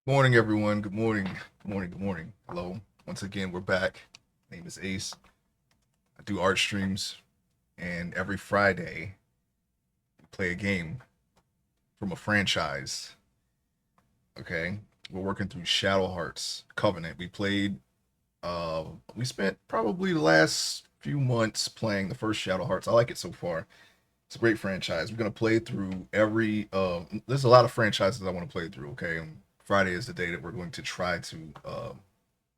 Morning, everyone. Good morning. Good morning. Good morning. Hello. Once again, we're back. My name is Ace. I do art streams, and every Friday we play a game from a franchise. Okay, we're working through Shadow Hearts Covenant. We spent probably the last few months playing the first Shadow Hearts. I like it so far. It's a great franchise. We're gonna play through every. There's a lot of franchises I want to play through. Okay, and Friday is the day that we're going to try to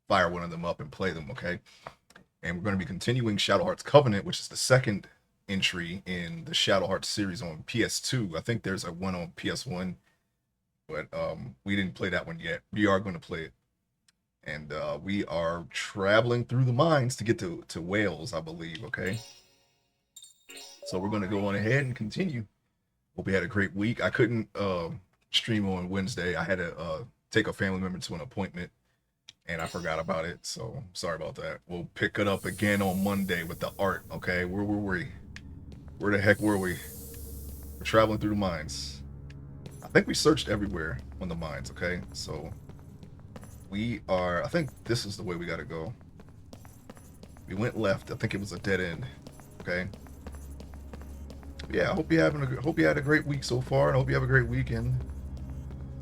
fire one of them up and play them. Okay, and we're going to be continuing Shadow Hearts Covenant, which is the second entry in the Shadow Hearts series on PS2. I think there's a one on PS1, but we didn't play that one yet. We are going to play it, and we are traveling through the mines to get to Wales, I believe. Okay, so we're going to go on ahead and continue. Hope you had a great week. I couldn't stream on Wednesday. I had to take a family member to an appointment, and I forgot about it. So sorry about that. We'll pick it up again on Monday with the art. Okay, where were we? Where the heck were we? We're traveling through the mines. I think we searched everywhere on the mines. Okay, so we are. I think this is the way we got to go. We went left. I think it was a dead end. Okay. Yeah, I hope hope you had a great week so far, and I hope you have a great weekend.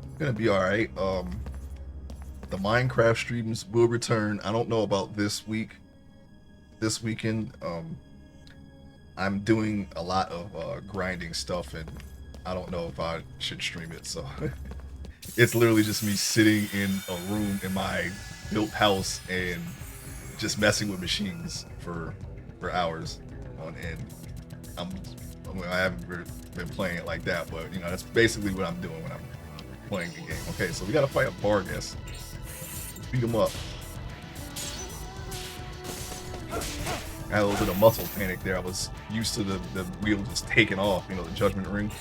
It's gonna be all right. The Minecraft streams will return. I don't know about this week, this weekend. I'm doing a lot of grinding stuff, and I don't know if I should stream it. So it's literally just me sitting in a room in my built house and just messing with machines for hours on end. I'm, I haven't been playing it like that, but that's basically what I'm doing when I'm playing the game. Okay, so we gotta fight a Bargus. Let's beat him up. I had a little bit of muscle panic there. I was used to the wheel just taking off, the judgment ring.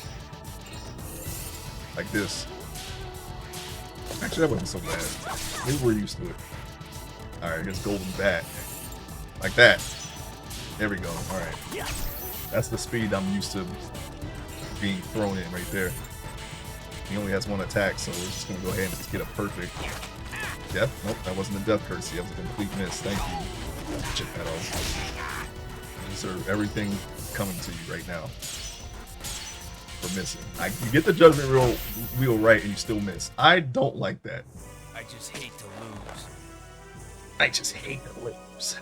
Like this. Actually, that wasn't so bad. Maybe we're used to it. Alright, here's golden bat. Like that. There we go. Alright. That's the speed I'm used to being thrown in right there. He only has one attack, so we're just gonna go ahead and just get a perfect death. Nope, that wasn't a death curse. That was a complete miss. Thank you. Check that off. You deserve everything coming to you right now for missing. You get the judgment wheel right and you still miss. I don't like that. I just hate to lose. I just hate to lose.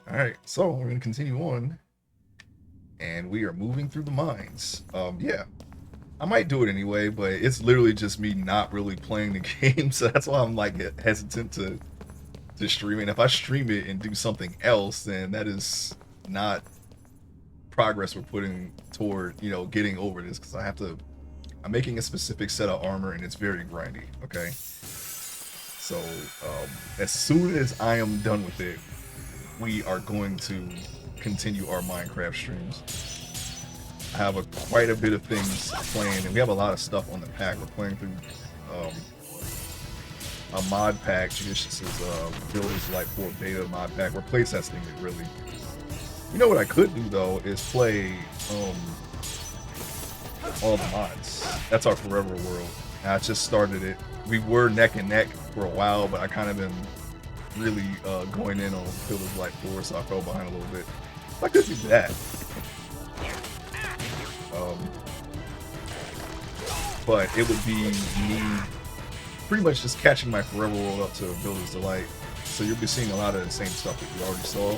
Alright, so we're gonna continue on. And we are moving through the mines. Yeah. I might do it anyway, but it's literally just me not really playing the game, so that's why I'm like hesitant to stream it. If I stream it and do something else, then that is not progress we're putting toward getting over this, because I'm making a specific set of armor and it's very grindy. Okay, so as soon as I am done with it, we are going to continue our Minecraft streams. I have quite a bit of things playing, and we have a lot of stuff on the pack. We're playing through a mod pack. This is Builders Light 4 beta mod pack. We're playtesting it, really. You know what I could do, though, is play all the mods. That's our Forever World. And I just started it. We were neck and neck for a while, but I kind of been really going in on Builders Light 4, so I fell behind a little bit. I could do that. But it would be me pretty much just catching my Forever World up to Builder's Delight. So you'll be seeing a lot of the same stuff that you already saw.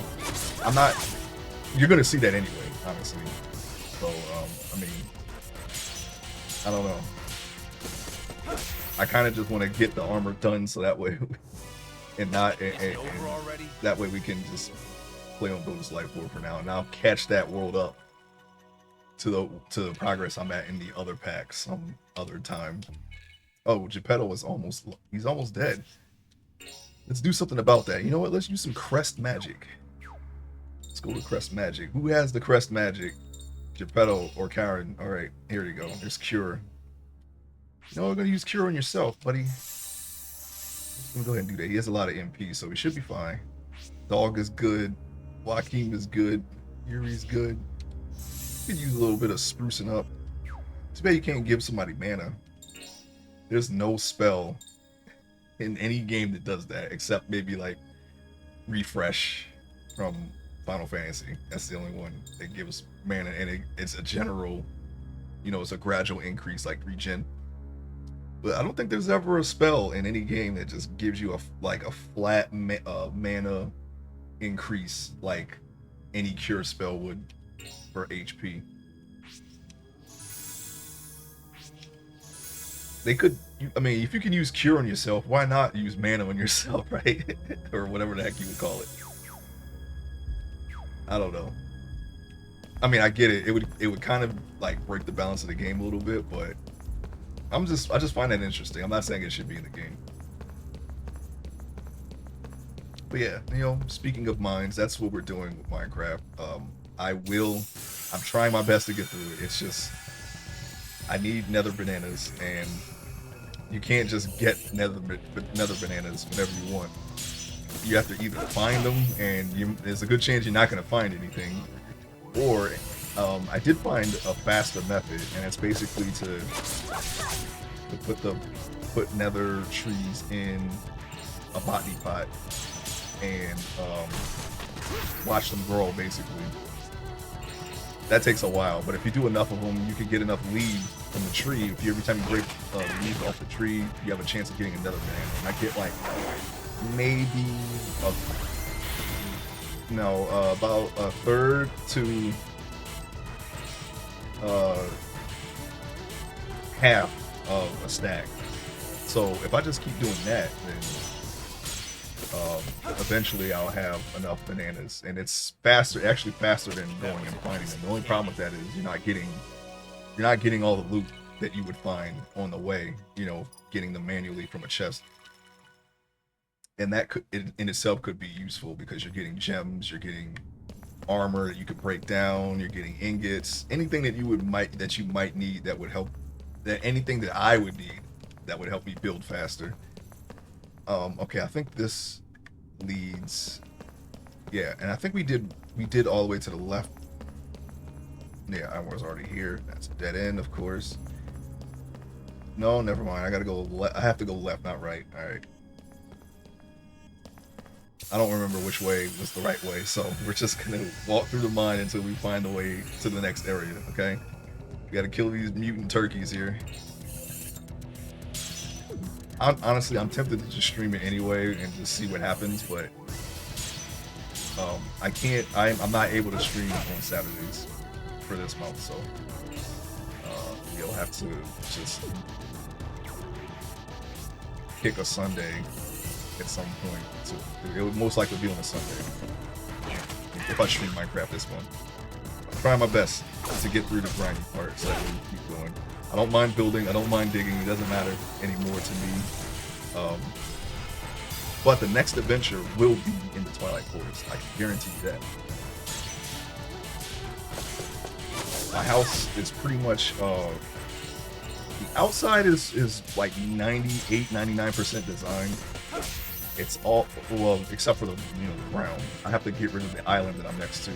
You're going to see that anyway, honestly. So, I mean, I don't know. I kind of just want to get the armor done so that way, and that way we can just play on Builder's Delight 4 for now, and I'll catch that world up to the progress I'm at in the other packs some other time. Oh, Geppetto he's almost dead. Let's do something about that. You know what? Let's use some Crest Magic. Let's go to Crest Magic. Who has the Crest Magic? Geppetto or Karen? All right, here you go. There's Cure. No, we're gonna use Cure on yourself, buddy. Let's go ahead and do that. He has a lot of MP, so he should be fine. Dog is good. Joaquin is good. Yuri's good. You could use a little bit of sprucing up. Too bad you can't give somebody mana. There's no spell in any game that does that except maybe like refresh from Final Fantasy. That's the only one that gives mana, and it's a general, it's a gradual increase like regen. But I don't think there's ever a spell in any game that just gives you a flat mana increase like any cure spell would for HP. They could, I mean, if you can use cure on yourself, why not use mana on yourself, right? Or whatever the heck you would call it. I don't know. I mean, I get it. It would kind of like break the balance of the game a little bit, but I just find that interesting. I'm not saying it should be in the game. But yeah, speaking of mines, that's what we're doing with Minecraft. I'm trying my best to get through it. It's just I need nether bananas, and you can't just get nether bananas whenever you want. You have to either find them, and there's a good chance you're not going to find anything, or I did find a faster method, and it's basically to put nether trees in a botany pot and watch them grow. Basically, that takes a while, but if you do enough of them, you can get enough leaves from the tree. If every time you break a leaf off the tree, you have a chance of getting another banana. And I get like maybe about a third to half of a stack. So if I just keep doing that, then eventually I'll have enough bananas, and it's actually faster than going and finding them. The only problem with that is you're not getting all the loot that you would find on the way. Getting them manually from a chest, and that in itself could be useful because you're getting gems, you're getting armor that you could break down, you're getting ingots, anything that you might need that would help. Anything that I would need that would help me build faster. Okay, I think this leads. Yeah, and I think we did all the way to the left. Yeah, I was already here. That's a dead end, of course. No, never mind. I gotta go I have to go left, not right. All right. I don't remember which way was the right way, so we're just gonna walk through the mine until we find the way to the next area. Okay. We gotta kill these mutant turkeys here. Honestly, I'm tempted to just stream it anyway and just see what happens, but I can't. I'm not able to stream on Saturdays for this month, so you'll have to just pick a Sunday at some point. It would most likely be on a Sunday if I stream Minecraft this month. I'm trying my best to get through the grinding part so that we keep going. I don't mind building, I don't mind digging, it doesn't matter anymore to me. But the next adventure will be in the Twilight Forest, I can guarantee you that. My house is pretty much, the outside is like 98, 99% designed. It's all, well, except for the ground. I have to get rid of the island that I'm next to,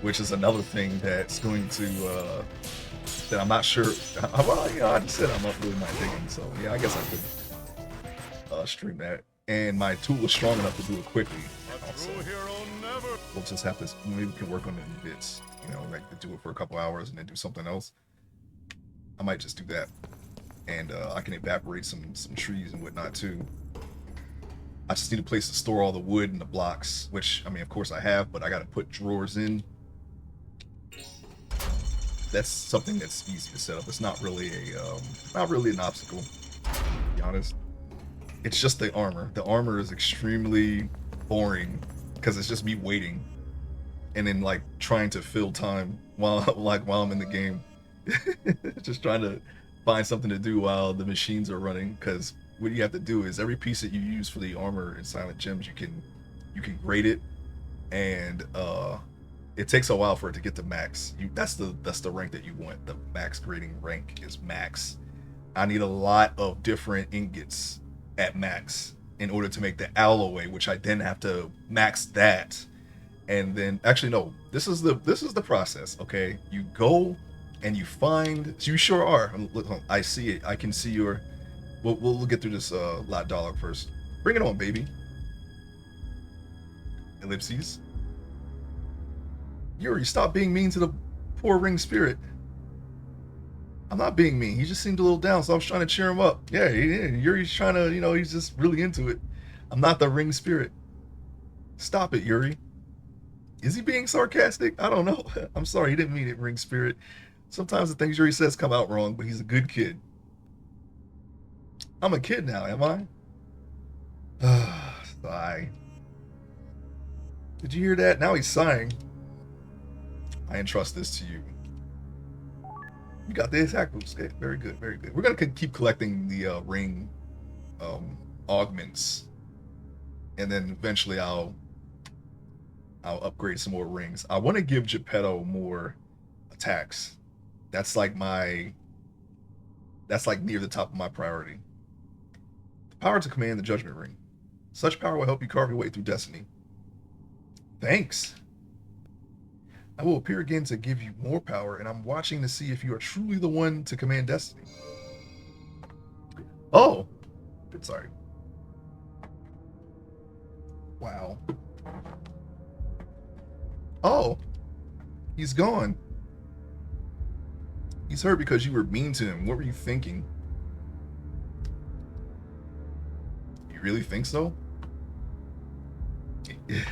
which is another thing that's going to, that I'm not sure. Well, I just said I'm not really not digging, so yeah, I guess I could stream that. And my tool is strong enough to do it quickly. Also, we'll just have to, maybe we can work on it in bits, like to do it for a couple hours and then do something else. I might just do that, and I can evaporate some trees and whatnot too. I just need a place to store all the wood and the blocks, which, I mean, of course I have, but I gotta put drawers in. That's something that's easy to set up. It's not really an obstacle, to be honest. It's just the armor. The armor is extremely boring because it's just me waiting and then like trying to fill time while I'm in the game. Just trying to find something to do while the machines are running, because what you have to do is every piece that you use for the armor in Silent Gems, you can grade it, and it takes a while for it to get to max. That's the rank that you want. The max grading rank is max. I need a lot of different ingots at max in order to make the alloy, which I then have to max that. And then, actually no, this is the process. Okay, you go and you find, so you sure are, look, I see it, I can see We'll get through this lot dialogue first. Bring it on, baby. Ellipses. Yuri, stop being mean to the poor ring spirit. I'm not being mean. He just seemed a little down, so I was trying to cheer him up. Yeah, Yuri's trying to, he's just really into it. I'm not the ring spirit. Stop it, Yuri. Is he being sarcastic? I don't know. I'm sorry, he didn't mean it, ring spirit. Sometimes the things Yuri says come out wrong, but he's a good kid. I'm a kid now, am I? Sigh. Did you hear that? Now he's sighing. I entrust this to you. You got the attack boost. Okay, very good, very good. We're gonna keep collecting the ring augments, and then eventually I'll upgrade some more rings. I want to give Geppetto more attacks. That's like near the top of my priority. The power to command the Judgment Ring. Such power will help you carve your way through destiny. Thanks. I will appear again to give you more power, and I'm watching to see if you are truly the one to command destiny. Oh, sorry. Wow. Oh, he's gone. He's hurt because you were mean to him. What were you thinking? You really think so? He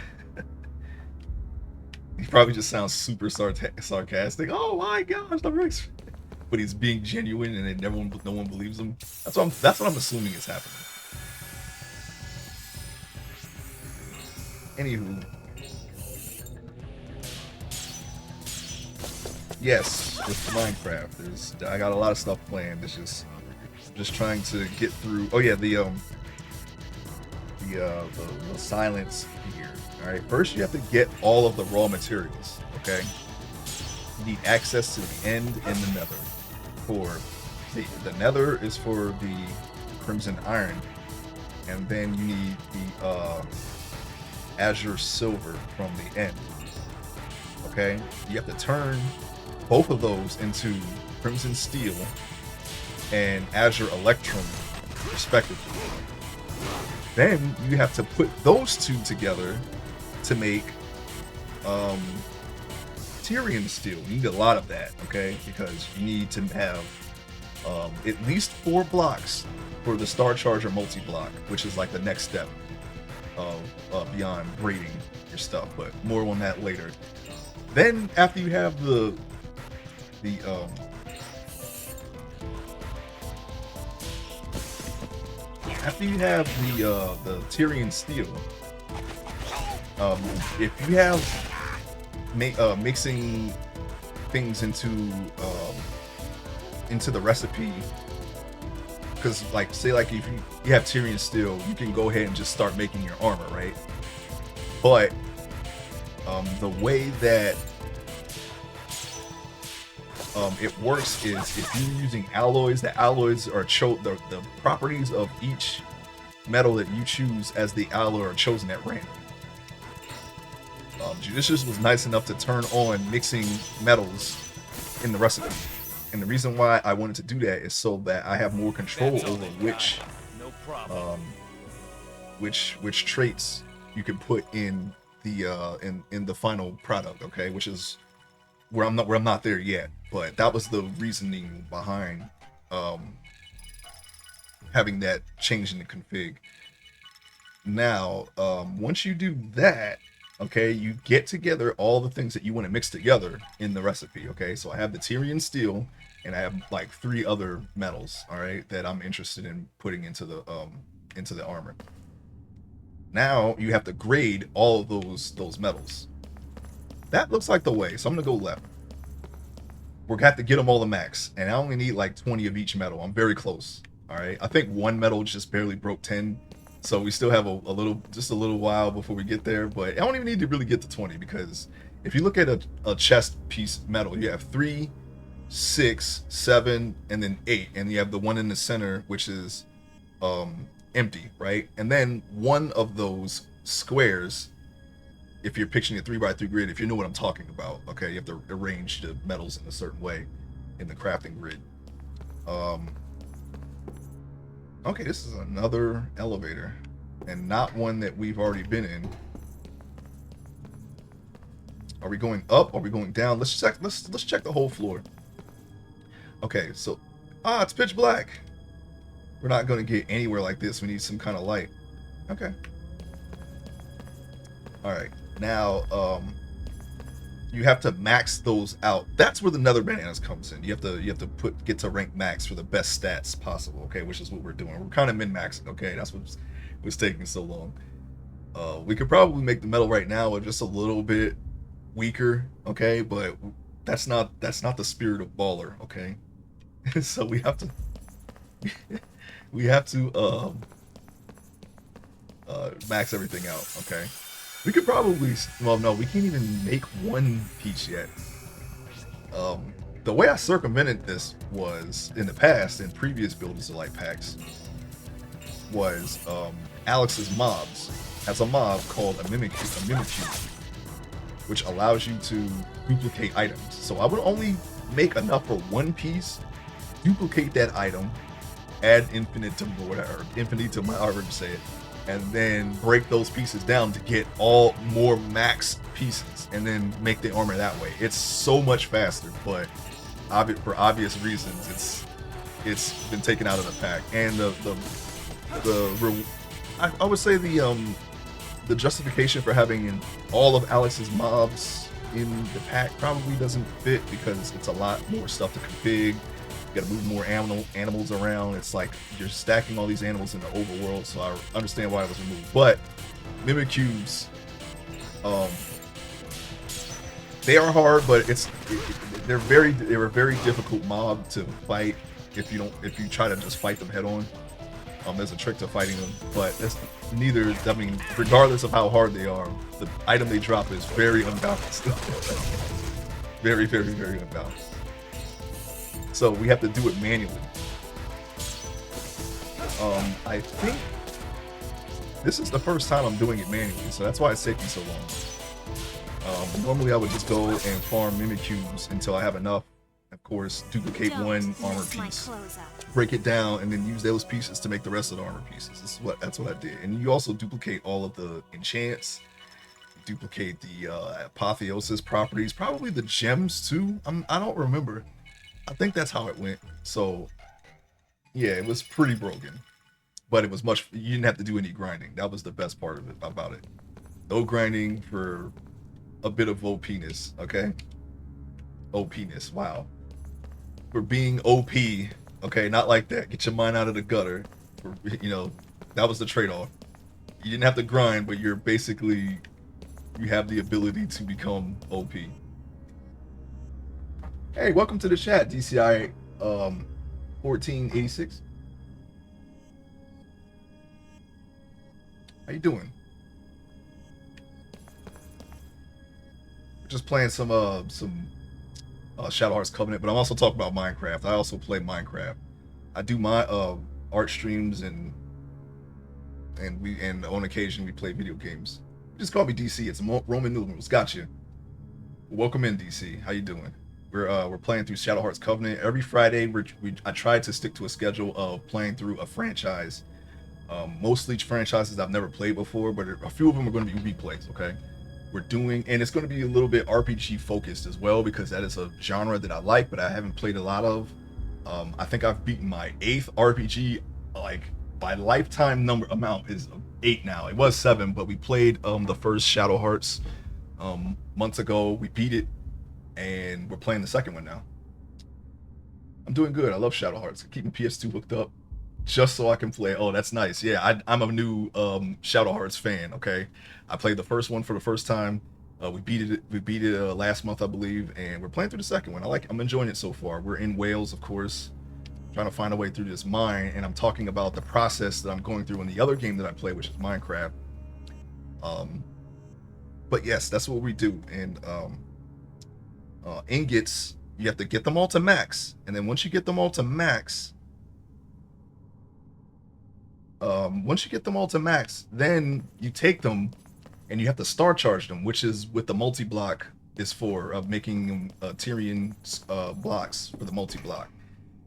probably just sounds super sarcastic. Oh my gosh, the Ricks. But he's being genuine, and no one believes him. That's what I'm assuming is happening. Anywho, yes, with Minecraft, I got a lot of stuff planned. It's just trying to get through. Oh yeah, the silence here. All right, first you have to get all of the raw materials. Okay, you need access to the end and the nether. For the nether is for the crimson iron, and then you need the azure silver from the end. Okay, you have to turn both of those into crimson steel and azure electrum respectively. Then you have to put those two together to make Tyrian steel. You need a lot of that, okay? Because you need to have at least 4 blocks for the Star Charger multi-block, which is like the next step of beyond braiding your stuff, but more on that later. Then after you have after you have the Tyrian steel, if you have mixing things into the recipe, because like say like if you have Tyrian steel, you can go ahead and just start making your armor, right? But the way that it works is if you're using alloys, the alloys are the properties of each metal that you choose as the alloy are chosen at random. Judicious was nice enough to turn on mixing metals in the recipe, and the reason why I wanted to do that is so that I have more control over which traits you can put in the final product. Okay, which is where I'm not there yet, but that was the reasoning behind having that change in the config. Now, once you do that, okay, you get together all the things that you want to mix together in the recipe. Okay, so I have the Tyrian steel, and I have like 3 other metals, all right, that I'm interested in putting into the armor. Now you have to grade all of those metals. That looks like the way, so I'm gonna go left. We're gonna have to get them all to max, and I only need like 20 of each metal. I'm very close. All right, I think one metal just barely broke 10, so we still have a little while before we get there. But I don't even need to really get to 20, because if you look at a chest piece metal, you have 3, 6, 7, and then 8, and you have the one in the center, which is empty, right? And then one of those squares, if you're picturing a 3x3 grid, if you know what I'm talking about, okay, you have to arrange the metals in a certain way in the crafting grid. Okay, this is another elevator, and not one that we've already been in. Are we going up? Are we going down? Let's check. Let's check the whole floor. Okay, so it's pitch black. We're not going to get anywhere like this. We need some kind of light. Okay. All right. Now, you have to max those out. That's where the Nether Bananas comes in. You have to get to rank max for the best stats possible. Okay, which is what we're doing. We're kind of min maxing. Okay, that's what's taking so long. We could probably make the metal right now just a little bit weaker. Okay, but that's not the spirit of baller. Okay, so we have to max everything out. Okay, we could probably, well, no, we can't even make one piece yet. The way I circumvented this was in the past, in previous builds of light packs, was Alex's mobs has a mob called a mimicube, which allows you to duplicate items. So I would only make enough for one piece, duplicate that item, add infinite to whatever, infinite to however you say it, and then break those pieces down to get all more max pieces, and then make the armor that way. It's so much faster, but for obvious reasons, it's been taken out of the pack. And I would say the justification for having all of Alex's mobs in the pack probably doesn't fit because it's a lot more stuff to config. You gotta move more animals around. It's like you're stacking all these animals in the overworld, so I understand why it was removed. But Mimicubes, um, they are hard, but they're a very difficult mob to fight if you try to just fight them head on. There's a trick to fighting them, but that's neither. I mean, regardless of how hard they are, the item they drop is very unbalanced. Very, very, very unbalanced. So we have to do it manually. I think this is the first time I'm doing it manually, so that's why it's taking so long. Normally I would just go and farm Mimicubes until I have enough. Of course, duplicate one armor piece, break it down, and then use those pieces to make the rest of the armor pieces. That's what I did. And you also duplicate all of the enchants, duplicate the apotheosis properties, probably the gems too. I don't remember. I think that's how it went. So yeah, it was pretty broken, but it was much. You didn't have to do any grinding. That was the best part of it about it. No grinding for a bit of OPness. Okay, OPness. Wow, for being OP. Okay, not like that. Get your mind out of the gutter. For, that was the trade-off. You didn't have to grind, but you have the ability to become OP. Hey, welcome to the chat, DCI 1486. How you doing? We're just playing some Shadow Hearts Covenant, but I'm also talking about Minecraft. I also play Minecraft. I do my art streams and on occasion we play video games. Just call me DC. It's Roman numerals. Gotcha. Welcome in, DC. How you doing? We're playing through Shadow Hearts Covenant every Friday. I try to stick to a schedule of playing through a franchise. Mostly franchises I've never played before, but a few of them are going to be replays. Okay, and it's going to be a little bit RPG focused as well because that is a genre that I like, but I haven't played a lot of. I think I've beaten my 8th RPG. Like my lifetime number amount is 8 now. It was 7, but we played the first Shadow Hearts months ago. We beat it, and we're playing the second one now. I'm doing good. I love Shadow Hearts. I keep my PS2 hooked up just so I can play. Oh, that's nice. Yeah, I'm a new Shadow Hearts fan. Okay, I played the first one for the first time. We beat it. We beat it last month, I believe, and we're playing through the second one. I'm enjoying it so far. We're in Wales, of course, trying to find a way through this mine, and I'm talking about the process that I'm going through in the other game that I play, which is Minecraft. But yes, that's what we do. And ingots, you have to get them all to max, and then once you get them all to max, then you take them and you have to star charge them, which is what the multi-block is for, of making Tyrian blocks for the multi-block.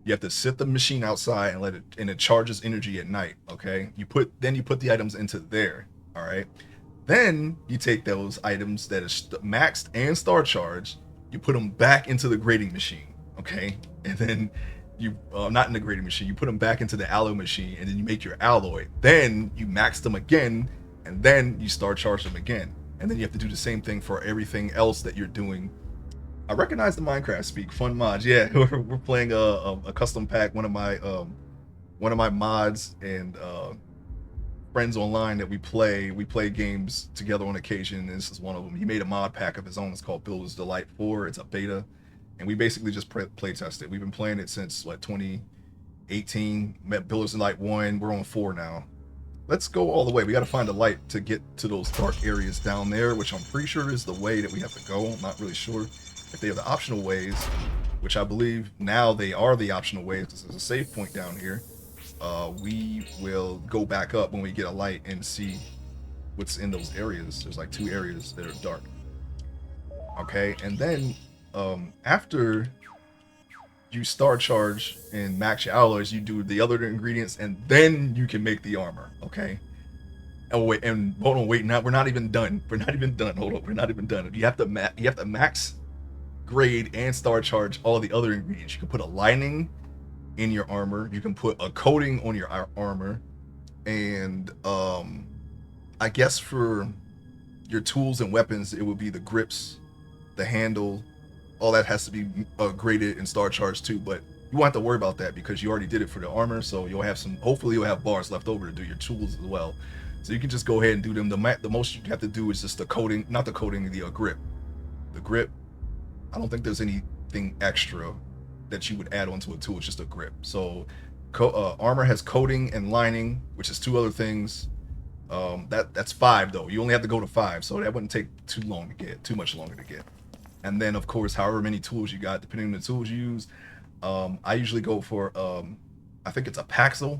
You have to sit the machine outside and let it, and it charges energy at night. Okay, you put the items into there. All right, then you take those items that are maxed and star charged, you put them back into the grading machine. Okay, and then you not in the grading machine, you put them back into the alloy machine, and then you make your alloy. Then you max them again, and then you star charge them again, and then you have to do the same thing for everything else that you're doing. I recognize the Minecraft speak. Fun mods, yeah. We're playing a custom pack. One of my mods and friends online that we play games together on occasion, and this is one of them. He made a mod pack of his own. It's called Pt.4. It's a beta, and we basically just play test it. We've been playing it since what 2018. Met Builders Delight 1. We're on 4 now. Let's go all the way. We got to find a light to get to those dark areas down there, which I'm pretty sure is the way that we have to go. I'm not really sure if they have the optional ways, which I believe now they are the optional ways because there's a save point down here. We will go back up when we get a light and see what's in those areas. There's like 2 areas that are dark. Okay, and then after you star charge and max your alloys, you do the other ingredients, and then you can make the armor. Okay. Oh wait, and hold on, wait. Now we're not even done. We're not even done. Hold on, we're not even done. You have to max grade and star charge all the other ingredients. You can put a lining in your armor. You can put a coating on your armor, and I guess for your tools and weapons, it would be the grips, the handle. All that has to be graded and star charged too. But you won't have to worry about that because you already did it for the armor. So you'll have some. Hopefully, you'll have bars left over to do your tools as well. So you can just go ahead and do them. The most you have to do is just the coating, not the coating, the grip. The grip. I don't think there's anything extra that you would add onto a tool. It's just a grip. So armor has coating and lining, which is 2 other things. That's 5 though. You only have to go to 5, so that wouldn't take too long to get. Too much longer to get. And then of course, however many tools you got, depending on the tools you use. I usually go for I think it's a Paxel,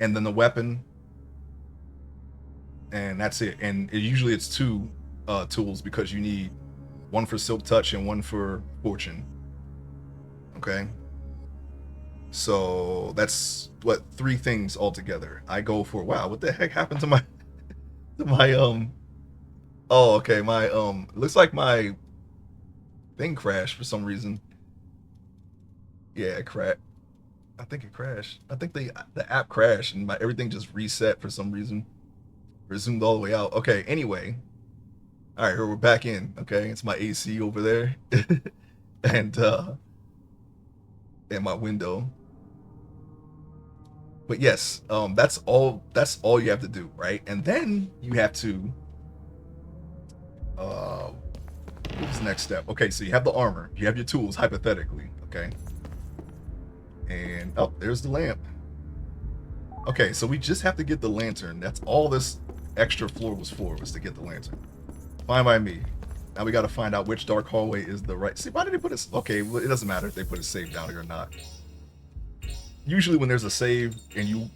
and then the weapon, and that's it. And usually it's 2 tools because you need one for Silk Touch and one for Fortune. Okay. So that's what 3 things altogether. I go for wow. What the heck happened to my to my Oh, okay. My looks like my thing crashed for some reason. Yeah, it crashed. I think it crashed. I think the app crashed and my everything just reset for some reason. Resumed all the way out. Okay. Anyway, all right. Here we're back in. Okay, it's my AC over there, and my window. But yes, that's all. That's all you have to do, right? And then you have to. What's the next step? Okay, so you have the armor. You have your tools, hypothetically. Okay. And oh, there's the lamp. Okay, so we just have to get the lantern. That's all this extra floor was for, was to get the lantern. Fine by me. Now we got to find out which dark hallway is the right. See, why did they put it? Okay, well, it doesn't matter if they put a save down here or not. Usually when there's a save and you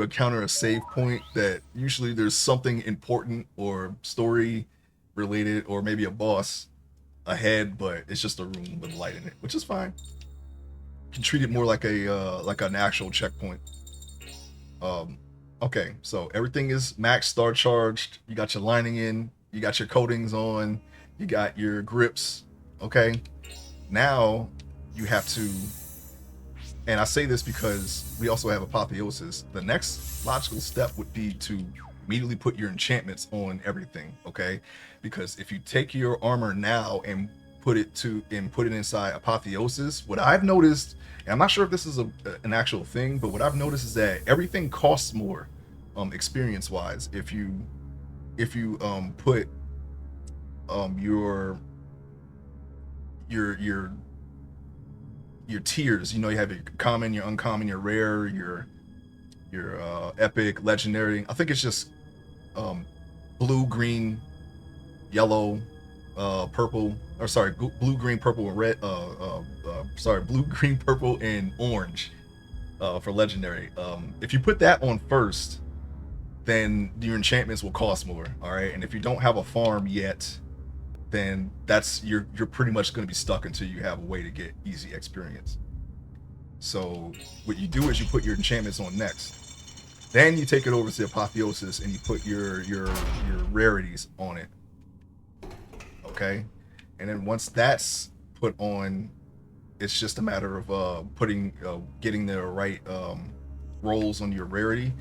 encounter a save point, that usually there's something important or story related or maybe a boss ahead, but it's just a room with light in it, which is fine. You can treat it more like a like an actual checkpoint. Um, okay, so everything is max star charged. You got your lining in. You got your coatings on. You got your grips. Okay, now you have to, and I say this because we also have apotheosis. The next logical step would be to immediately put your enchantments on everything, okay? Because if you take your armor now and put it inside apotheosis, what I've noticed, and I'm not sure if this is an actual thing, but what I've noticed is that everything costs more, experience wise, if you put your your your tiers. You know, you have your common, your uncommon, your rare, your epic, legendary. I think it's just blue, green, yellow, purple, or sorry, blue, green, purple, and red. Sorry, blue, green, purple, and orange for legendary. If you put that on first, then your enchantments will cost more. All right, and if you don't have a farm yet, then you're pretty much going to be stuck until you have a way to get easy experience. So what you do is you put your enchantments on next. Then you take it over to Apotheosis and you put your rarities on it. Okay? And then once that's put on, it's just a matter of getting the right rolls on your rarity,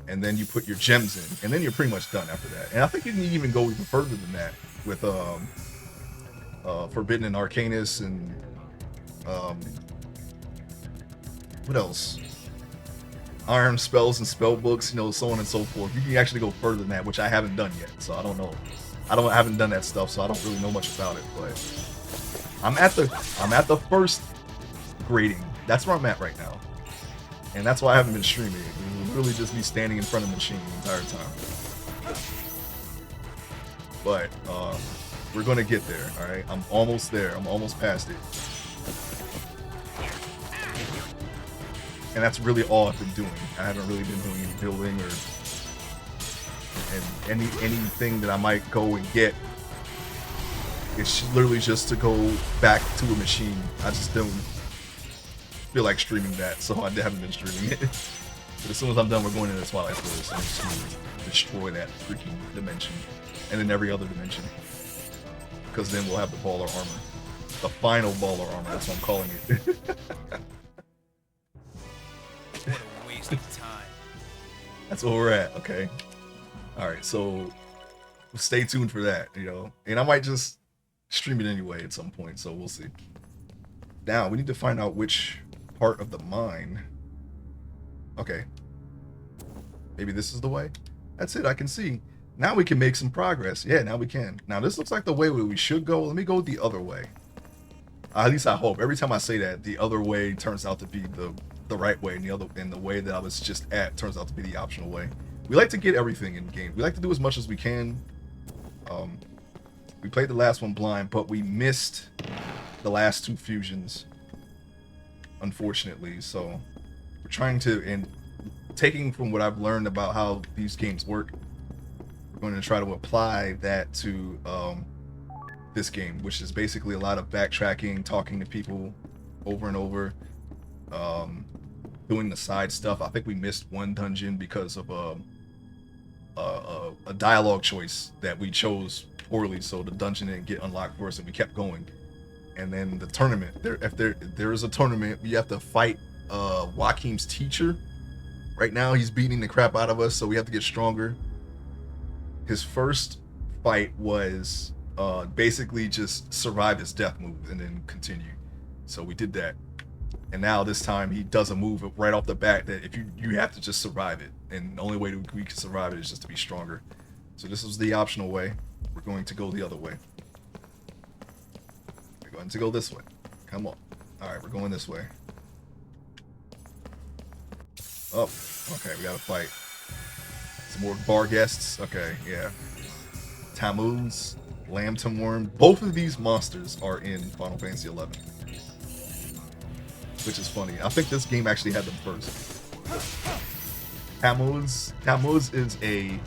and then you put your gems in, and then you're pretty much done after that. And I think you can even go even further than that with Forbidden and Arcanus and um, what else? Iron spells and spell books, so on and so forth. You can actually go further than that, which I haven't done yet, so I don't know. I haven't done that stuff, so I don't really know much about it. But I'm at the first grading. That's where I'm at right now, and that's why I haven't been streaming. It was really just me standing in front of the machine the entire time. But we're gonna get there. All right, I'm almost there. I'm almost past it. And that's really all I've been doing. I haven't really been doing any building or anything that I might go and get. It's literally just to go back to a machine. I just don't feel like streaming that, so I haven't been streaming it. But as soon as I'm done, we're going into the Twilight Forest. I'm just going to destroy that freaking dimension, and then every other dimension, because then we'll have the baller armor, the final baller armor. That's what I'm calling it. What a waste of time. That's where we're at. Okay. All right. So stay tuned for that. And I might just stream it anyway at some point. So we'll see. Now we need to find out which part of the mine. Okay. Maybe this is the way. That's it. I can see. Now we can make some progress. Yeah, now we can. Now this looks like the way we should go. Let me go the other way. At least I hope. Every time I say that, the other way turns out to be the right way, and the way that I was just at turns out to be the optional way. We like to get everything in the game. We like to do as much as we can. We played the last one blind, but we missed the last two fusions, unfortunately. So we're trying to, and taking from what I've learned about how these games work, we're going to try to apply that to this game, which is basically a lot of backtracking, talking to people over and over, doing the side stuff. I think we missed one dungeon because of a dialogue choice that we chose poorly, so the dungeon didn't get unlocked for us, and we kept going. And then the tournament, if there is a tournament, we have to fight Joaquim's teacher. Right now he's beating the crap out of us, so we have to get stronger. His first fight was basically just survive his death move and then continue. So we did that. And now this time he does a move right off the bat that if you have to just survive it, and the only way we can survive it is just to be stronger. So this is the optional way. We're going to go the other way. We're going to go this way. Come on. All right, we're going this way. Oh, okay, we gotta fight some more bar guests. Okay, yeah. Tammuz, Lambton, both of these monsters are in Final Fantasy 11. Which is funny. I think this game actually had them first. Tammuz is a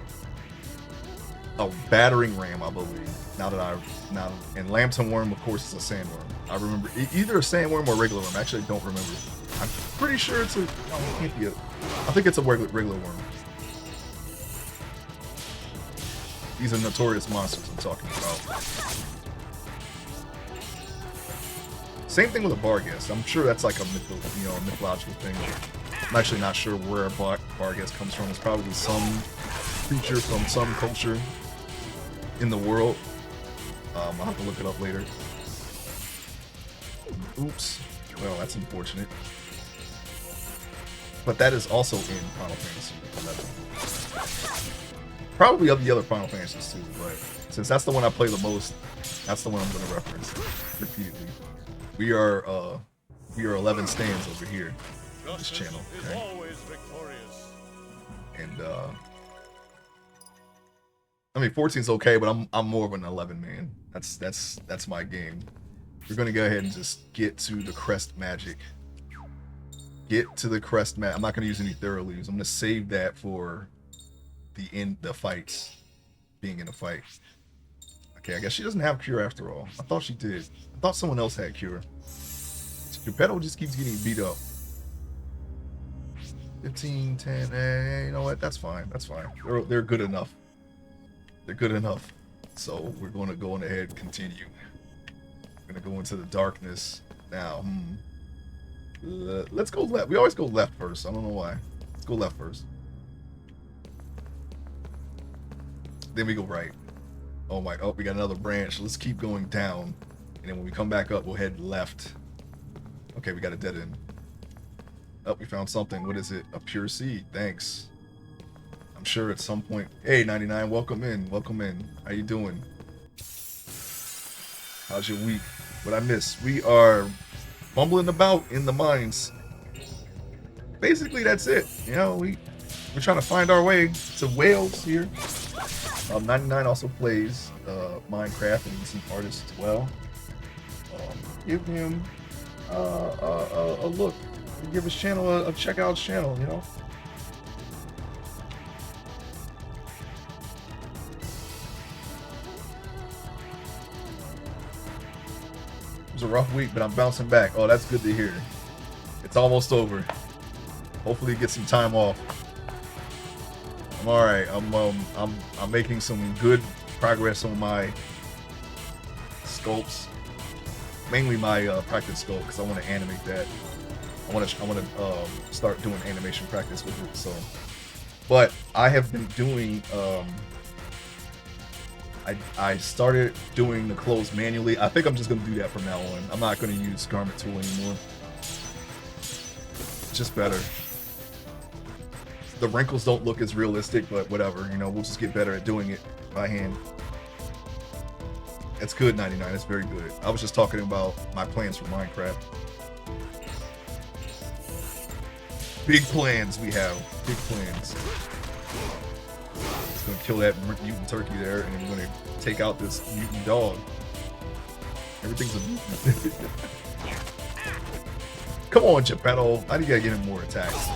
battering ram, I believe. And Lambton, of course, is a sandworm. I remember either a sandworm or a regular worm. Actually, I don't remember. I'm pretty sure it's I think it's a regular worm. These are notorious monsters I'm talking about. Same thing with a Barghest. I'm sure that's like a mythological thing. I'm actually not sure where a Barghest comes from. It's probably some creature from some culture in the world. I'll have to look it up later. Oops. Well, that's unfortunate. But that is also in Final Fantasy 11. Probably of the other Final Fantasies too, but since that's the one I play the most, that's the one I'm going to reference repeatedly. We are 11 stands over here on this channel. Okay? And I mean 14's okay, but I'm more of an 11 man. That's my game. We're gonna go ahead and just get to the crest magic. Get to the crest magic. I'm not gonna use any thorough leaves. I'm gonna save that for the fights. Being in a fight. Okay, I guess she doesn't have cure after all. I thought she did. I thought someone else had cure. Geppetto just keeps getting beat up. 15, 10. You know what? That's fine. That's fine. They're good enough. They're good enough. So we're going to go on ahead and continue. We're going to go into the darkness now. Let's go left. We always go left first. I don't know why. Let's go left first. Then we go right. Oh my, oh, we got another branch. Let's keep going down. And then when we come back up, we'll head left. Okay, we got a dead end. Oh, we found something. What is it? A pure seed. Thanks. I'm sure at some point. Hey, 99, welcome in. Welcome in. How you doing? How's your week? What I miss? We are fumbling about in the mines. Basically, that's it. You know, we're trying to find our way to Wales here. 99 also plays Minecraft, and he's an artist as well. Give him a look. Give his channel a check out his channel, you know. It was a rough week, but I'm bouncing back. Oh, that's good to hear. It's almost over. Hopefully get some time off. I'm all right. I'm making some good progress on my sculpts, mainly my practice sculpt, because I want to animate that. I want to start doing animation practice with it. So, but I have been doing. I started doing the clothes manually. I think I'm just gonna do that from now on. I'm not gonna use garment tool anymore. It's just better. The wrinkles don't look as realistic, but whatever, you know, we'll just get better at doing it by hand. It's good, 99, it's very good. I was just talking about my plans for Minecraft. Big plans we have, big plans. Just gonna kill that mutant turkey there, and we're gonna take out this mutant dog. Everything's a mutant. Come on, Geppetto, I gotta get him more attacks.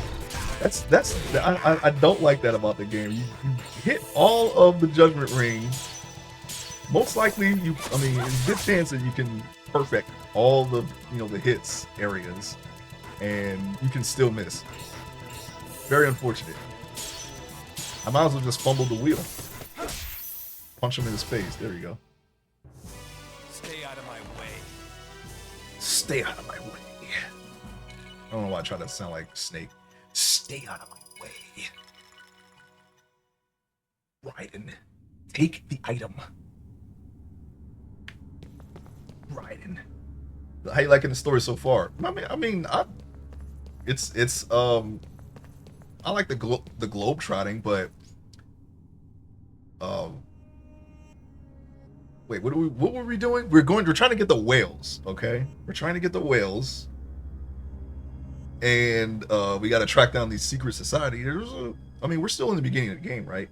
I don't like that about the game. You hit all of the judgment ring. Most likely, there's a good chance that you can perfect all the, the hits areas, and you can still miss. Very unfortunate. I might as well just fumble the wheel. Punch him in his face. There you go. Stay out of my way. Stay out of my way. I don't know why I try to sound like Snake. Stay out of my way. Raiden, take the item. Raiden. How you liking the story so far? I like the globe trotting, but wait, what were we doing? We're trying to get the whales, okay? We're trying to get the whales. And we got to track down these secret society. We're still in the beginning of the game, right?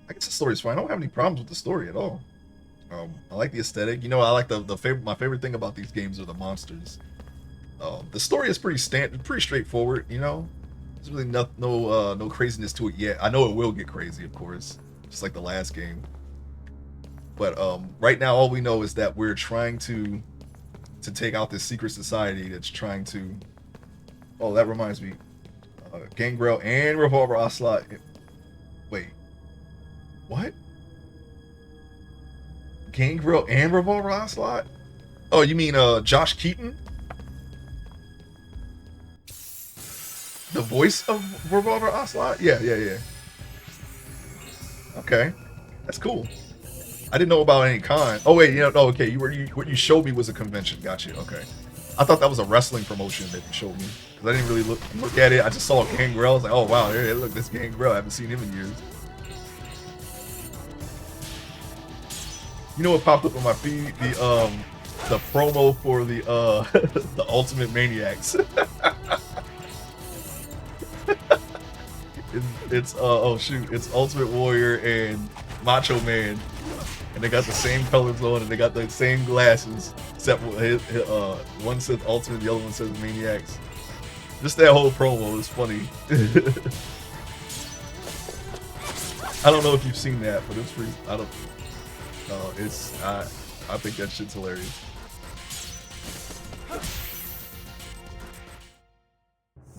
I guess the story's fine. I don't have any problems with the story at all. I like the aesthetic. You know, I like my favorite thing about these games are the monsters. The story is pretty straightforward. You know, there's really no craziness to it yet. I know it will get crazy, of course, just like the last game. But right now, all we know is that we're trying to take out this secret society that's trying to. Oh, that reminds me. Gangrel and Revolver Ocelot. Wait. What? Gangrel and Revolver Ocelot? Oh, you mean Josh Keaton? The voice of Revolver Ocelot? Yeah. Okay. That's cool. I didn't know about any con. Oh wait, okay. What you showed me was a convention. Gotcha. Okay. I thought that was a wrestling promotion that you showed me. Because I didn't really look at it. I just saw Gangrel. I was like, oh wow, look, this Gangrel. I haven't seen him in years. You know what popped up on my feed? The promo for the the Ultimate Maniacs. It's Ultimate Warrior and Macho Man. And they got the same colors on, and they got the same glasses, except one says Ultimate, the other one says Maniacs. Just that whole promo is funny. I don't know if you've seen that, but it's pretty. I think that shit's hilarious.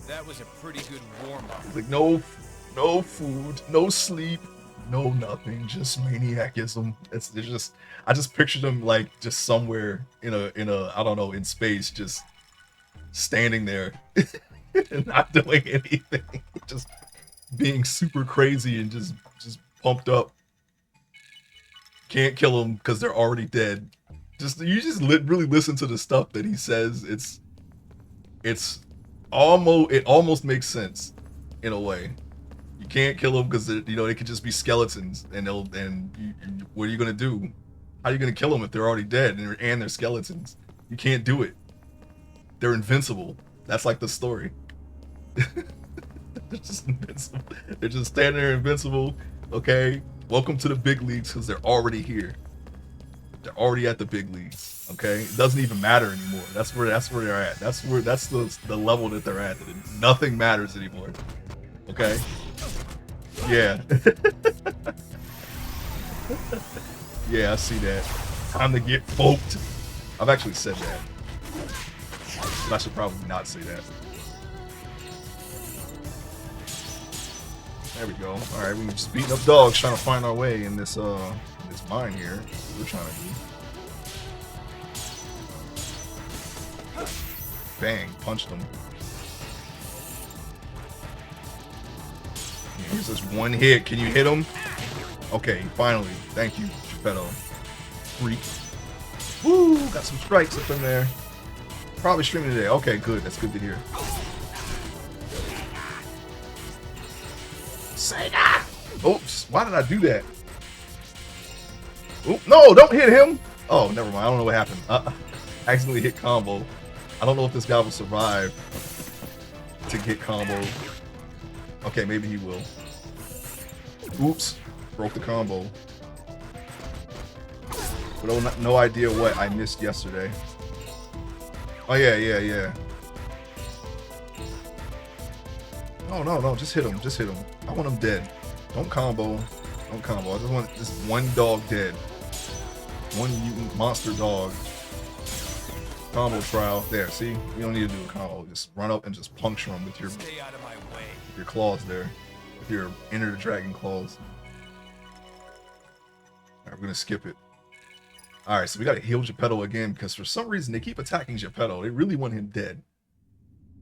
That That was a pretty good warm-up. He's like, no food, no sleep, no nothing, just maniacism. It's just, I just pictured him like just somewhere in a I don't know, in space, just standing there and not doing anything, just being super crazy and just pumped up. Can't kill them because they're already dead. Just you just really listen to the stuff that he says. It's almost makes sense in a way. You can't kill them because you know they could just be skeletons, and what are you gonna do? How are you gonna kill them if they're already dead and they're skeletons? You can't do it. They're invincible. That's like the story. They're just invincible. They're just standing there invincible. Okay, welcome to the big leagues because they're already here. They're already at the big leagues. Okay, it doesn't even matter anymore. That's where they're at. That's the level that they're at. Nothing matters anymore. Okay. Yeah. Yeah, I see that. Time to get folked. I've actually said that. But I should probably not say that. There we go. All right, we're just beating up dogs, trying to find our way in this mine here. We're trying to do. Bang! Punched him. Here's this one hit. Can you hit him? Okay, finally. Thank you, Geppetto. Freak. Woo! Got some strikes up in there. Probably streaming today. Okay, good. That's good to hear. Sega! Oops, why did I do that? Oop, no, don't hit him! Oh, never mind. I don't know what happened. I accidentally hit combo. I don't know if this guy will survive to get combo. Okay, maybe he will. Oops, broke the combo. But no idea what I missed yesterday. Oh, yeah. Oh, no, just hit him. Just hit him. I want him dead. Don't combo. Don't combo. I just want this one dog dead. One mutant monster dog. Combo trial. There, see? You don't need to do a combo. Just run up and just puncture him with your, Stay out of my way. with your claws there. With your Enter the Dragon claws. Alright, we're gonna skip it. Alright, so we gotta heal Geppetto again because for some reason they keep attacking Geppetto. They really want him dead.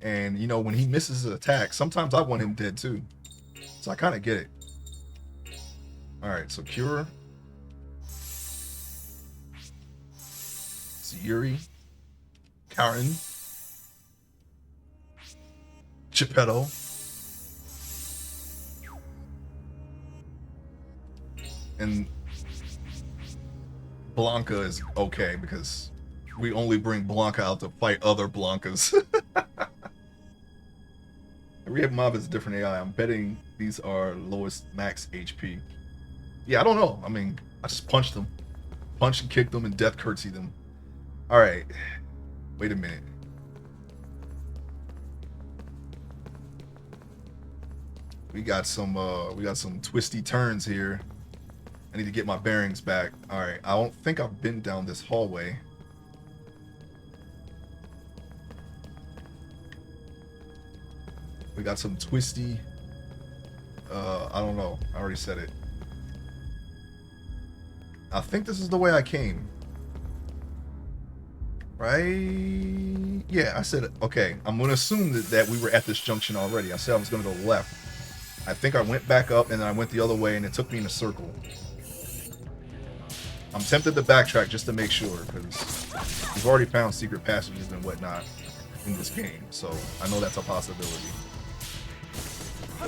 And, you know, when he misses an attack, sometimes I want him dead too. So I kind of get it. Alright, so Cure. It's Yuri. Karen. Geppetto. And Blanca is okay because we only bring Blanca out to fight other Blancas. Every mob is a different AI. I'm betting these are lowest max HP. Yeah, I don't know. I mean, I just punched them. Punched and kicked them and death curtsied them. Alright. Wait a minute. We got some twisty turns here. I need to get my bearings back. Alright, I don't think I've been down this hallway. We got some twisty. I don't know. I already said it. I think this is the way I came. Right? Yeah, I said it. Okay, I'm going to assume that we were at this junction already. I said I was going to go left. I think I went back up and then I went the other way and it took me in a circle. I'm tempted to backtrack just to make sure because we've already found secret passages and whatnot in this game. So I know that's a possibility.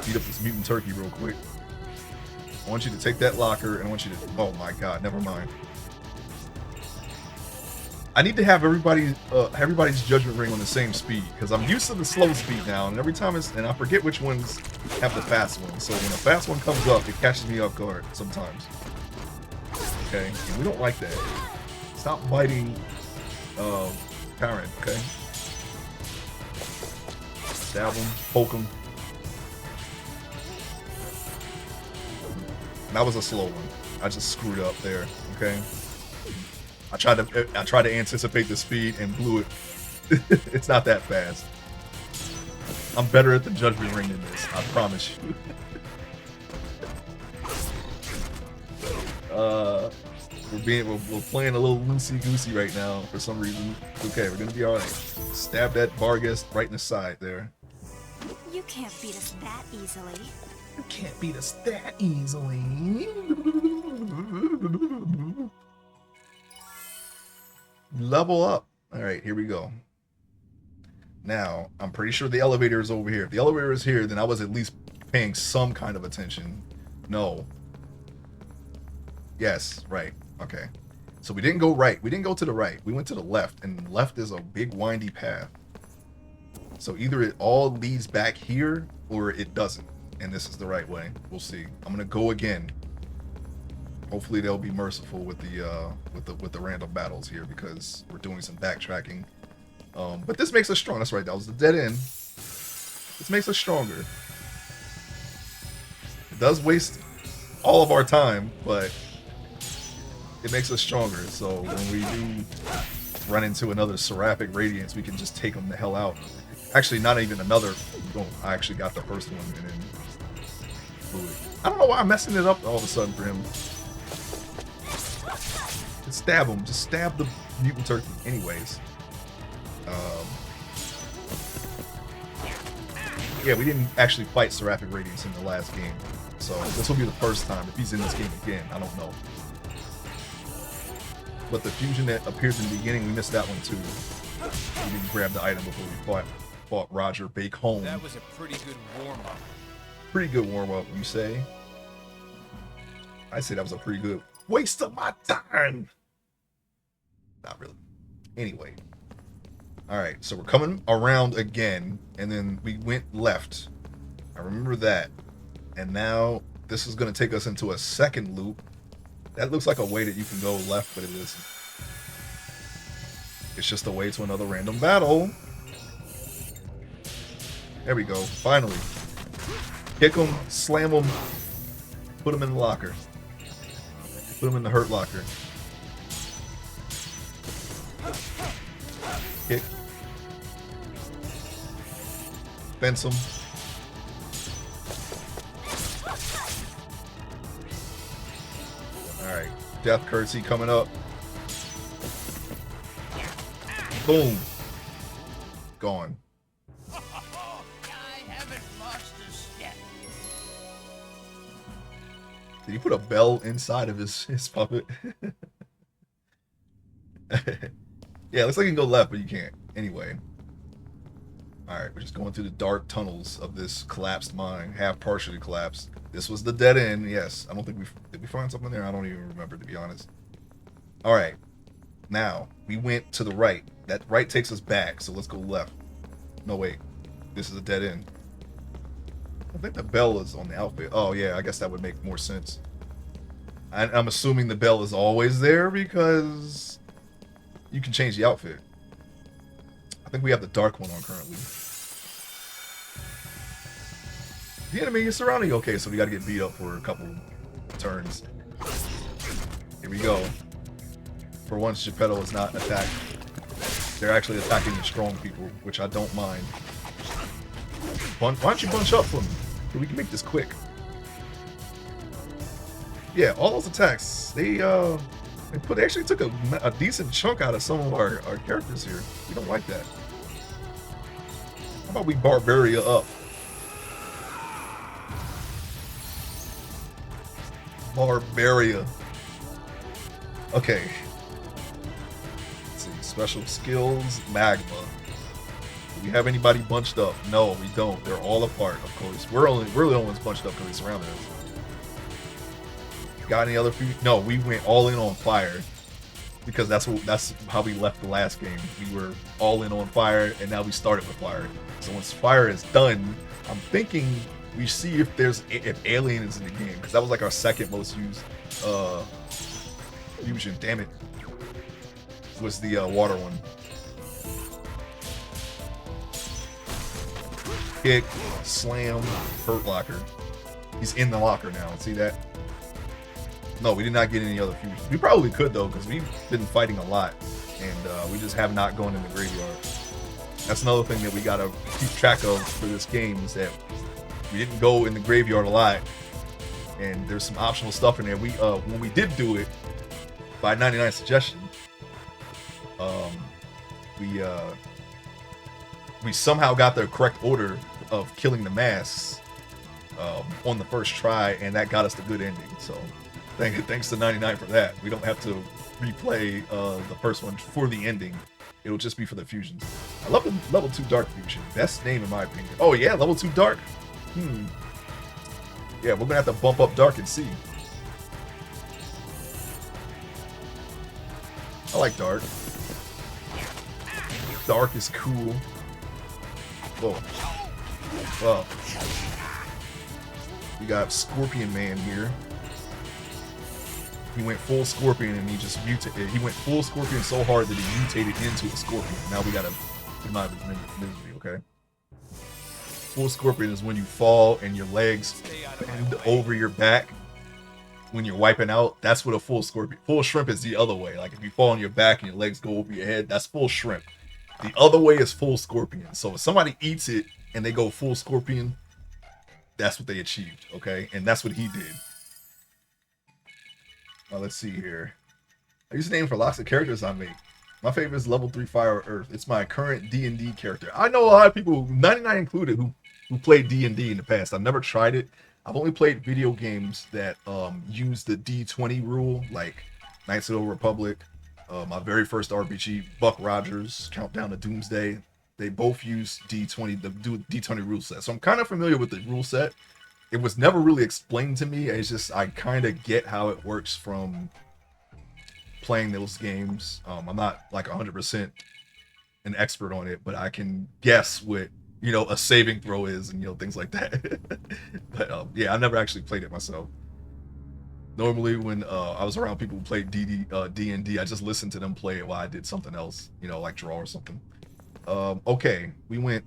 Beat up this mutant turkey real quick. I want you to take that locker and I want you to... Oh my god, never mind. I need to have everybody's judgment ring on the same speed because I'm used to the slow speed now, and every time and I forget which ones have the fast one. So when a fast one comes up, it catches me off guard sometimes. Okay, and we don't like that. Stop biting parent, okay? Stab him, poke him. That was a slow one. I just screwed up there, okay? I tried to anticipate the speed and blew it. It's not that fast. I'm better at the Judgment Ring than this. I promise you. We're playing a little loosey goosey right now for some reason. Okay, we're gonna be all right. Stab that Vargas right in the side there. You can't beat us that easily. You can't beat us that easily. Level up. All right, here we go. Now, I'm pretty sure the elevator is over here. If the elevator is here, then I was at least paying some kind of attention. No. Yes, right. Okay. So we didn't go right. We didn't go to the right. We went to the left, and left is a big windy path. So either it all leads back here, or it doesn't. And this is the right way. We'll see. I'm gonna go again. Hopefully they'll be merciful with the random battles here, because we're doing some backtracking. But this makes us strong. That's right. That was the dead end. This makes us stronger. It does waste all of our time, but it makes us stronger. So when we do run into another Seraphic Radiance, we can just take them the hell out. Actually, not even another. Oh, I actually got the first one and then blew it. I don't know why I'm messing it up all of a sudden for him. Just stab him. Just stab the mutant turkey. Anyways. Yeah, we didn't actually fight Seraphic Radiance in the last game. So this will be the first time. If he's in this game again, I don't know. But the fusion that appeared in the beginning, we missed that one too. We didn't grab the item before we fought Roger Bake Home. That was a pretty good warm-up. Pretty good warm-up, you say? I say that was a pretty good waste of my time. Not really. Anyway. Alright, so we're coming around again, and then we went left. I remember that. And now this is going to take us into a second loop. That looks like a way that you can go left, but it isn't. It's just a way to another random battle. There we go. Finally. Kick him, slam him, put him in the locker. Put him in the hurt locker. Kick. Fence him. Alright. Death Curtsy coming up. Boom. Gone. I haven't lost a step. Did he put a bell inside of his puppet? Yeah, looks like you can go left, but you can't. Anyway. Alright, we're just going through the dark tunnels of this collapsed mine. Half partially collapsed. This was the dead end, yes. I don't think did we find something there? I don't even remember, to be honest. Alright. Now, we went to the right. That right takes us back, so let's go left. No, wait. This is a dead end. I think the bell is on the outfit. Oh, yeah, I guess that would make more sense. I'm assuming the bell is always there because you can change the outfit. I think we have the dark one on currently. The enemy is surrounding. Okay, so we got to get beat up for a couple turns. Here we go. For once, Geppetto is not attacked. They're actually attacking the strong people, which I don't mind. Why don't you bunch up for me? So we can make this quick. Yeah, all those attacks, they actually took a decent chunk out of some of our characters here. We don't like that. How about we Barbaria up? Barbaria. Okay. Let's see. Special skills, magma. Do we have anybody bunched up? No, we don't. They're all apart, of course. We're the only ones bunched up because they surrounded us. Got any other food? No, we went all in on fire. Because that's how we left the last game. We were all in on fire, and now we started with fire. So once fire is done, I'm thinking we see if alien is in the game, because that was like our second most used fusion. Damn it, was the water one. Kick, slam, hurt locker. He's in the locker now. See that? No, we did not get any other fusions. We probably could though, because we've been fighting a lot, and we just have not gone in the graveyard. That's another thing that we gotta keep track of for this game is that we didn't go in the graveyard a lot, and there's some optional stuff in there. We when we did do it by 99 suggestion, um, we somehow got the correct order of killing the masks on the first try, and that got us the good ending. So thanks to 99 for that. We don't have to replay the first one for the ending. It'll just be for the fusions. I love the level 2 dark fusion. Best name in my opinion. Oh yeah, level 2 dark. Yeah, we're gonna have to bump up dark and see. I like dark. Dark is cool. Whoa. Well, we got Scorpion Man here. He went full Scorpion and he just mutated. He went full Scorpion so hard that he mutated into a Scorpion. Now we gotta get him out of his misery, okay? Full Scorpion is when you fall and your legs bend over your back when you're wiping out. That's what a full Scorpion. Full Shrimp is the other way. Like if you fall on your back and your legs go over your head, that's full Shrimp. The other way is full Scorpion. So if somebody eats it and they go full Scorpion, that's what they achieved, okay? And that's what he did. Let's see here. I use the name for lots of characters I make. My favorite is level 3 Fire Earth. It's my current D&D character. I know a lot of people, 99 included, who played D&D in the past. I've never tried it. I've only played video games that use the D20 rule, like Knights of the Old Republic. My very first RPG, Buck Rogers, Countdown to Doomsday. They both use D20, the D20 rule set. So I'm kind of familiar with the rule set. It was never really explained to me. It's just I kind of get how it works from playing those games. I'm not like 100% an expert on it, but I can guess what a saving throw is and things like that. But yeah, I never actually played it myself. Normally when I was around people who played D&D, I just listened to them play it while I did something else, like draw or something. Okay, we went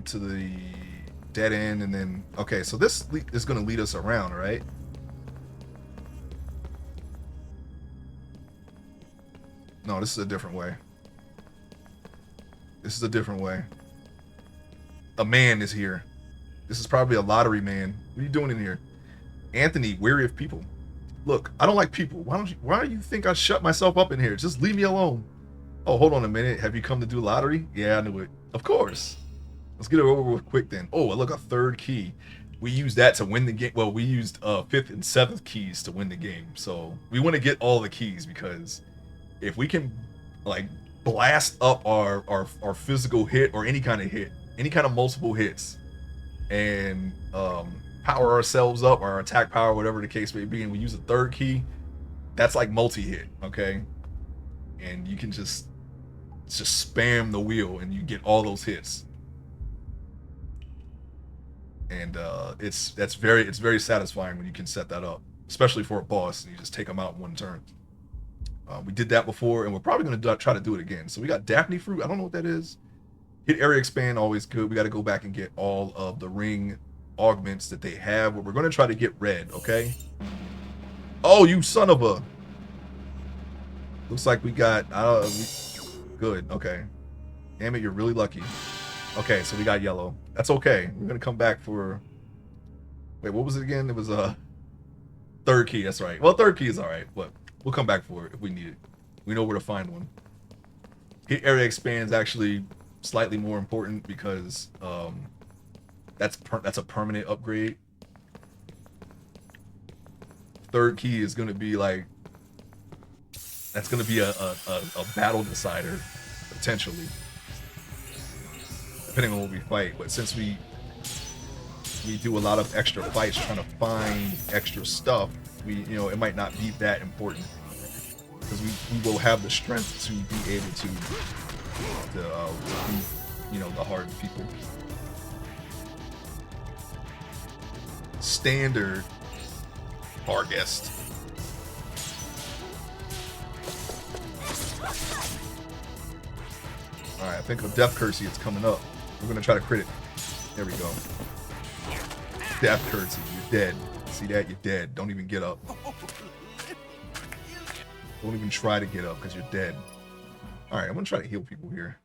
to the dead end, and then okay, so this is going to lead us around, right? No, this is a different way. This is a different way. A man is here. This is probably a lottery man. What are you doing in here? Anthony, wary of people. Look, I don't like people. Why do you think I shut myself up in here? Just leave me alone. Oh, hold on a minute. Have you come to do lottery? Yeah, I knew it. Of course. Let's get it over with quick then. Oh, look, a third key. We used that to win the game. Well, we used 5th and 7th keys to win the game. So we want to get all the keys, because if we can like blast up our physical hit, or any kind of hit, any kind of multiple hits, and power ourselves up, our attack power, whatever the case may be, and we use a third key, that's like multi-hit, okay? And you can just spam the wheel and you get all those hits. And it's very satisfying when you can set that up, especially for a boss, and you just take them out in one turn. We did that before, and we're probably going to try to do it again. So we got Daphne Fruit. I don't know what that is. Hit area expand, always good. We got to go back and get all of the ring augments that they have. But we're going to try to get red, okay? Oh, you son of a... Looks like we got... good, okay. Damn it, you're really lucky. Okay, so we got yellow. That's okay. We're going to come back for... Wait, what was it again? It was a third key, that's right. Well, third key is all right, but we'll come back for it if we need it. We know where to find one. Hit area expands actually slightly more important, because that's a permanent upgrade. Third key is going to be like, that's going to be a battle decider potentially, depending on what we fight. But since we do a lot of extra fights trying to find extra stuff, it might not be that important, because we will have the strength to be able to beat, the hard people. Standard Argest. Alright, I think of Death Cursey, it's coming up. We're gonna try to crit it. There we go. Death Cursey, you're dead. See that? You're dead. Don't even get up. Don't even try to get up, because you're dead. All right, I'm gonna try to heal people here.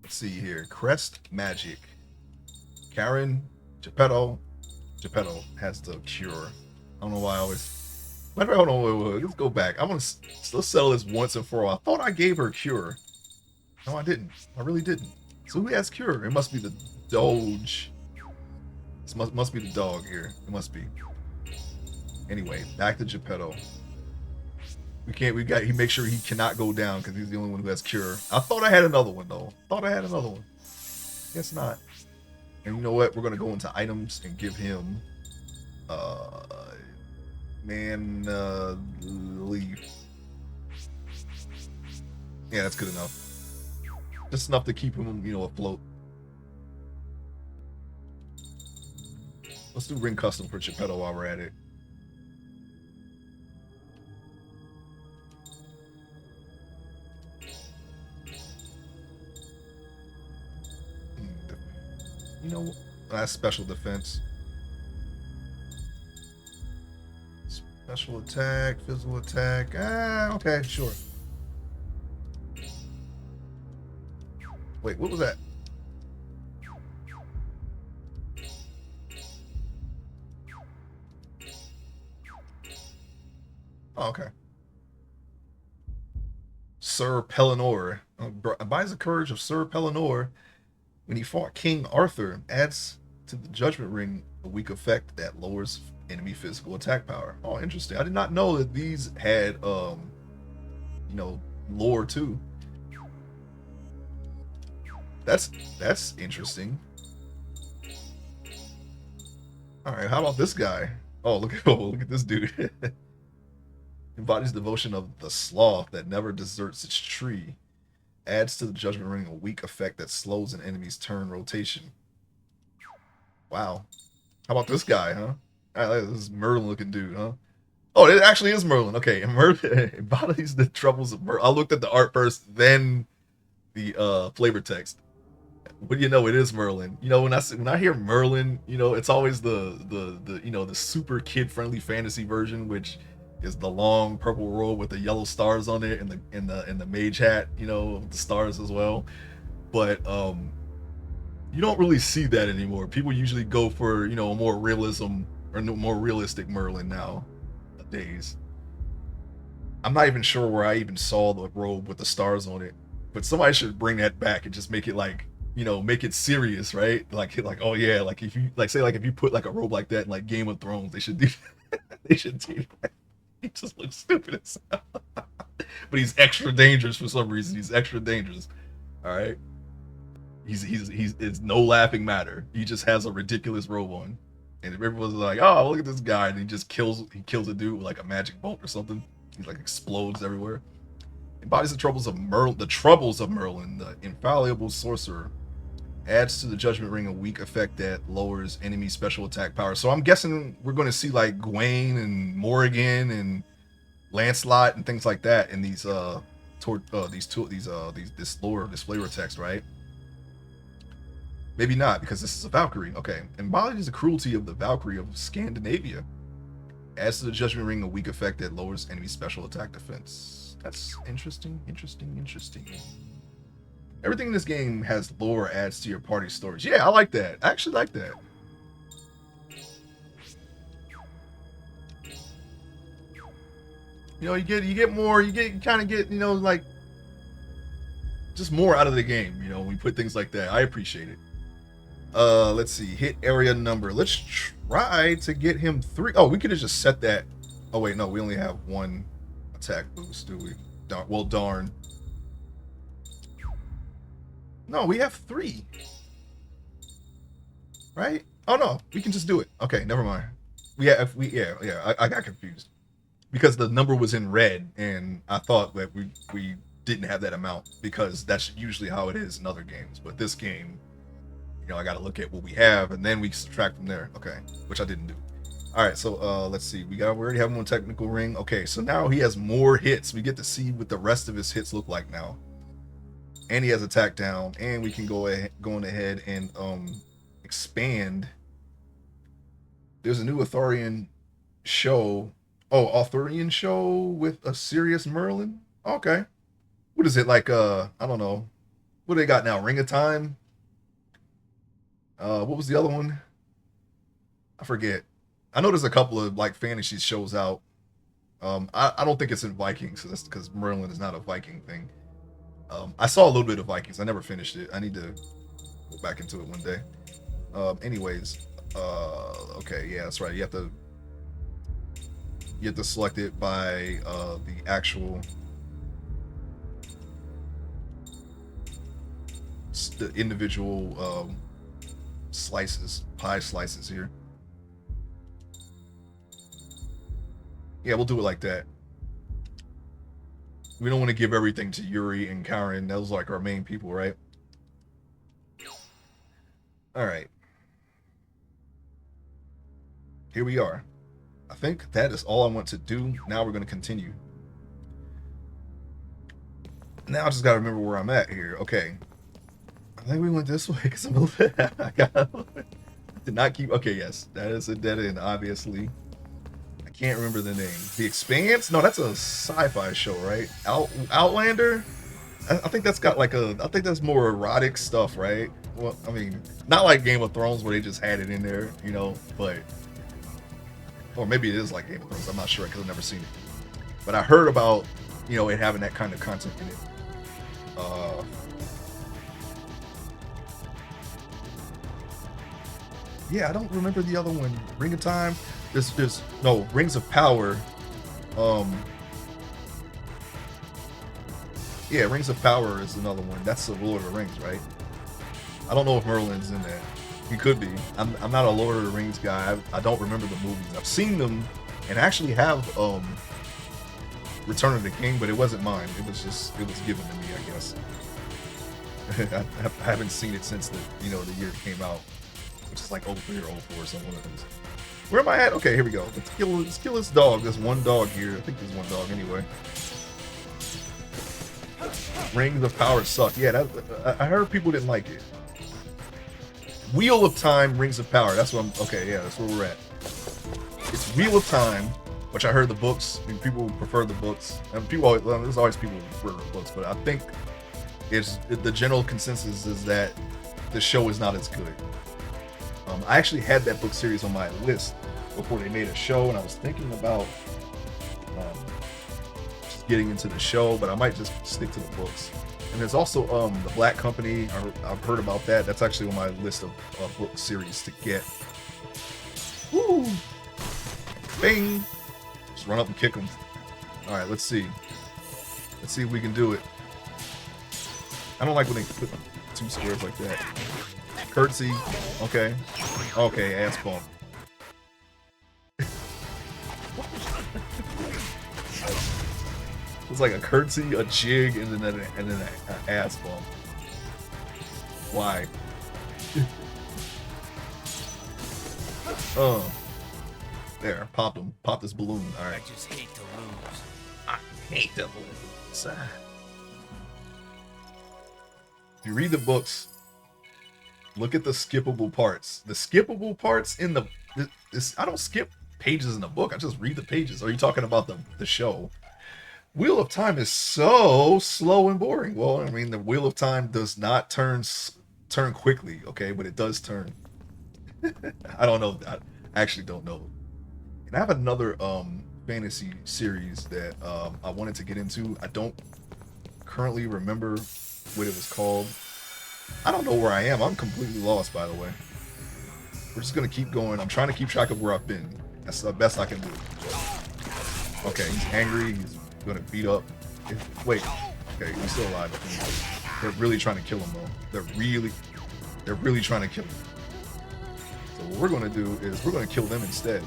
Let's see here. Crest Magic. Karen Geppetto. Geppetto has the cure. I don't know why I always. Matter of fact, hold on, wait. Let's go back. I'm gonna let's settle this once and for all. I thought I gave her cure. No, I didn't. I really didn't. So who has cure? It must be the Doge. This must be the dog here. It must be. Anyway, back to Geppetto. We can't. We got. He makes sure he cannot go down because he's the only one who has cure. I thought I had another one though. Thought I had another one. Guess not. And you know what? We're gonna go into items and give him, uh, man, leave. Yeah, that's good enough. Just enough to keep him, afloat. Let's do ring custom for Geppetto while we're at it. You know, that's special defense. Special attack, physical attack. Ah, okay, sure. Wait, what was that? Oh, okay. Sir Pellinor. Buys the courage of Sir Pellinor when he fought King Arthur. Adds to the Judgment Ring a weak effect that lowers enemy physical attack power. Oh, interesting. I did not know that these had, lore too. That's interesting. All right, how about this guy? Oh, look at this dude. Embodies devotion of the sloth that never deserts its tree. Adds to the Judgment Ring a weak effect that slows an enemy's turn rotation. Wow. How about this guy, huh? This is Merlin looking dude, huh? Oh, it actually is Merlin. Okay, and Merlin embodies the troubles of Merlin. I looked at the art first, then the flavor text. But it is Merlin. When I hear Merlin, it's always the super kid friendly fantasy version, which is the long purple robe with the yellow stars on it and the mage hat, with the stars as well. But you don't really see that anymore. People usually go for a more realism or more realistic Merlin nowadays. I'm not even sure where I even saw the robe with the stars on it, but somebody should bring that back and just make it like make it serious, right? Like oh yeah, like if you like say like if you put like a robe like that in like Game of Thrones, they should do they should do that. He just looks stupid as hell. But he's extra dangerous for some reason. He's extra dangerous. All right. He's it's no laughing matter. He just has a ridiculous robe on, and everyone's like, "Oh, look at this guy!" And he kills a dude with like a magic bolt or something. He like explodes everywhere. Embodies the troubles of Merlin, the infallible sorcerer. Adds to the Judgment Ring a weak effect that lowers enemy special attack power. So I'm guessing we're going to see like Gwaine and Morrigan and Lancelot and things like that in these this lore, this flavor text, right? Maybe not, because this is a Valkyrie. Okay. Embodies the cruelty of the Valkyrie of Scandinavia. Adds to the Judgment Ring a weak effect that lowers enemy special attack defense. That's interesting. Everything in this game has lore adds to your party stories. Yeah, I like that. I actually like that. You get more, you kind of get, like just more out of the game, when we put things like that. I appreciate it. Let's see. Hit area number. Let's try to get him 3. Oh, we could have just set that. Oh wait, no, we only have 1 attack boost, do we? Darn. No, we have 3. Right? Oh no, we can just do it. Okay, never mind. I got confused because the number was in red, and I thought that we didn't have that amount because that's usually how it is in other games. But this game, I got to look at what we have and then we subtract from there. Okay, which I didn't do. All right, so let's see. We already have 1 technical ring. Okay, so now he has more hits. We get to see what the rest of his hits look like now, and he has attack down, and we can go ahead and expand. There's a new Arthurian show. Oh, Arthurian show with a serious Merlin. Okay, What is it like? I don't know. What do they got now? Ring of Time. What was the other one? I forget. I know there's a couple of like fantasy shows out. I don't think it's in Vikings, so that's because Merlin is not a Viking thing. I saw a little bit of Vikings. I never finished it. I need to go back into it one day. Anyways, okay, yeah, that's right. You have to select it by the actual the individual slices, pie slices here. Yeah, we'll do it like that. We don't want to give everything to Yuri and Karen. Those are like our main people, right? All right. Here we are. I think that is all I want to do. Now we're going to continue. Now I just got to remember where I'm at here. Okay. I think we went this way because I'm a little, did not keep. Okay, yes. That is a dead end, obviously. I can't remember the name. The Expanse? No, that's a sci-fi show, right? Outlander? I think that's got like I think that's more erotic stuff, right? Well, I mean, not like Game of Thrones where they just had it in there, but or maybe it is like Game of Thrones. I'm not sure because I've never seen it. But I heard about, it having that kind of content in it. Yeah, I don't remember the other one. Ring of Time. There's no Rings of Power. Yeah, Rings of Power is another one. That's the Lord of the Rings, right? I don't know if Merlin's in that. He could be. I'm not a Lord of the Rings guy. I don't remember the movies. I've seen them and actually have Return of the King, but it wasn't mine. It was given to me, I guess. I haven't seen it since the year it came out, which is like 03 or 04 or something like that. Where am I at? Okay, here we go. Let's kill this dog. There's one dog here. I think there's one dog anyway. Rings of Power suck. Yeah, I heard people didn't like it. Wheel of Time, Rings of Power. That's what I'm. Okay, yeah, that's where we're at. It's Wheel of Time, which I heard the books. I mean, people prefer the books, and there's always people who prefer the books, but I think the general consensus is that the show is not as good. I actually had that book series on my list before they made a show, and I was thinking about just getting into the show, but I might just stick to the books. And there's also the Black Company. I've heard about that. That's actually on my list of book series to get. Woo! Bing! Just run up and kick them. All right, let's see. Let's see if we can do it. I don't like when they put two squares like that. Curtsy. Okay. Okay, ass bump. It's like a curtsy, a jig, and then an ass bump. Why? There, popped him. Popped this balloon. All right. I just hate to lose. I hate to lose. If you read the books, look at the skippable parts. The skippable parts in I don't skip pages in the book. I just read the pages. Are you talking about the show? Wheel of Time is so slow and boring. Well, I mean, the Wheel of Time does not turn quickly, okay, but it does turn. I don't know. I actually don't know. And I have another fantasy series that I wanted to get into. I don't currently remember what it was called. I don't know where I am. I'm completely lost, by the way. We're just gonna keep going. I'm trying to keep track of where I've been. That's the best I can do. Okay, he's angry. He's gonna beat up. Wait. Okay, he's still alive. They're really trying to kill him, though. They're really trying to kill him. So what we're gonna do is we're gonna kill them instead.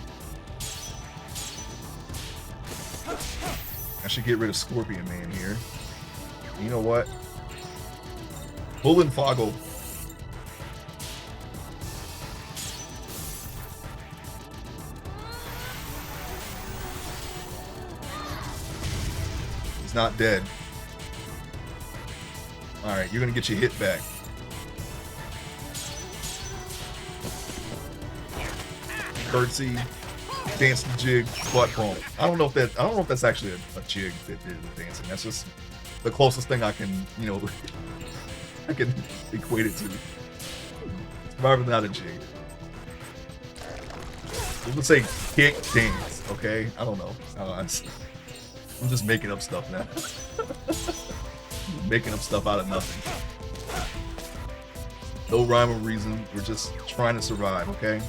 I should get rid of Scorpion Man here. You know what? Bull and Foggle. He's not dead. Alright, you're gonna get your hit back. Curtsy, dancing jig, butt bump. I don't know if that's actually a jig that did the dancing. That's just the closest thing I can, I can equate it to. Survivor not a jig. Let's say kick dance, okay? I don't know. I'm just making up stuff now. Making up stuff out of nothing. No rhyme or reason. We're just trying to survive, okay?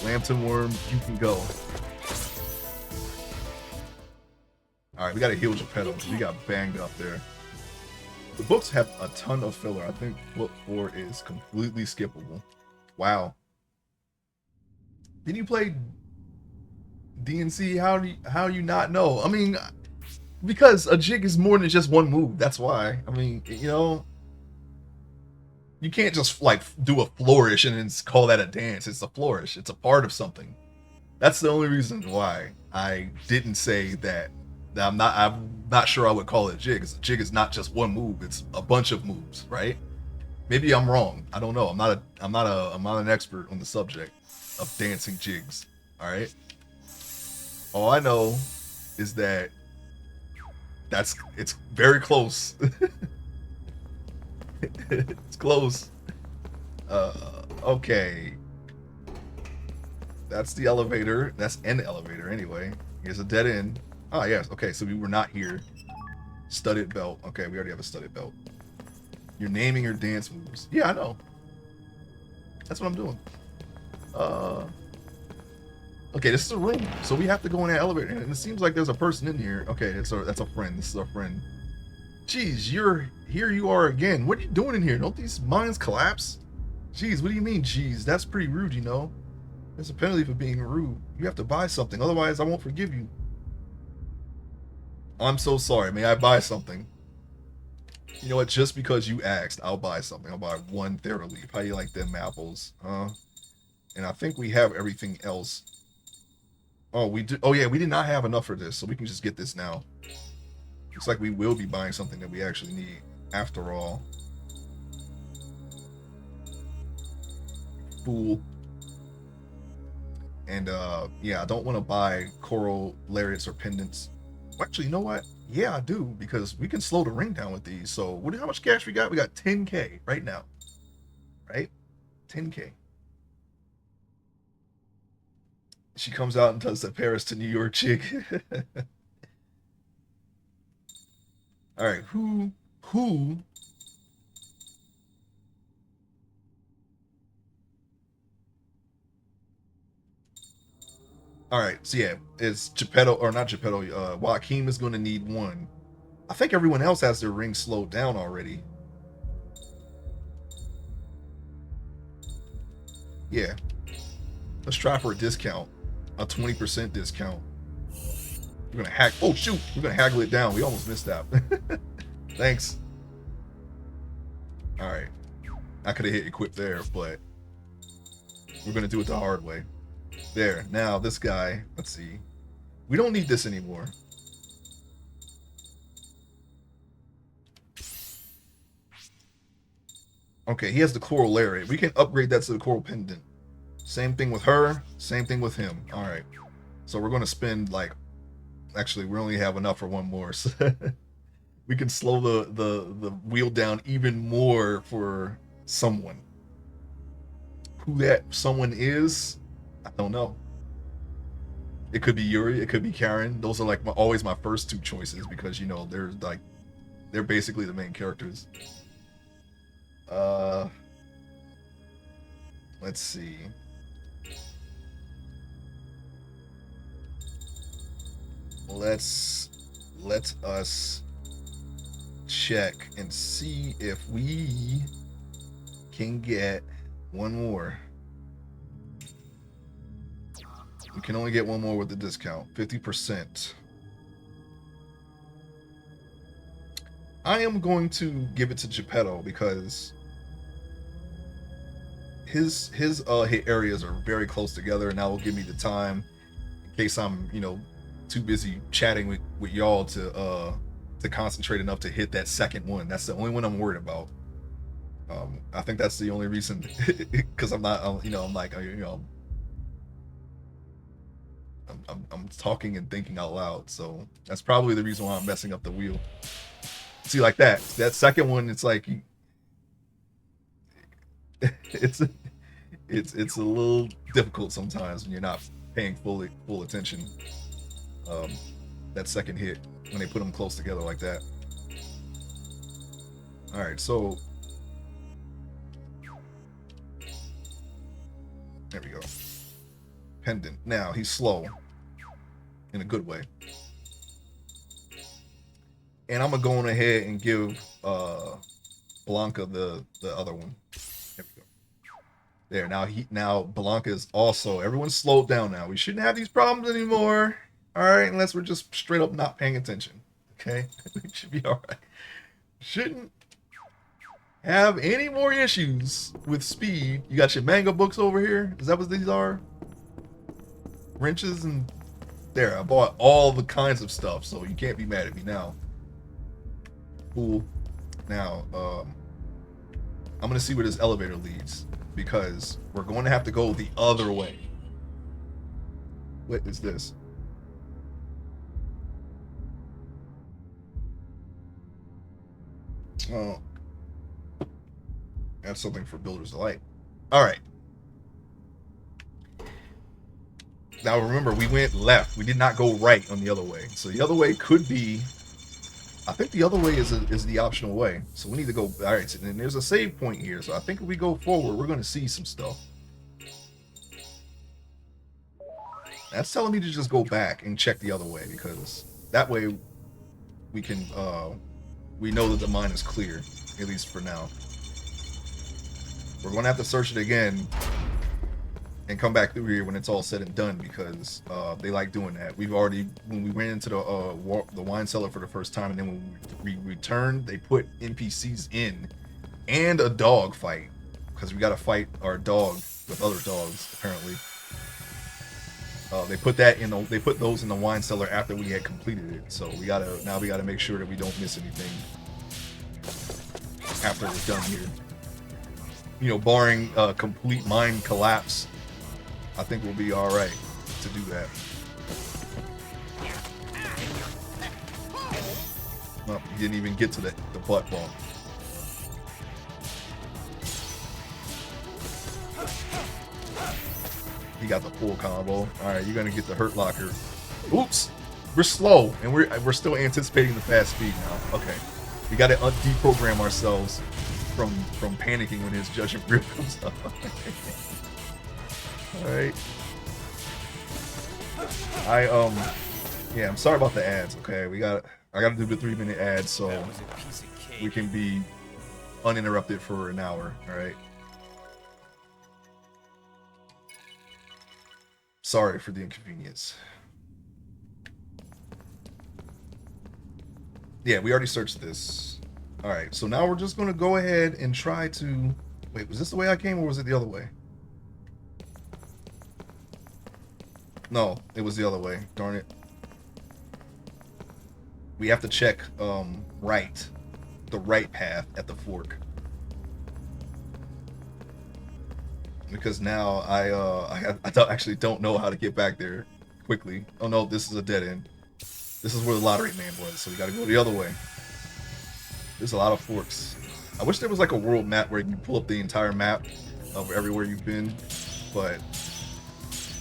Lambton worm, you can go. Alright, we gotta heal Geppetto. We got banged up there. The books have a ton of filler. I think book 4 is completely skippable. Wow. Did you play DNC? How do you not know? I mean, because a jig is more than just one move. That's why. I mean, you can't just like do a flourish and then call that a dance. It's a flourish. It's a part of something. That's the only reason why I didn't say that. I'm not sure I would call it a jig. A jig is not just one move. It's a bunch of moves, right? Maybe I'm wrong. I don't know. I'm not an expert on the subject of dancing jigs. All right. All I know is that it's very close. It's close. Okay. That's the elevator. That's an elevator anyway. Here's a dead end. Ah, yes. Okay, so we were not here. Studded belt. Okay, we already have a studded belt. You're naming your dance moves. Yeah, I know. That's what I'm doing. Okay, this is a room, so we have to go in that elevator, and it seems like there's a person in here. Okay, that's a friend. This is our friend. Jeez, here you are again. What are you doing in here? Don't these mines collapse? Jeez, what do you mean, jeez? That's pretty rude, you know. There's a penalty for being rude. You have to buy something, otherwise I won't forgive you. I'm so sorry. May I buy something? You know what? Just because you asked, I'll buy something. I'll buy one Thera-Leaf. How you like them apples? And I think we have everything else. Oh, we do. Oh, yeah, we did not have enough for this, so we can just get this now. Looks like we will be buying something that we actually need after all. Fool. And, yeah, I don't want to buy coral lariats or pendants. Actually, you know what? Yeah, I do, because we can slow the ring down with these. So, how much cash we got? We got 10K right now. Right? 10K. She comes out and does the Paris to New York chick. All right, who? All right, so yeah, it's Geppetto, or not Geppetto, Joaquin is going to need one. I think everyone else has their ring slowed down already. Yeah. Let's try for a discount. A 20% discount. We're going to hack. Oh, shoot. We're going to haggle it down. We almost missed that. Thanks. All right. I could have hit equip there, but we're going to do it the hard way. There. Now, this guy, let's see. We don't need this anymore. Okay, he has the coral lariat. We can upgrade that to the coral pendant. Same thing with her. Same thing with him. All right. So we're going to spend like... Actually, we only have enough for one more. So we can slow the wheel down even more for someone. Who that someone is, I don't know. It could be Yuri, it could be Karen. Those are like always my first two choices because they're basically the main characters. Let's see. Let us check and see if we can get one more. We can only get one more with the discount, 50%. I am going to give it to Geppetto because his hit areas are very close together, and that will give me the time in case I'm too busy chatting with y'all to concentrate enough to hit that second one. That's the only one I'm worried about. I think that's the only reason because I'm not I'm like I'm talking and thinking out loud, so that's probably the reason why I'm messing up the wheel. See, like that second one, it's like it's it's a little difficult sometimes when you're not paying full attention. Um, that second hit when they put them close together like that. All right, so there we go. Pendant. Now he's slow in a good way, and I'm gonna go on ahead and give Blanca the other one. There we go. There, now Blanca is also, everyone's slowed down now. We shouldn't have these problems anymore. All right, unless we're just straight up not paying attention. Okay, we should be all right. Shouldn't have any more issues with speed. You got your manga books over here. Is that what these are? Wrenches and there. I bought all the kinds of stuff, so you can't be mad at me now. Cool. Now, I'm gonna see where this elevator leads because we're going to have to go the other way. What is this? Oh, that's something for builders alike. All right. Now remember, we went left. We did not go right on the other way. So the other way could be, I think the other way is the optional way. So we need to go. All right. So then there's a save point here. So I think if we go forward, we're going to see some stuff. That's telling me to just go back and check the other way because that way we can we know that the mine is clear, at least for now. We're going to have to search it again and come back through here when it's all said and done because they like doing that. We've already, when we ran into the wine cellar for the first time, and then when we returned, they put NPCs in and a dog fight because we got to fight our dog with other dogs apparently. They put those in the wine cellar after we had completed it. So we gotta make sure that we don't miss anything after we're done here. You know, barring complete mine collapse, I think we'll be all right to do that. Well, he didn't even get to the butt bump. He got the full combo. All right, you're gonna get the hurt locker. Oops, we're slow, and we're still anticipating the fast speed now. Okay, we got to deprogram ourselves from panicking when his judgment reel comes up. All right. Yeah, I'm sorry about the ads. Okay, I got to do the 3-minute ads so we can be uninterrupted for an hour. All right. Sorry for the inconvenience. Yeah, we already searched this. All right, so now we're just going to go ahead and try to... Wait, was this the way I came or was it the other way? No, it was the other way. Darn it. We have to check right. The right path at the fork. Because now I actually don't know how to get back there quickly. Oh no, this is a dead end. This is where the lottery man was, so we gotta go the other way. There's a lot of forks. I wish there was like a world map where you can pull up the entire map of everywhere you've been, but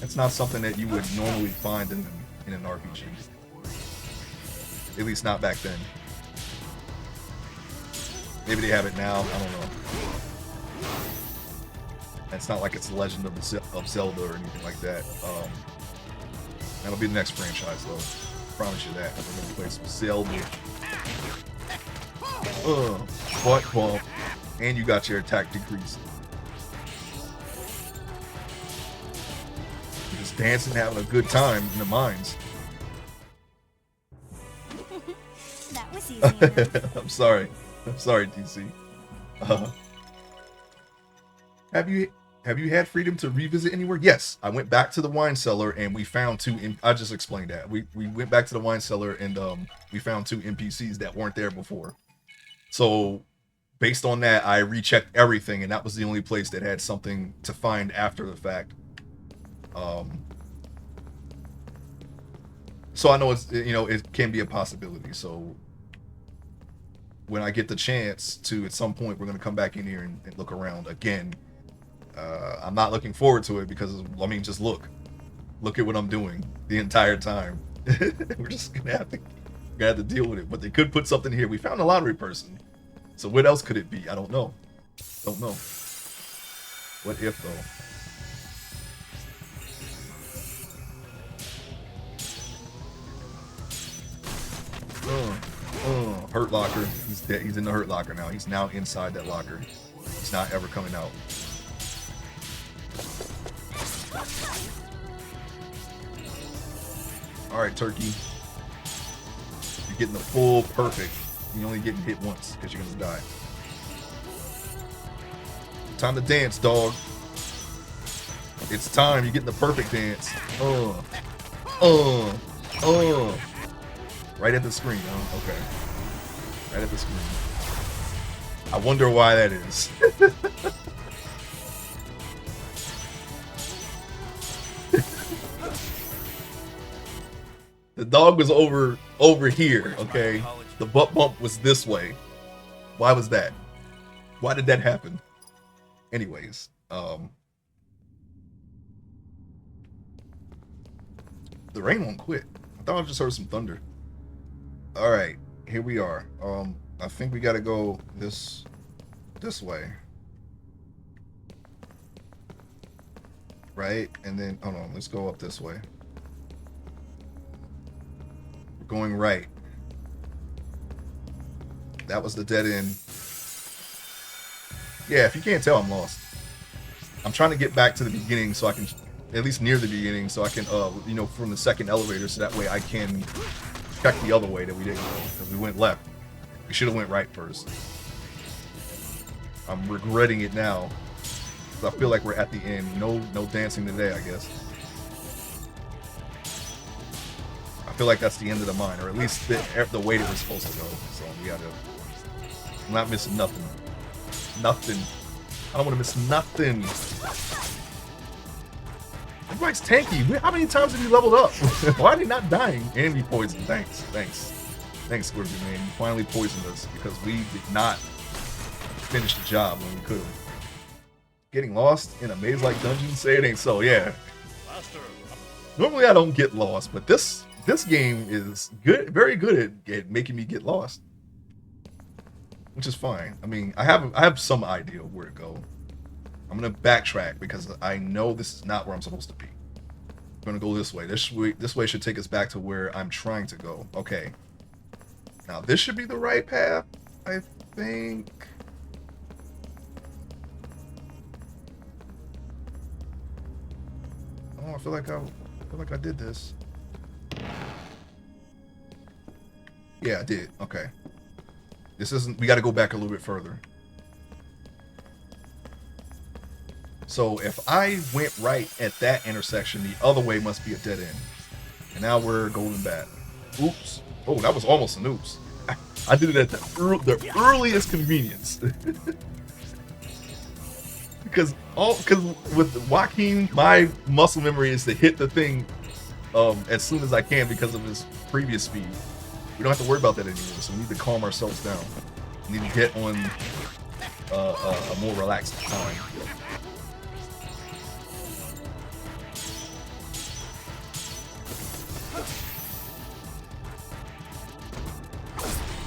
it's not something that you would normally find in an RPG. At least not back then. Maybe they have it now, I don't know. It's not like it's the Legend of Zelda or anything like that. That'll be the next franchise, though. Promise you that. We're gonna play some Zelda. Butt bump, and you got your attack decreased. You're just dancing, having a good time in the mines. That was easy enough. I'm sorry, DC. Have you had freedom to revisit anywhere? Yes, I went back to the wine cellar and we found two. I just explained that we went back to the wine cellar and we found two NPCs that weren't there before. So based on that, I rechecked everything, and that was the only place that had something to find after the fact. So I know it's, you know, it can be a possibility. So when I get the chance to, at some point, we're gonna come back in here and look around again. I'm not looking forward to it because, I mean, just look at what I'm doing the entire time. We're just gonna have to deal with it. But they could put something here. We found a lottery person. So what else could it be? I don't know. Don't know. What if though? Hurt locker. He's dead. He's in the hurt locker now. He's now inside that locker. He's not ever coming out. All right, Turkey. You're getting the full perfect. You're only getting hit once because you're gonna die. Time to dance, dog. It's time. You're getting the perfect dance. Right at the screen, huh? Okay. Right at the screen. I wonder why that is. The dog was over here, okay? The butt bump was this way. Why was that? Why did that happen? Anyways, the rain won't quit. I thought I just heard some thunder. All right, here we are. I think we got to go this way, right? And then hold on, let's go up this way. We're going right. That was the dead end. Yeah, if you can't tell, I'm lost. I'm trying to get back to the beginning so I can, at least near the beginning, so I can, you know, from the second elevator, so that way I can check the other way that we didn't go, because we went left. We should have went right first. I'm regretting it now, because I feel like we're at the end. No dancing today, I guess. I feel like that's the end of the mine, or at least the way that we're supposed to go. So we gotta, I'm not missing nothing. Nothing. I don't want to miss nothing. Everybody's tanky. How many times have you leveled up? Why are they not dying? And we poisoned. Thanks, Scorpion Man. You finally poisoned us because we did not finish the job when we could have. Getting lost in a maze-like dungeon? Say it ain't so. Yeah. Normally I don't get lost, but this game is good, very good at making me get lost, which is fine. I mean, I have some idea of where to go. I'm gonna backtrack because I know this is not where I'm supposed to be. I'm gonna go this way. This way should take us back to where I'm trying to go. Okay. Now this should be the right path, I think. Oh, I feel like I did this. Yeah, I did. Okay. This isn't. We got to go back a little bit further. So if I went right at that intersection, the other way must be a dead end. And now we're going back. Oops. Oh, that was almost an oops. I did it at the earliest convenience. because with Joaquin, my muscle memory is to hit the thing as soon as I can because of his previous speed. We don't have to worry about that anymore, so we need to calm ourselves down. We need to get on a more relaxed time.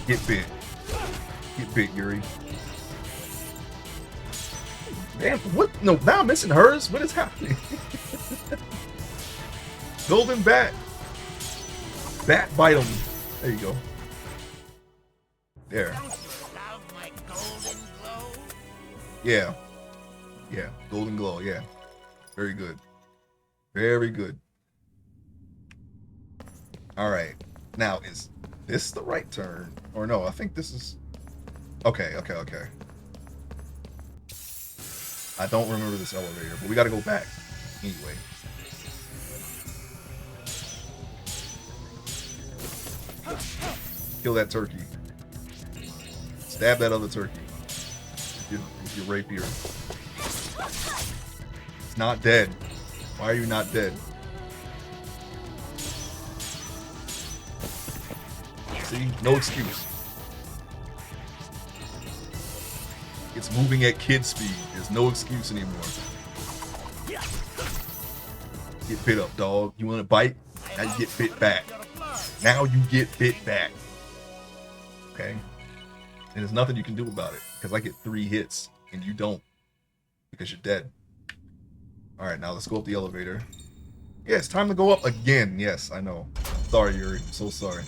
Get bit. Get bit, Yuri. Man, what? No, now I'm missing hers. What is happening? Golden bat. Bat bite him. There you go. There. Yeah. Yeah. Golden glow. Yeah. Very good. Very good. All right. Now, is this the right turn? Or no, I think this is... Okay. I don't remember this elevator, but we got to go back. Anyway. Kill that turkey. Stab that other turkey. With your rapier. It's not dead. Why are you not dead? See? No excuse. It's moving at kid speed. There's no excuse anymore. Get bit up, dog. You want to bite? Now you get bit back. Now you get bit back. Okay? And there's nothing you can do about it. Because I get 3 hits and you don't. Because you're dead. Alright, now let's go up the elevator. Yeah, it's time to go up again. Yes, I know. Sorry, Yuri. I'm so sorry.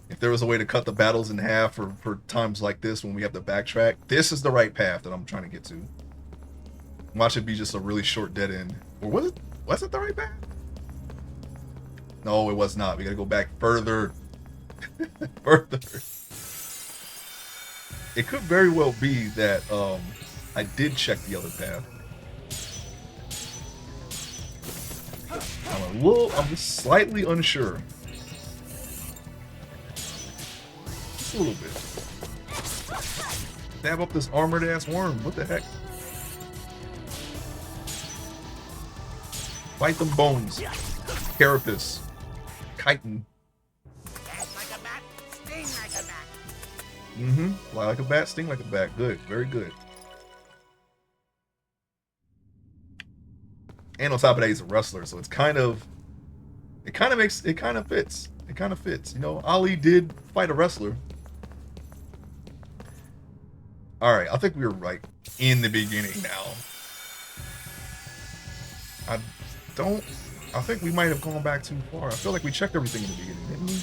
If there was a way to cut the battles in half for times like this when we have to backtrack, this is the right path that I'm trying to get to. Watch it be just a really short dead end. Or was it the right path? No, it was not. We gotta go back further. Further. It could very well be that I did check the other path. I'm slightly unsure. Just a little bit. Stab up this armored ass worm. What the heck? Bite them bones. Carapace. Chitin. Mm-hmm. Fly like a bat, sting like a bat. Good. Very good. And on top of that, he's a wrestler, so it kind of fits. It kind of fits. You know, Ali did fight a wrestler. Alright, I think we were right in the beginning now. I think we might have gone back too far. I feel like we checked everything in the beginning, didn't we?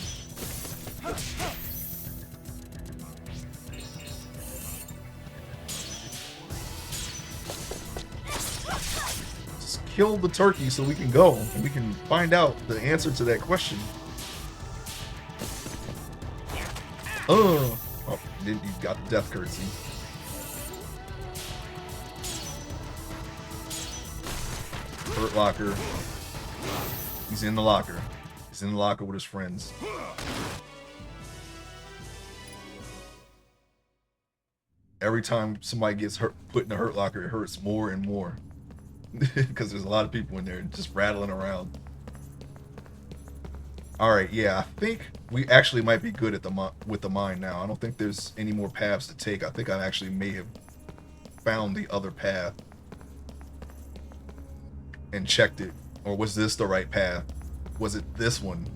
Kill the turkey so we can go and we can find out the answer to that question. Oh, then you got the death curtsy. Hurt locker. He's in the locker. He's in the locker with his friends. Every time somebody gets put in a hurt locker, it hurts more and more. Because there's a lot of people in there just rattling around. Alright, yeah, I think we actually might be good at with the mine now. I don't think there's any more paths to take. I think I actually may have found the other path and checked it. Or was this the right path? Was it this one?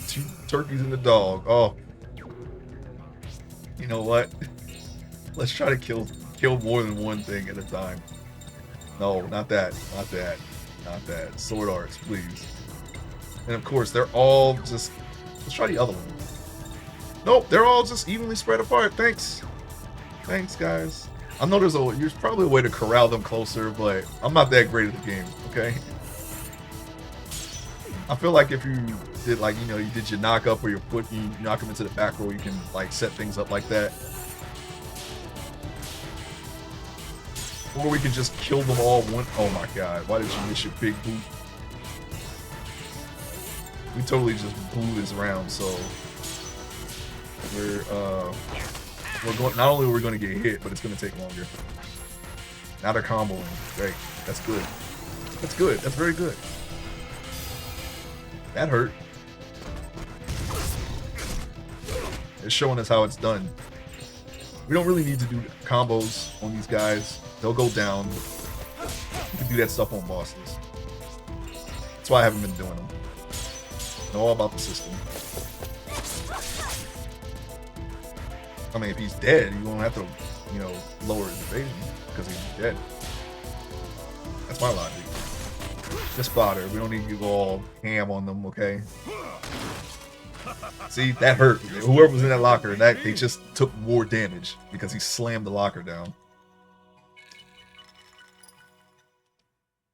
Two turkeys and a dog. Oh. You know what? Let's try to kill more than one thing at a time. No, not that. Not that. Not that. Sword arts, please. And of course, they're all just... Let's try the other one. Nope, they're all just evenly spread apart. Thanks. Thanks, guys. I know there's probably a way to corral them closer, but I'm not that great at the game, okay? I feel like if you did, like, you know, you did your knock up or you knock them into the back row, you can, like, set things up like that. Or we can just kill them all one. Oh my god, why did you miss your big boot? We totally just blew this round, so we're going. Not only are we going to get hit, but it's going to take longer. Now they're comboing. Great, that's good. That's good. That's very good. That hurt. It's showing us how it's done. We don't really need to do combos on these guys. They'll go down. You can do that stuff on bosses. That's why I haven't been doing them. Know all about the system. I mean, if he's dead, you won't have to, you know, lower his evasion because he's dead. That's my logic. Just fodder. We don't need to go all ham on them, okay? See, that hurt. Whoever was in that locker, they just took more damage because he slammed the locker down.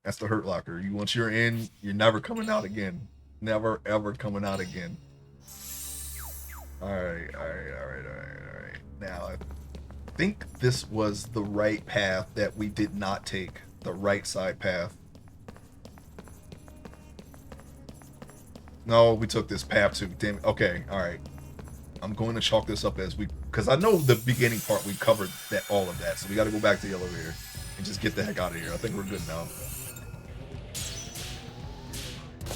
That's the hurt locker. Once you're in, you're never coming out again. Never, ever coming out again. Alright. Now, I think this was the right path that we did not take. The right side path. No, we took this path too. Damn it. Okay, alright. I'm going to chalk this up as we because I know the beginning part we covered that all of that, so we got to go back to the elevator and just get the heck out of here. I think we're good now.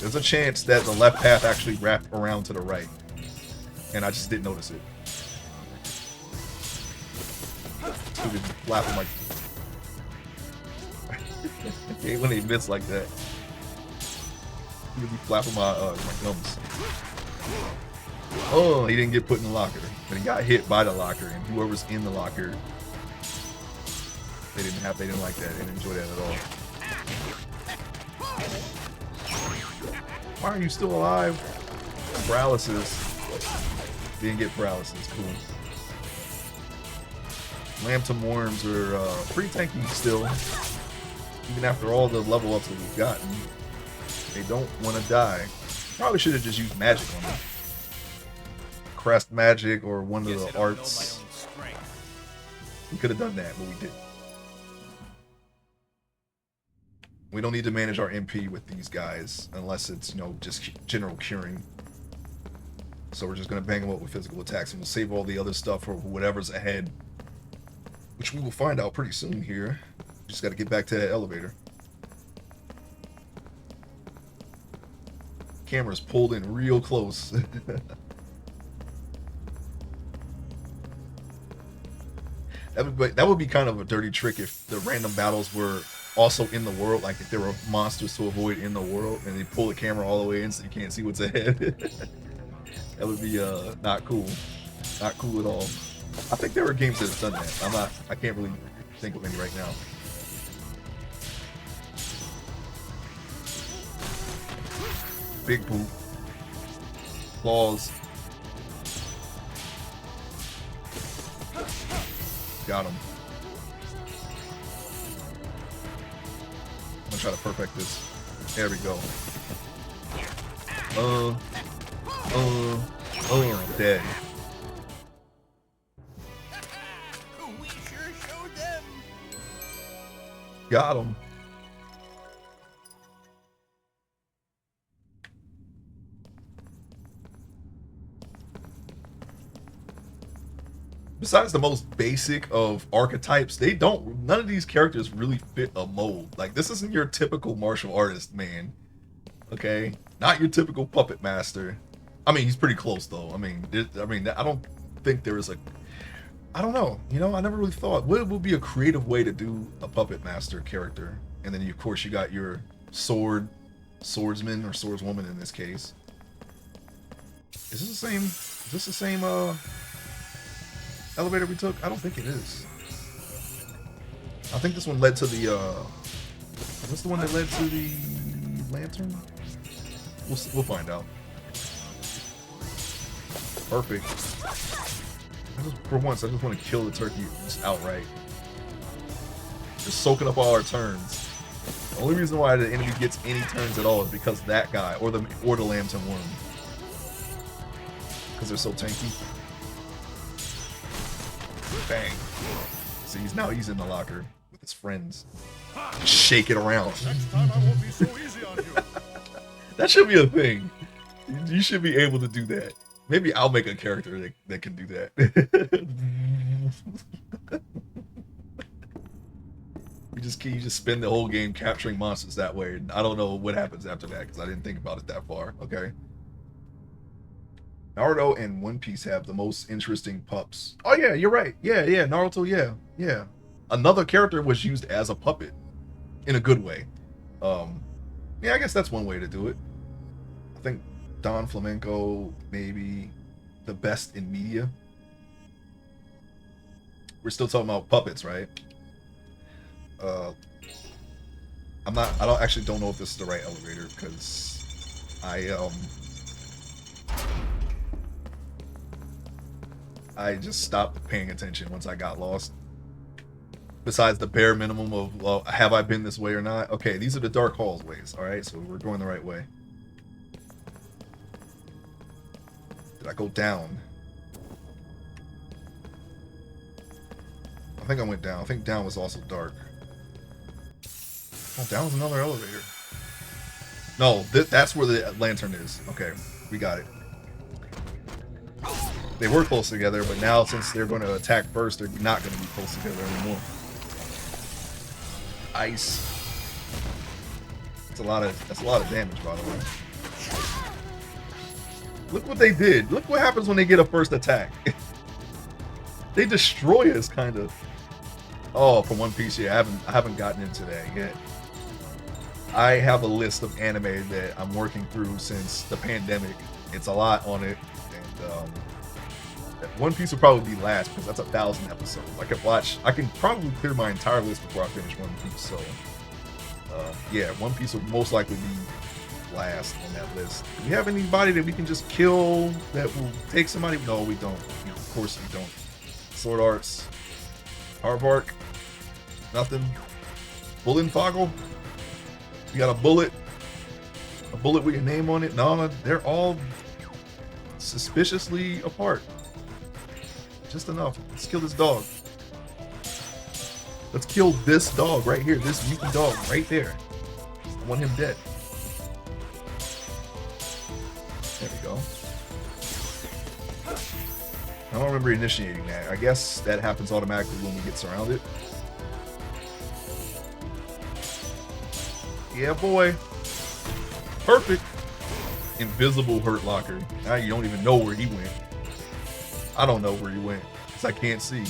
There's a chance that the left path actually wrapped around to the right, and I just didn't notice it. Stupid flapping like. I hate when they miss like that. He would be flapping my gums. Oh, he didn't get put in the locker, but he got hit by the locker, and whoever's in the locker, they didn't like that. They didn't enjoy that at all. Why are you still alive? Paralysis. Didn't get paralysis. Cool. Lambton worms are pretty tanky still. Even after all the level ups that we've gotten, they don't want to die. Probably should have just used magic on them. Crest magic or one of the arts. We could have done that, but we didn't. We don't need to manage our MP with these guys unless it's, you know, just general curing. So we're just going to bang them up with physical attacks, and we'll save all the other stuff for whatever's ahead, which we will find out pretty soon here. Just got to get back to that elevator. Camera's pulled in real close. That would be kind of a dirty trick if the random battles were also in the world, like if there were monsters to avoid in the world and they pull the camera all the way in so you can't see what's ahead. That would be not cool. Not cool at all. I think there were games that have done that. I can't really think of any right now. Big poop. Claws. Got him. I'm gonna try to perfect this. There we go. Dead. We sure showed them. Got him. Besides the most basic of archetypes, none of these characters really fit a mold. Like, this isn't your typical martial artist, man. Okay? Not your typical puppet master. I mean, he's pretty close, though. I mean, I don't think there is I don't know. You know, I never really thought, what would be a creative way to do a puppet master character? And then, of course, you got your swordsman or swordswoman in this case. Is this the same elevator we took? I don't think it is. I think this one led to the what's the one that led to the lantern? We'll find out. Perfect. For once, I just want to kill the turkey just outright. Just soaking up all our turns. The only reason why the enemy gets any turns at all is because that guy or the lambton worm. Because they're so tanky. Bang. See, he's in the locker with his friends. Shake it around. Next time I won't be so easy on you. That should be a thing. You should be able to do that. Maybe I'll make a character that can do that. you just spend the whole game capturing monsters that way. And I don't know what happens after that because I didn't think about it that far. Okay. Naruto and One Piece have the most interesting pups. Oh yeah, you're right. Yeah, Naruto, yeah. Another character was used as a puppet in a good way. Yeah, I guess that's one way to do it. I think Don Flamenco maybe the best in media. We're still talking about puppets, right? I don't know if this is the right elevator because I just stopped paying attention once I got lost. Besides the bare minimum of, well, have I been this way or not? Okay, these are the dark hallways, alright? So we're going the right way. Did I go down? I think I went down. I think down was also dark. Oh, down was another elevator. No, that's where the lantern is. Okay, we got it. They were close together, but now since they're going to attack first, they're not going to be close together anymore. Ice. That's a lot of damage, by the way. Look what they did. Look what happens when they get a first attack. They destroy us, kind of. Oh, for One Piece, yeah, I haven't gotten into that yet. I have a list of anime that I'm working through since the pandemic. It's a lot on it, and One Piece will probably be last because that's 1,000 episodes. I can probably clear my entire list before I finish One Piece. So, yeah, One Piece will most likely be last on that list. Do we have anybody that we can just kill that will take somebody? No, we don't. Of course we don't. Sword Arts, Harvark, nothing. Bullenfoggle. You got a bullet with your name on it? No, they're all suspiciously apart. Just enough. Let's kill this dog. Let's kill this dog right here. This mutant dog right there. I want him dead. There we go. I don't remember initiating that. I guess that happens automatically when we get surrounded. Yeah, boy. Perfect. Invisible Hurt Locker. Now you don't even know where he went. I don't know where he went because I can't see.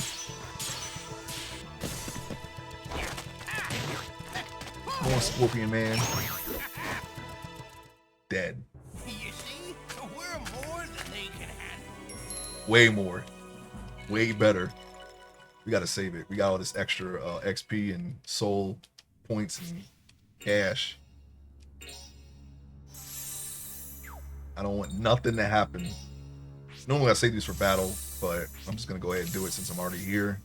Come on, Scorpion Man. Dead. You see, we're more than they can handle. Way more. Way better. We gotta save it. We got all this extra XP and soul points and cash. I don't want nothing to happen. Normally I save these for battle, but I'm just gonna go ahead and do it since I'm already here.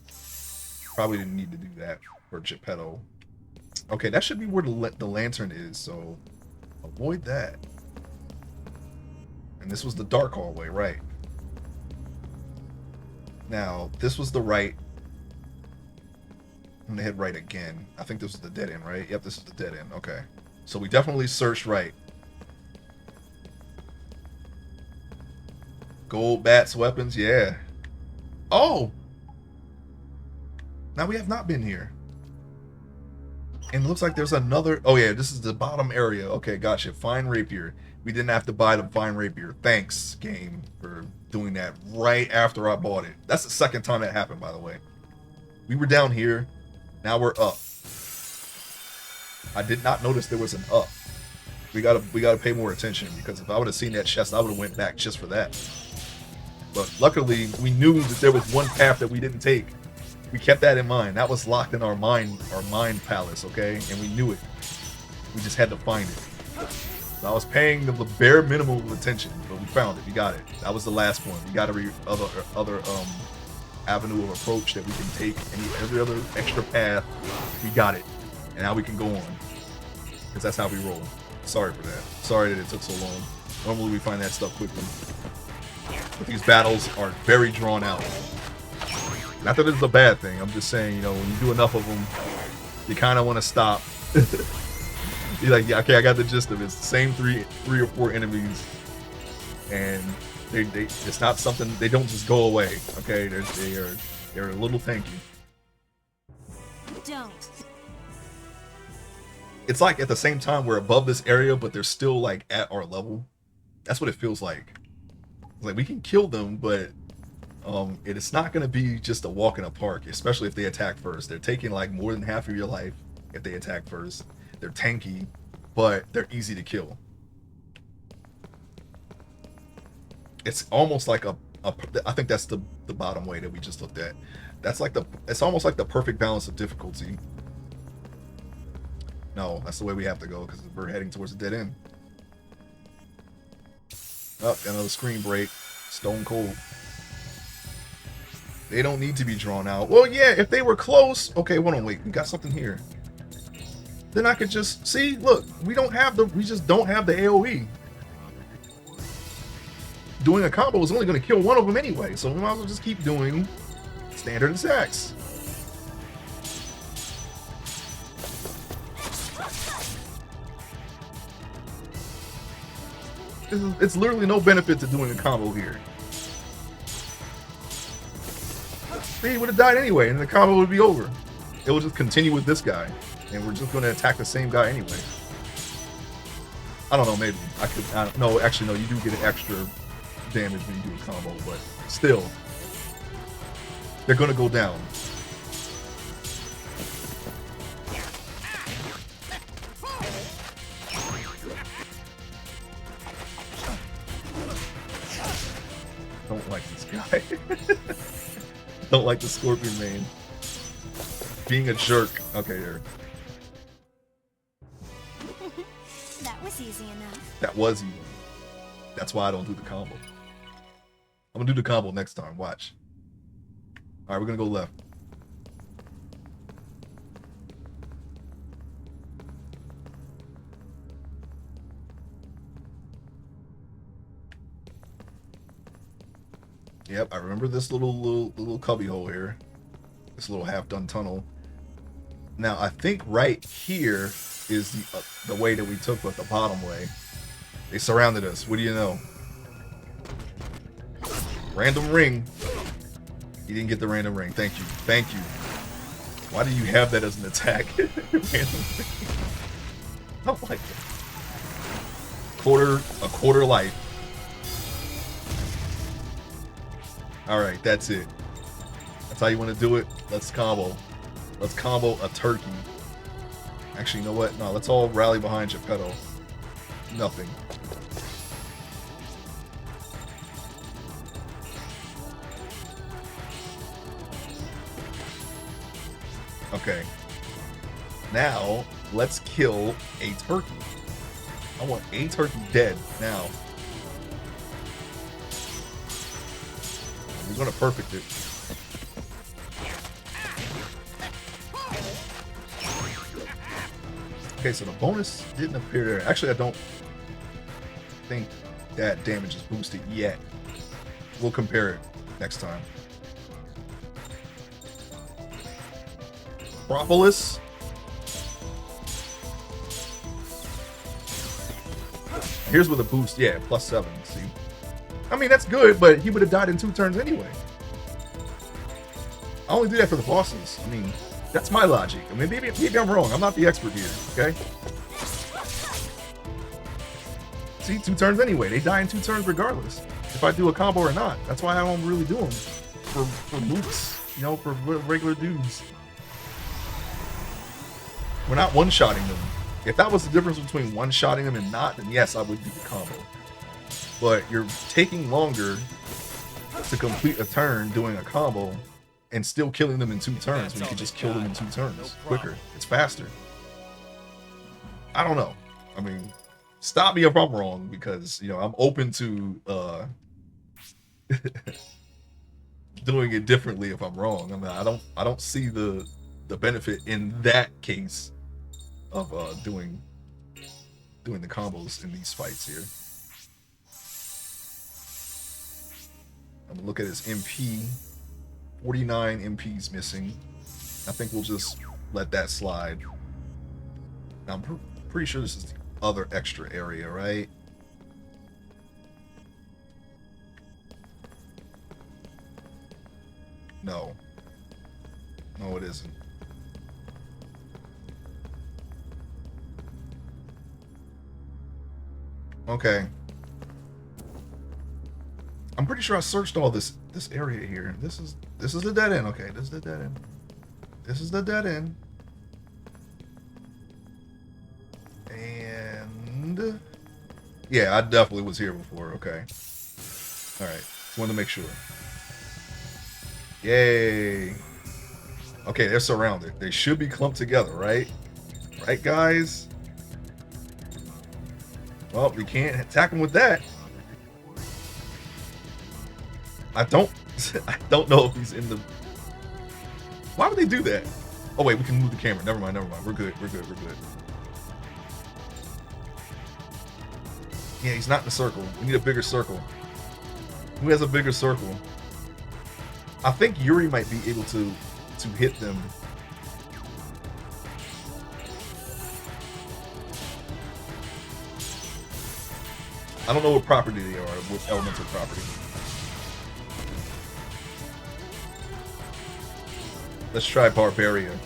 Probably didn't need to do that for Geppetto. Okay, that should be where the lantern is, so avoid that. And this was the dark hallway, right? Now, this was the right. I'm gonna head right again. I think this is the dead end, right? Yep, this is the dead end. Okay. So we definitely searched right. Gold bats, weapons, yeah. Oh! Now we have not been here. And it looks like there's another. Oh yeah, this is the bottom area. Okay, gotcha. Fine rapier. We didn't have to buy the fine rapier. Thanks, game, for doing that right after I bought it. That's the second time that happened, by the way. We were down here. Now we're up. I did not notice there was an up. We gotta pay more attention, because if I would have seen that chest, I would have went back just for that. But luckily, we knew that there was one path that we didn't take. We kept that in mind. That was locked in our mind palace, okay? And we knew it. We just had to find it. So I was paying the bare minimum of attention, but we found it. We got it. That was the last one. We got every other avenue of approach that we can take. Every other extra path, we got it. And now we can go on. Because that's how we roll. Sorry for that. Sorry that it took so long. Normally we find that stuff quickly. But these battles are very drawn out. Not that it's a bad thing. I'm just saying, you know, when you do enough of them, you kind of want to stop. You're like, yeah, okay, I got the gist of it. It's the same three or four enemies, and it's not something. They don't just go away. Okay, they're a little tanky. Don't. It's like at the same time we're above this area, but they're still like at our level. That's what it feels like. It's like we can kill them, but it's not going to be just a walk in a park, especially if they attack first. They're taking like more than half of your life if they attack first. They're tanky, but they're easy to kill. It's almost like I think that's the bottom way that we just looked at. It's almost like the perfect balance of difficulty. No, that's the way we have to go because we're heading towards the dead end. Oh, another screen break. Stone cold. They don't need to be drawn out. Well, yeah, if they were close. Okay, hold on, wait. We got something here. Then I could just see. Look, we just don't have the AOE. Doing a combo is only going to kill one of them anyway, so we might as well just keep doing standard attacks. It's literally no benefit to doing a combo here. he would have died anyway, and the combo would be over. It will just continue with this guy, and we're just going to attack the same guy anyway. I don't know, maybe. No, actually, no, you do get an extra damage when you do a combo, but still. They're going to go down. Don't like this guy. Don't like the Scorpion main. Being a jerk. Okay, here. That was easy enough. That was easy. That's why I don't do the combo. I'm gonna do the combo next time. Watch. Alright, we're gonna go left. Yep, I remember this little cubby hole here. This little half-done tunnel. Now, I think right here is the way that we took with the bottom way. They surrounded us. What do you know? Random ring. You didn't get the random ring. Thank you. Thank you. Why do you have that as an attack? Random ring. I don't like it. A quarter life. Alright, that's it. That's how you want to do it. Let's combo. Let's combo a turkey. Actually, you know what? No, let's all rally behind Geppetto. Nothing. Okay. Now, let's kill a turkey. I want a turkey dead now. We're gonna perfect it. Okay, so the bonus didn't appear there. Actually, I don't think that damage is boosted yet. We'll compare it next time. Propolis. Here's with a boost. Yeah, +7. See? I mean, that's good, but he would have died in 2 turns anyway. I only do that for the bosses. I mean, that's my logic. I mean, maybe I'm wrong. I'm not the expert here, okay? See, 2 turns anyway. They die in 2 turns regardless. If I do a combo or not. That's why I don't really do them. For mooks, you know, for regular dudes. We're not one-shotting them. If that was the difference between one-shotting them and not, then yes, I would do the combo. But you're taking longer to complete a turn doing a combo and still killing them in 2 turns when you can just kill them in 2 turns quicker. It's faster. I don't know. I mean, stop me if I'm wrong, because, you know, I'm open to doing it differently if I'm wrong. I mean, I don't see the benefit in that case of doing the combos in these fights here. I'm gonna look at his MP. 49 MPs missing. I think we'll just let that slide. Now, I'm pretty sure this is the other extra area, right? No. No, it isn't. Okay. I'm pretty sure I searched all this area here. This is the dead end. Okay, this is the dead end. This is the dead end. And yeah, I definitely was here before. Okay. All right. Just wanted to make sure. Yay. Okay, they're surrounded. They should be clumped together, right? Right, guys? Well, we can't attack them with that. I don't know if he's in the... Why would they do that? Oh wait, we can move the camera. Never mind. We're good. Yeah, he's not in the circle. We need a bigger circle. Who has a bigger circle? I think Yuri might be able to hit them. I don't know what property they are, what elemental property. Let's try Barbarian.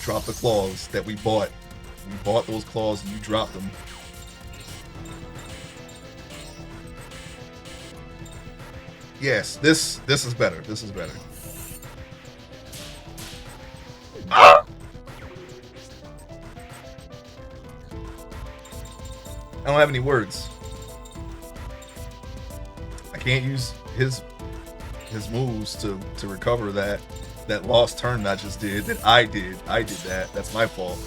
Drop the claws that we bought. We bought those claws and you dropped them. Yes, this is better. This is better. Ah! I don't have any words. I can't use his moves to recover that lost turn I just did. That I did that. That's my fault.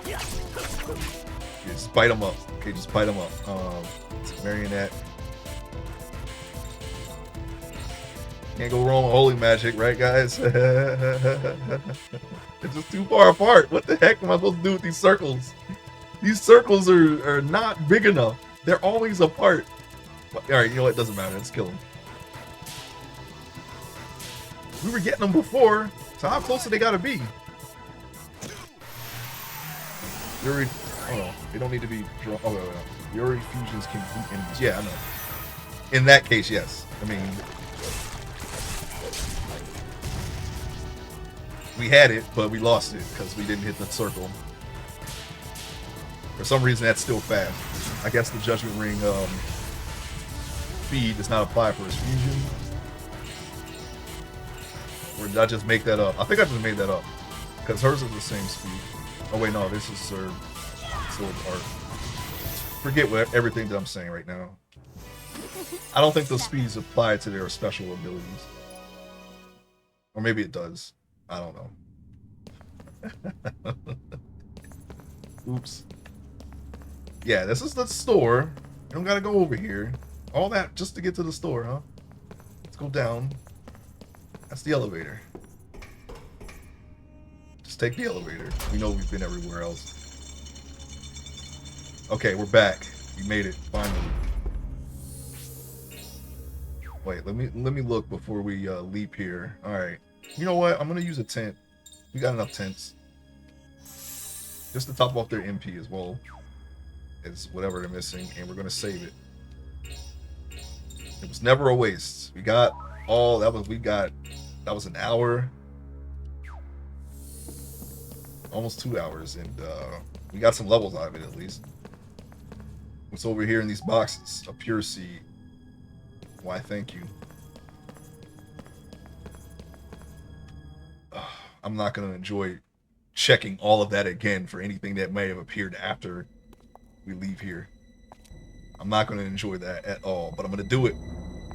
Yeah, just bite him up. Okay, just bite him up. Marionette. Can't go wrong with holy magic, right, guys? It's just too far apart. What the heck am I supposed to do with these circles? These circles are not big enough. They're always apart. All right, you know what? It doesn't matter. Let's kill them. We were getting them before, so how close do they gotta be? Yuri, oh, they don't need to be drawn. Oh, no. Yuri fusions can beat enemies. Yeah, I know. In that case, yes. I mean, we had it, but we lost it because we didn't hit the circle. For some reason, that's still fast. I guess the Judgment Ring speed does not apply for his fusion. Or did I just make that up? I think I just made that up. Because hers is the same speed. Oh wait, no, this is her sword art. Forget everything that I'm saying right now. I don't think those speeds apply to their special abilities. Or maybe it does. I don't know. Oops. Yeah, this is the store. You don't gotta go over here. All that just to get to the store, huh? Let's go down. That's the elevator. Just take the elevator. We know we've been everywhere else. Okay, we're back. We made it finally. Wait, let me look before we leap here. All right. You know what? I'm gonna use a tent. We got enough tents. Just to top off their MP as well as whatever they're missing, and we're gonna save it. It was never a waste. We got all that was. That was an hour, almost 2 hours, and we got some levels out of it at least. What's over here in these boxes? A pure seed. Why, thank you. I'm not going to enjoy checking all of that again for anything that may have appeared after we leave here. I'm not going to enjoy that at all, but I'm going to do it.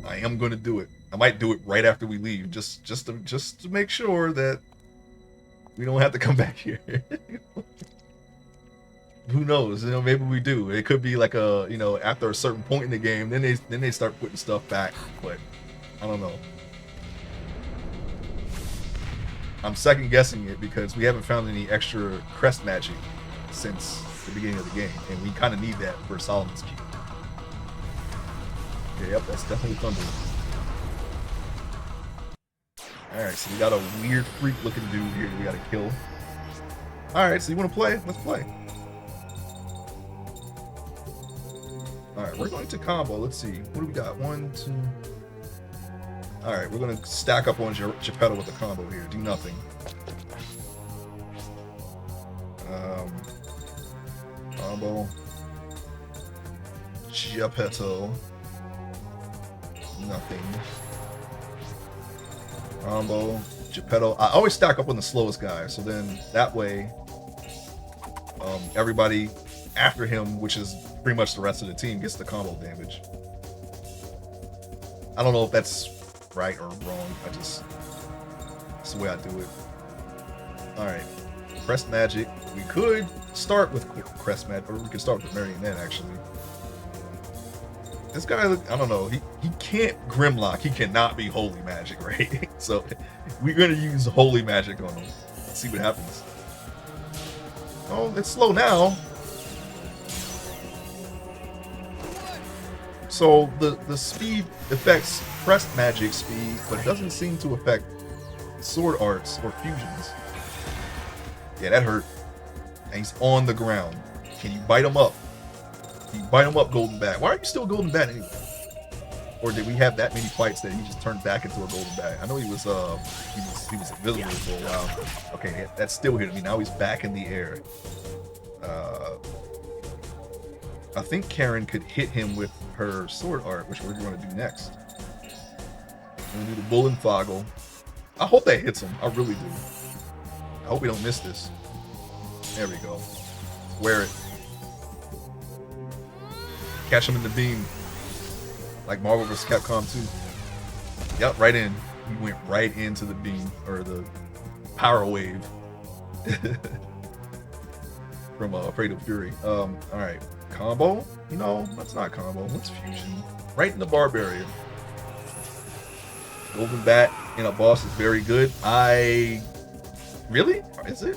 I am going to do it. I might do it right after we leave, just to make sure that we don't have to come back here. Who knows? You know, maybe we do. It could be like a, you know, after a certain point in the game, then they start putting stuff back. But I don't know. I'm second guessing it because we haven't found any extra crest magic since the beginning of the game, and we kind of need that for Solomon's Keep. Okay, yep, that's definitely thunder. Alright, so we got a weird freak looking dude here we gotta kill. Alright, so you wanna play? Let's play. Alright, we're going to combo. Let's see. What do we got? 1, 2. Alright, we're gonna stack up on Geppetto with the combo here. Do nothing. Combo. Geppetto. Nothing. Combo. Geppetto. I always stack up on the slowest guy, so then that way everybody after him, which is pretty much the rest of the team, gets the combo damage. I don't know if that's right or wrong. That's the way I do it. Alright. Crest Magic. We could start with Crest Magic, or we could start with Marionette, actually. This guy, I don't know, he can't Grimlock. He cannot be Holy Magic, right? So we're going to use Holy Magic on him. Let's see what happens. Oh, it's slow now. So the speed affects Crest Magic speed, but it doesn't seem to affect sword arts or fusions. Yeah, that hurt. And he's on the ground. Can you bite him up? Can you bite him up, Golden Bat? Why are you still Golden Bat anyway? Or did we have that many fights that he just turned back into a golden bat? I know he was invisible for a while. Okay, that's still hitting me. Now he's back in the air. I think Karen could hit him with her sword art, which we're going to do next. I'm going to do the bull and foggle. I hope that hits him. I really do. I hope we don't miss this. There we go. Wear it. Catch him in the beam. Like Marvel vs. Capcom 2. Yep, right in. He went right into the beam, or the power wave. From Fatal Fury. Alright. Combo? No, that's not combo. What's fusion? Right in the Barbarian. Golden Bat in a boss is very good. Really? Is it?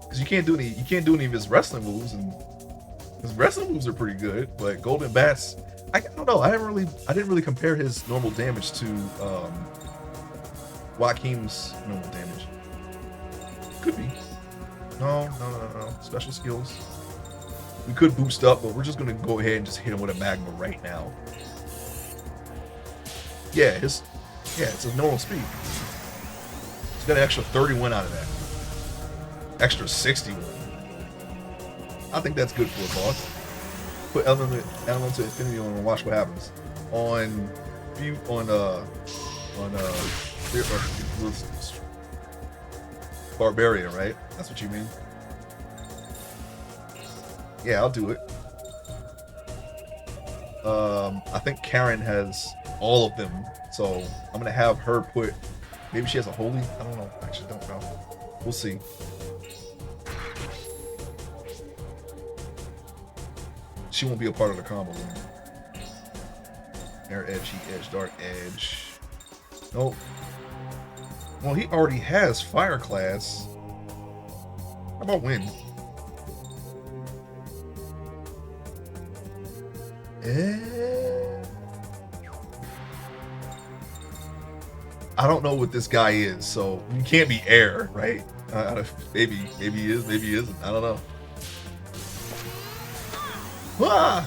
Because you can't do any of his wrestling moves, and his wrestling moves are pretty good, but Golden Bats, I don't know. I didn't really compare his normal damage to Joaquin's normal damage. Could be. No. Special skills. We could boost up, but we're just gonna go ahead and just hit him with a magma right now. Yeah, it's a normal speed. He's got an extra 31 out of that. Extra 61. I think that's good for a boss. Put element to infinity on and watch what happens. Barbarian, right? That's what you mean. Yeah, I'll do it. I think Karen has all of them, so I'm gonna have her put. Maybe she has a holy. I don't know. Actually, don't know. We'll see. She won't be a part of the combo. Air edge, heat edge, dark edge. Nope. Well, he already has fire class. How about wind? I don't know what this guy is, so you can't be air, right? Maybe he is, maybe he isn't. I don't know. Ah!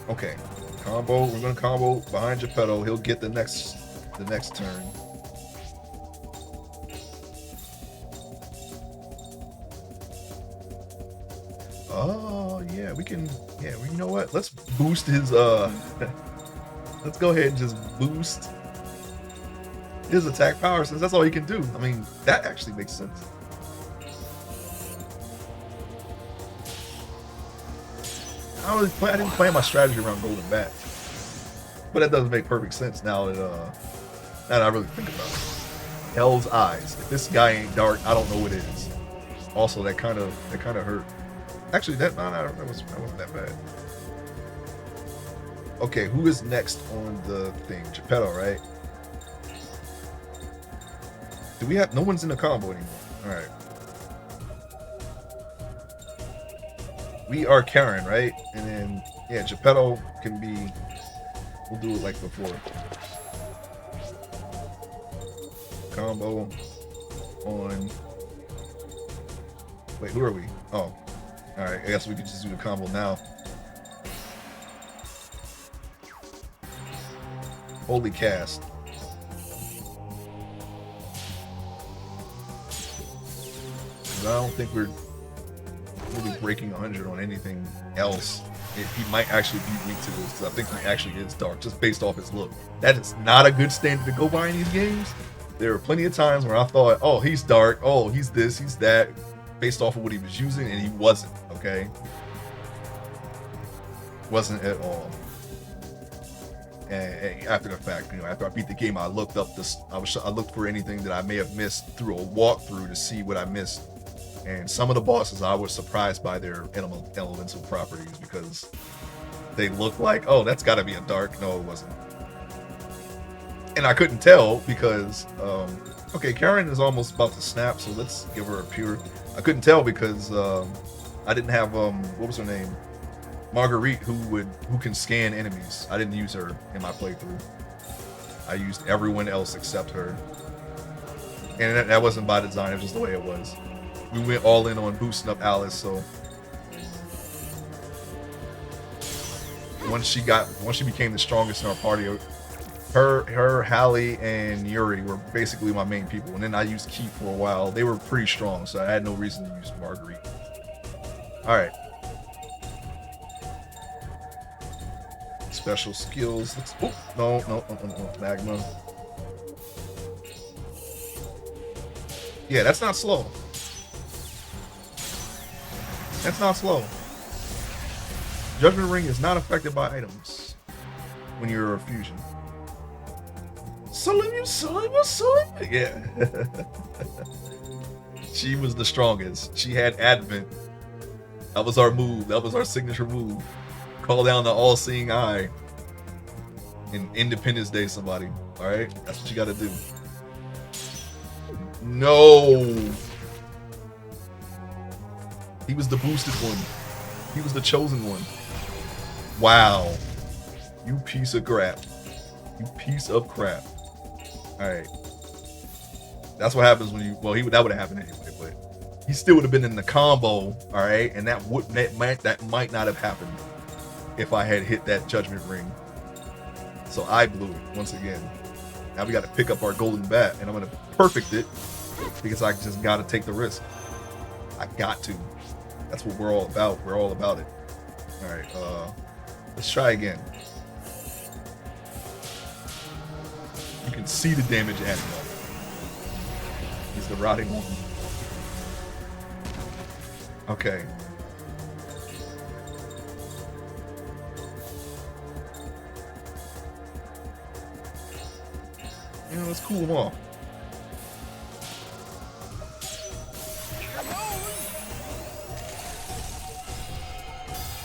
Okay, combo. We're gonna combo behind Geppetto. He'll get the next turn. Oh yeah, we can. Yeah, you know what? Let's boost his. Let's go ahead and just boost his attack power, since that's all he can do. I mean, that actually makes sense. I didn't plan my strategy around Golden Bat, but that does make perfect sense now that I really think about it. Hell's Eyes. If this guy ain't dark, I don't know what it is. Also, that kind of hurt. Actually, that wasn't that bad. Okay, who is next on the thing? Geppetto, right? Do we have no one's in the combo anymore? All right. We are Karen, right? And then yeah, Geppetto can be. We'll do it like before. Combo on. Wait, who are we? Oh, all right. I guess we can just do the combo now. Holy cast. I don't think we're really breaking 100 on anything else. He might actually be weak to this, because I think he actually is dark, just based off his look. That is not a good standard to go by in these games. There were plenty of times where I thought, oh, he's dark, oh, he's this, he's that, based off of what he was using, and he wasn't, okay? Wasn't at all. And after the fact, after I beat the game, I looked up this. I looked for anything that I may have missed through a walkthrough to see what I missed. And some of the bosses, I was surprised by their elemental properties, because they looked like, oh, that's got to be a dark. No, it wasn't. And I couldn't tell because, okay, Karen is almost about to snap, so let's give her a pure. I couldn't tell because I didn't have what was her name? Marguerite, who can scan enemies. I didn't use her in my playthrough. I used everyone else except her. And that wasn't by design, it was just the way it was. We went all in on boosting up Alice, so once she became the strongest in our party, her, Hallie, and Yuri were basically my main people. And then I used Keith for a while. They were pretty strong, so I had no reason to use Marguerite. All right. Special skills. Oh, no, magma. Yeah, that's not slow. That's not slow. Judgment Ring is not affected by items when you're a fusion. Yeah. She was the strongest. She had Advent. That was our move. That was our signature move. Call down the all-seeing eye. And Independence Day somebody. Alright? That's what you gotta do. No! He was the boosted one. He was the chosen one. Wow. You piece of crap. You piece of crap. Alright. That's what happens when you... Well, that would have happened anyway, but... He still would have been in the combo, alright? And that might not have happened if I had hit that Judgment Ring. So I blew it once again. Now we got to pick up our golden bat, and I'm going to perfect it because I just got to take the risk. I got to. That's what we're all about. We're all about it. All right, let's try again. You can see the damage adding up. He's the rotting one. Okay. You know, let's cool him off.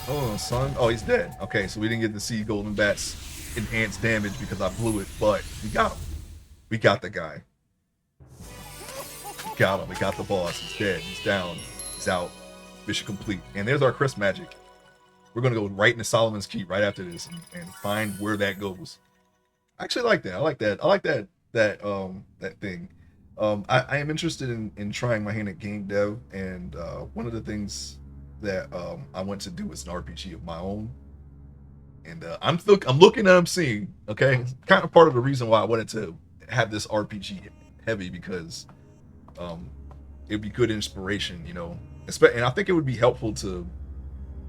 Oh, son. Oh, he's dead. Okay, so we didn't get to see Golden Bat's enhanced damage because I blew it, but we got him. We got the guy. We got him. We got the boss. He's dead. He's down. He's out. Mission complete. And there's our Chris magic. We're going to go right into Solomon's Keep right after this and find where that goes. I actually like that. I like that. I like that thing. I am interested in trying my hand at game dev, and one of the things that I want to do is an RPG of my own. And I'm looking and I'm seeing. Okay, it's kind of part of the reason why I wanted to have this RPG heavy, because it'd be good inspiration, you know. And I think it would be helpful to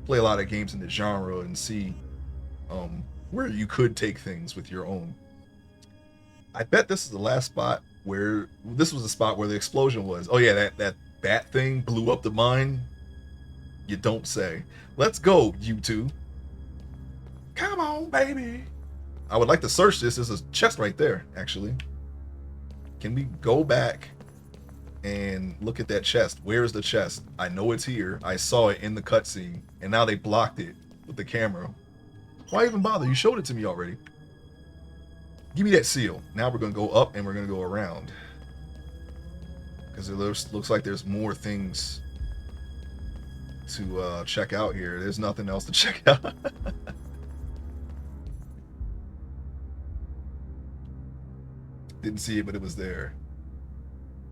play a lot of games in the genre and see where you could take things with your own. I bet this is the last spot where this was the spot where the explosion was. Oh yeah, that bat thing blew up the mine. You don't say. Let's go, you two. Come on, baby. I would like to search this. There's a chest right there, actually. Can we go back and look at that chest? Where's the chest? I know it's here. I saw it in the cutscene, and now they blocked it with the camera. Why even bother? You showed it to me already. Give me that seal. Now we're going to go up and we're going to go around. Because it looks like there's more things to check out here. There's nothing else to check out. Didn't see it, but it was there.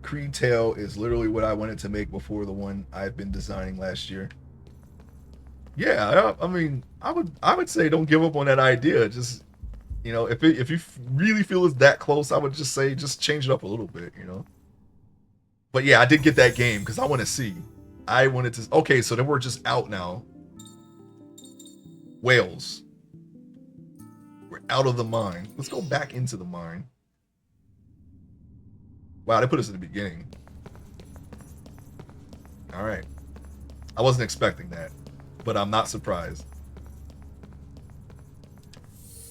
Creed tail is literally what I wanted to make before the one I've been designing last year. Yeah, I mean, I would say don't give up on that idea. Just, you know, if you really feel it's that close, I would just say just change it up a little bit, you know. But yeah, I did get that game because I want to see. I wanted to. Okay, so then we're just out now. Wales. We're out of the mine. Let's go back into the mine. Wow, they put us at the beginning. All right. I wasn't expecting that, but I'm not surprised.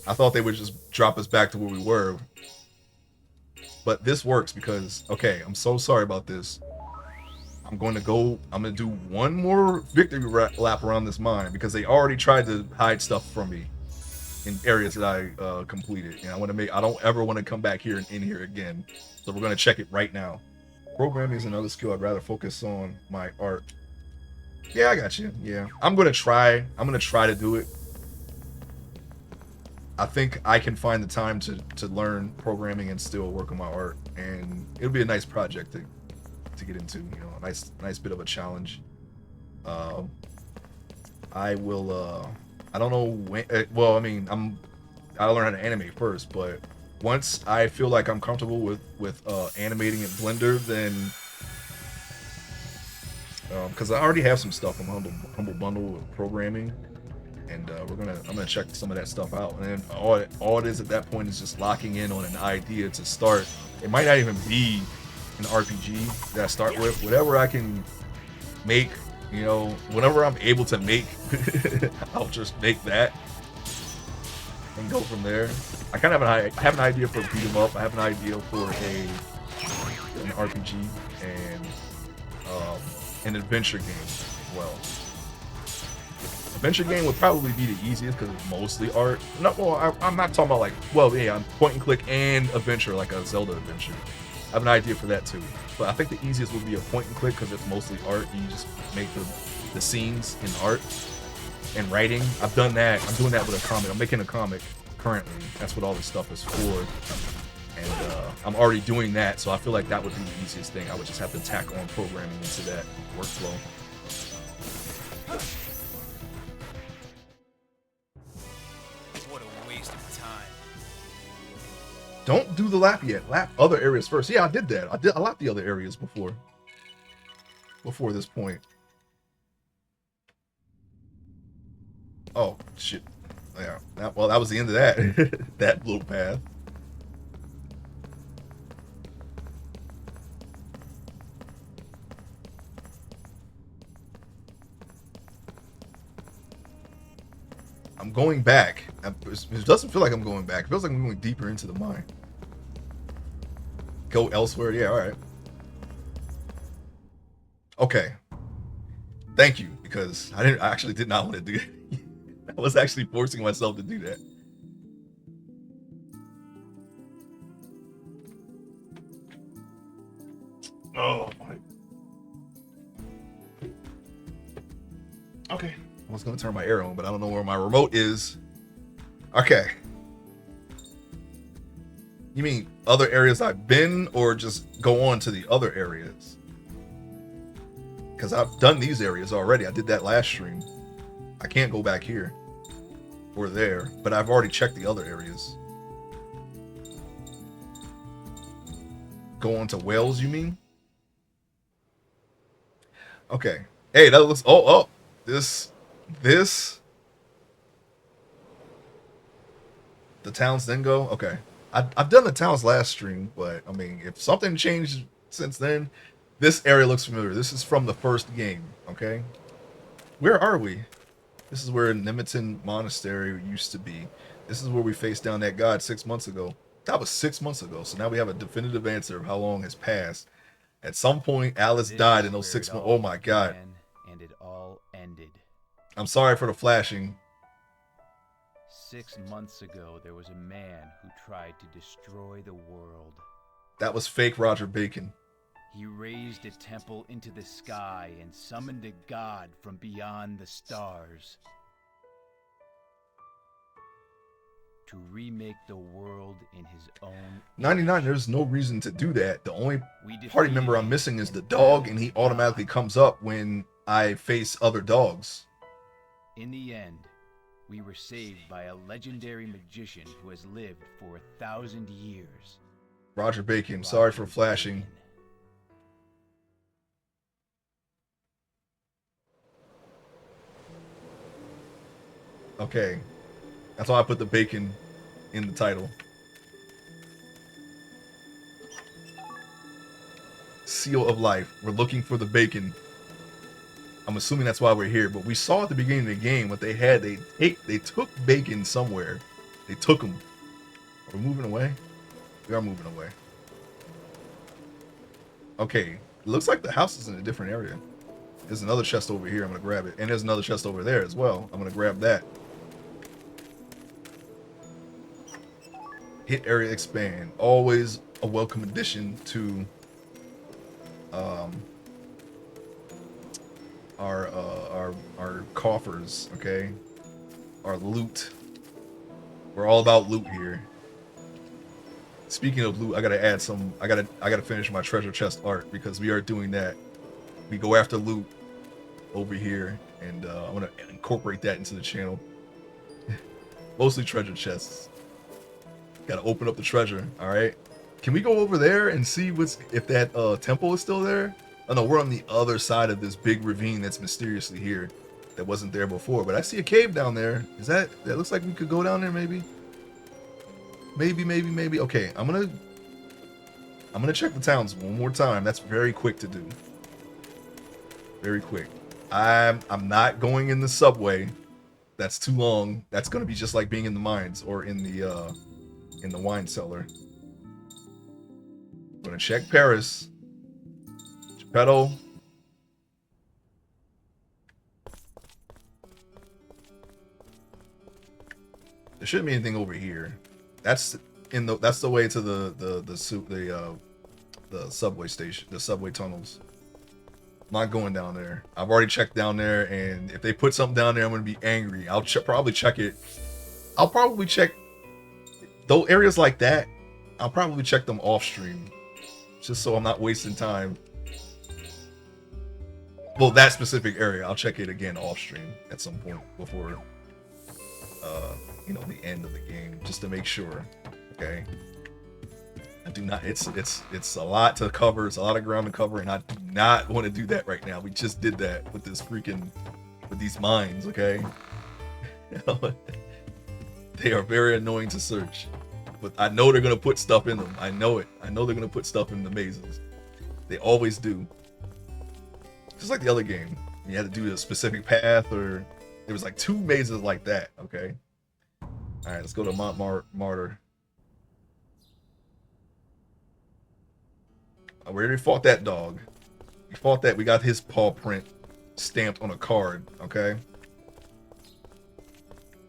I thought they would just drop us back to where we were. But this works because, okay, I'm so sorry about this. I'm going to do one more victory lap around this mine because they already tried to hide stuff from me in areas that I completed. And I don't ever want to come back here and in here again. So we're going to check it right now. Programming is another skill I'd rather focus on my art. Yeah, I got you. Yeah. I'm going to try to do it. I think I can find the time to learn programming and still work on my art, and it'll be a nice project to get into. You know, a nice bit of a challenge. I will I don't know when. Well, I mean, I learn how to animate first, but once I feel like I'm comfortable with animating in Blender, then because I already have some stuff from Humble Bundle with programming, and I'm gonna check some of that stuff out. And then all it is at that point is just locking in on an idea to start. It might not even be an RPG that I start with. Whatever I can make, whenever I'm able to make, I'll just make that and go from there. I kind of have an idea for a beat 'em up. I have an idea for an RPG and an adventure game as well. Adventure game would probably be the easiest because it's mostly art. No, well, I'm not talking about like, well, yeah, I'm point and click and adventure like a Zelda adventure. I have an idea for that too. But I think the easiest would be a point and click because it's mostly art. You just make the scenes in art and writing. I've done that. I'm doing that with a comic. I'm making a comic currently. That's what all this stuff is for. And I'm already doing that, so I feel like that would be the easiest thing. I would just have to tack on programming into that workflow. What a waste of time. Don't do the lap yet. Lap other areas first. Yeah, I did that. I lapped the other areas before this point. Oh shit. Yeah. That was the end of that. That little path. I'm going back. It doesn't feel like I'm going back. It feels like I'm going deeper into the mine. Go elsewhere. Yeah, all right. Okay. Thank you, because I actually did not want to do it. I was actually forcing myself to do that. Oh my. Okay. I was gonna turn my air on, but I don't know where my remote is. Okay. You mean other areas I've been, or just go on to the other areas? Because I've done these areas already. I did that last stream. I can't go back here or there, but I've already checked the other areas. Go on to Wales, you mean? Okay. Hey, that looks. Oh, this. The towns then go. Okay. I've done the towns last stream, but I mean, if something changed since then, this area looks familiar. This is from the first game. Okay. Where are we? This is where Nemeton Monastery used to be. This is where we faced down that god 6 months ago. That was 6 months ago. So now we have a definitive answer of how long has passed. At some point, Alice died in those 6 months. Oh my god. And it all ended. I'm sorry for the flashing. 6 months ago, there was a man who tried to destroy the world. That was fake Roger Bacon. He raised a temple into the sky and summoned a god from beyond the stars to remake the world in his own 99, there's no reason to do that. The only party member I'm missing is the dog, and he automatically comes up when I face other dogs. In the end, we were saved by a legendary magician who has lived for 1,000 years. Roger Bacon, sorry for flashing. Okay. That's why I put the bacon in the title. Seal of life. We're looking for the bacon. I'm assuming that's why we're here, but we saw at the beginning of the game what they had. They took bacon somewhere. They took them. Are we moving away? We are moving away. Okay. It looks like the house is in a different area. There's another chest over here. I'm going to grab it. And there's another chest over there as well. I'm going to grab that. Hit area expand. Always a welcome addition to our coffers, okay? Our loot. We're all about loot here. Speaking of loot, I gotta add some. I gotta finish my treasure chest art because we are doing that. We go after loot over here, and I'm gonna incorporate that into the channel. Mostly treasure chests. Gotta open up the treasure, alright? Can we go over there and see if that temple is still there? Oh no, we're on the other side of this big ravine that's mysteriously here. That wasn't there before, but I see a cave down there. That looks like we could go down there maybe? Maybe. Okay, I'm gonna check the towns one more time. That's very quick to do. Very quick. I'm not going in the subway. That's too long. That's gonna be just like being in the mines or in the wine cellar. I'm gonna check Paris. Geppetto. There shouldn't be anything over here. That's the way to the subway station, the subway tunnels. I'm not going down there. I've already checked down there, and if they put something down there, I'm gonna be angry. I'll probably check it. I'll probably check those areas like that. I'll probably check them off stream, just so I'm not wasting time. Well, that specific area, I'll check it again off stream at some point before, the end of the game, just to make sure. Okay. I do not. It's a lot to cover. It's a lot of ground to cover, and I do not want to do that right now. We just did that with these mines. Okay. They are very annoying to search, but I know they're gonna put stuff in them. I know it. I know they're gonna put stuff in the mazes. They always do. Just like the other game, you had to do a specific path, or there was like 2 mazes like that. Okay. All right, let's go to Montmartre. We already fought that dog. We fought that. We got his paw print stamped on a card. Okay.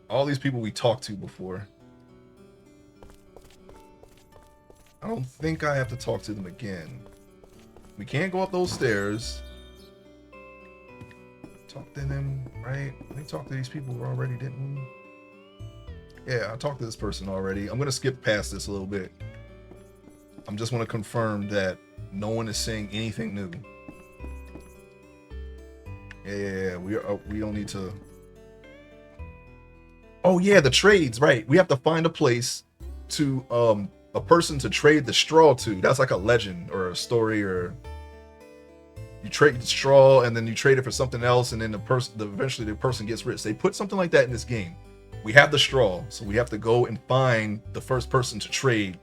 All these people we talked to before. I don't think I have to talk to them again. We can't go up those stairs. Talk to them, right? We talked to these people already, didn't we? Yeah, I talked to this person already. I'm gonna skip past this a little bit. I'm just want to confirm that no one is saying anything new. Yeah. We don't need to. Oh yeah, the trades, right? We have to find a place to a person to trade the straw to. That's like a legend or a story, or you trade the straw and then you trade it for something else, and then eventually the person gets rich. They put something like that in this game. We have the straw, so we have to go and find the first person to trade.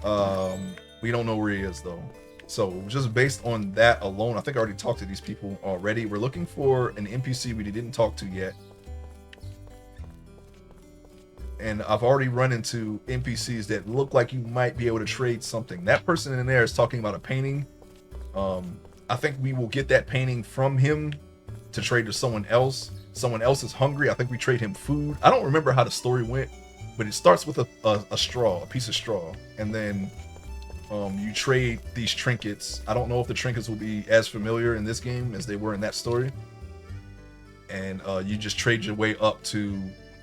We don't know where he is though. So just based on that alone, I think I already talked to these people already. We're looking for an NPC we didn't talk to yet. And I've already run into NPCs that look like you might be able to trade something. That person in there is talking about a painting. I think we will get that painting from him to trade to someone else. Someone else is hungry. I think we trade him food. I don't remember how the story went, but it starts with a straw, a piece of straw. And then you trade these trinkets. I don't know if the trinkets will be as familiar in this game as they were in that story. And you just trade your way up to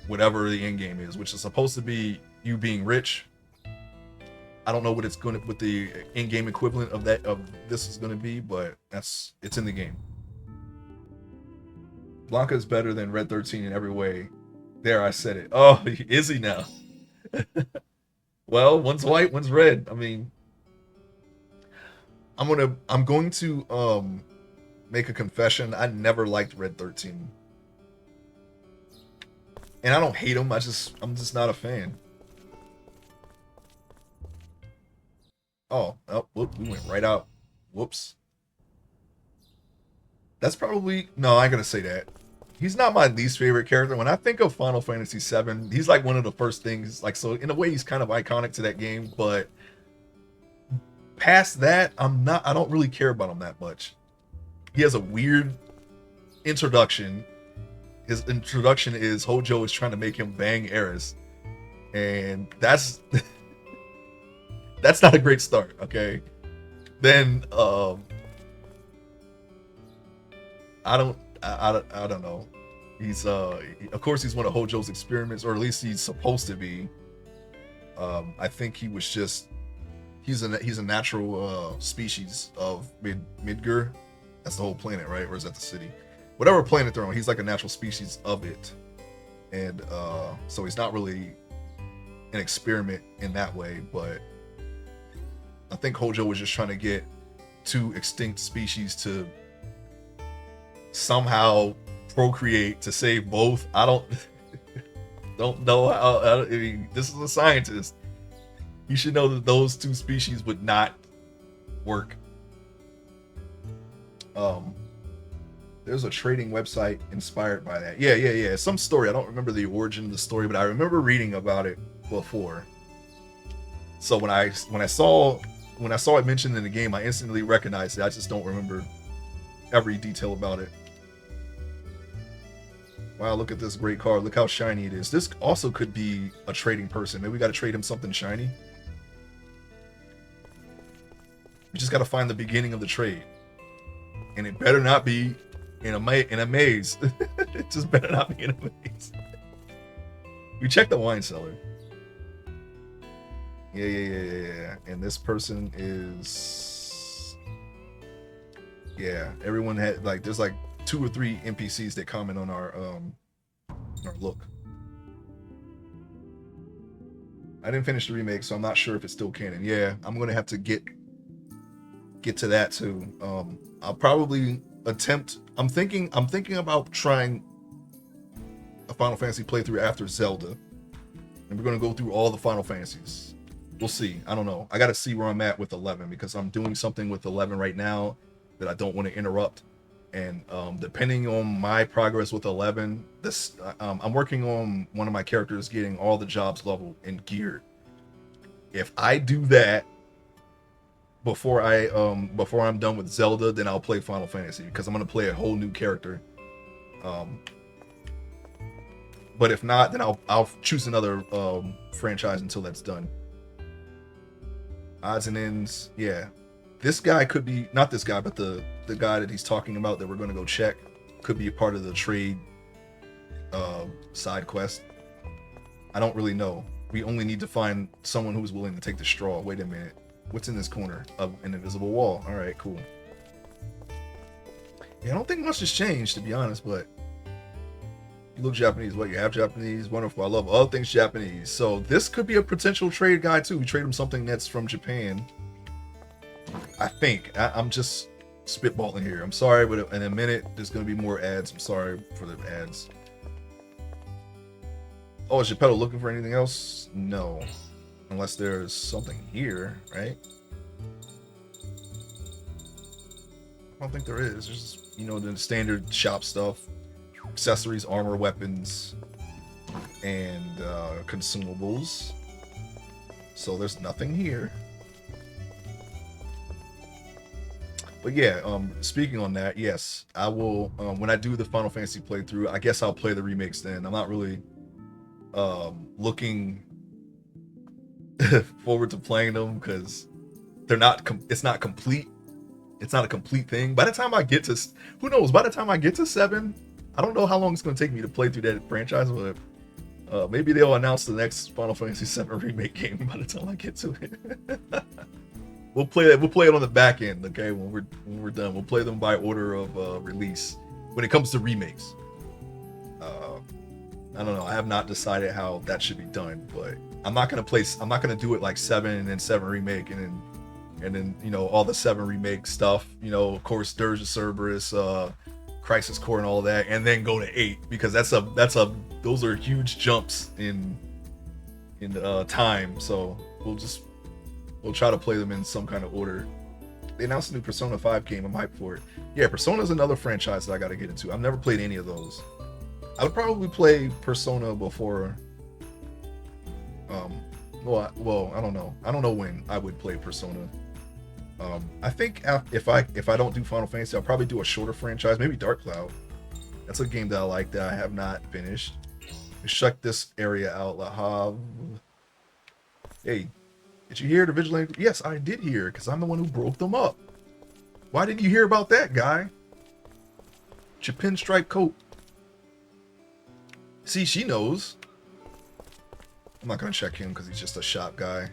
whatever the end game is, which is supposed to be you being rich. I don't know what the end game equivalent of this is gonna be, but it's in the game. Blanca is better than Red 13 in every way. There, I said it. Oh, is he now? Well, one's white, one's red. I mean, I'm going to make a confession. I never liked Red 13. And I don't hate him. I'm just not a fan. Oh, whoop, we went right out. Whoops. That's probably no, I ain't gonna say that. He's not my least favorite character. When I think of Final Fantasy VII, he's like one of the first things. Like, so in a way, he's kind of iconic to that game. But past that, I don't really care about him that much. He has a weird introduction. His introduction is Hojo is trying to make him bang Eris, and that's that's not a great start. Okay, then I don't know. He's of course he's one of Hojo's experiments, or at least he's supposed to be. I think he was just he's a natural species of Midgar. That's the whole planet, right? Or is that the city? Whatever planet they're on, he's like a natural species of it. and so he's not really an experiment in that way. But I think Hojo was just trying to get two extinct species to somehow procreate to save both. I don't know how. I mean, this is a scientist. You should know that those two species would not work. There's a trading website inspired by that. Yeah. Some story. I don't remember the origin of the story, but I remember reading about it before. So when I saw it mentioned in the game, I instantly recognized it. I just don't remember every detail about it. Wow, look at this great card. Look how shiny it is. This also could be a trading person. Maybe we got to trade him something shiny. We just got to find the beginning of the trade. And it better not be in a maze. It just better not be in a maze. We check the wine cellar. Yeah. And this person is... Yeah, everyone had, like, there's like 2 or 3 NPCs that comment on our look. I didn't finish the remake, so I'm not sure if it's still canon. Yeah, I'm gonna have to get to that too. I'll probably attempt. I'm thinking about trying a Final Fantasy playthrough after Zelda, and we're gonna go through all the Final Fantasies. We'll see. I don't know. I gotta see where I'm at with 11 because I'm doing something with 11 right now that I don't want to interrupt. And depending on my progress with 11, I'm working on one of my characters getting all the jobs leveled and geared. If I do that before I'm done with Zelda, then I'll play Final Fantasy because I'm gonna play a whole new character. But if not, then I'll choose another franchise until that's done. Odds and ends, yeah. This guy could be, not this guy, but the guy that he's talking about that we're going to go check could be a part of the trade side quest. I don't really know. We only need to find someone who's willing to take the straw. Wait a minute. What's in this corner? Of an invisible wall. All right, cool. Yeah, I don't think much has changed, to be honest, but you look Japanese. What, you have Japanese? Wonderful. I love all things Japanese. So this could be a potential trade guy, too. We trade him something that's from Japan. I think. I'm just spitballing here. I'm sorry, but in a minute, there's going to be more ads. I'm sorry for the ads. Oh, is Geppetto looking for anything else? No. Unless there's something here, right? I don't think there is. There's just, the standard shop stuff. Accessories, armor, weapons, and consumables. So there's nothing here. But yeah, speaking on that, yes, I will, when I do the Final Fantasy playthrough, I guess I'll play the remakes then. I'm not really looking forward to playing them because it's not complete. It's not a complete thing. By the time I get to, who knows, by the time I get to 7, I don't know how long it's going to take me to play through that franchise, but maybe they'll announce the next Final Fantasy 7 remake game by the time I get to it. We'll play it on the back end, okay? When we're done, we'll play them by order of release. When it comes to remakes, I don't know. I have not decided how that should be done, but I'm not gonna do it like 7 and then 7 remake and then all the 7 remake stuff. Of course, Dirge of Cerberus, Crisis Core, and all that, and then go to 8 because those are huge jumps in time. So we'll try to play them in some kind of order. They announced a new Persona 5 game. I'm hyped for it. Yeah, Persona is another franchise that I got to get into. I've never played any of those. I would probably play Persona before. Well, I don't know. I don't know when I would play Persona. I think if I don't do Final Fantasy, I'll probably do a shorter franchise. Maybe Dark Cloud. That's a game that I like that I have not finished. Let's check this area out. La Havre. Hey. Did you hear the vigilante? Yes, I did hear, because I'm the one who broke them up. Why didn't you hear about that, guy? It's your pinstripe coat. See, she knows. I'm not going to check him, because he's just a shop guy.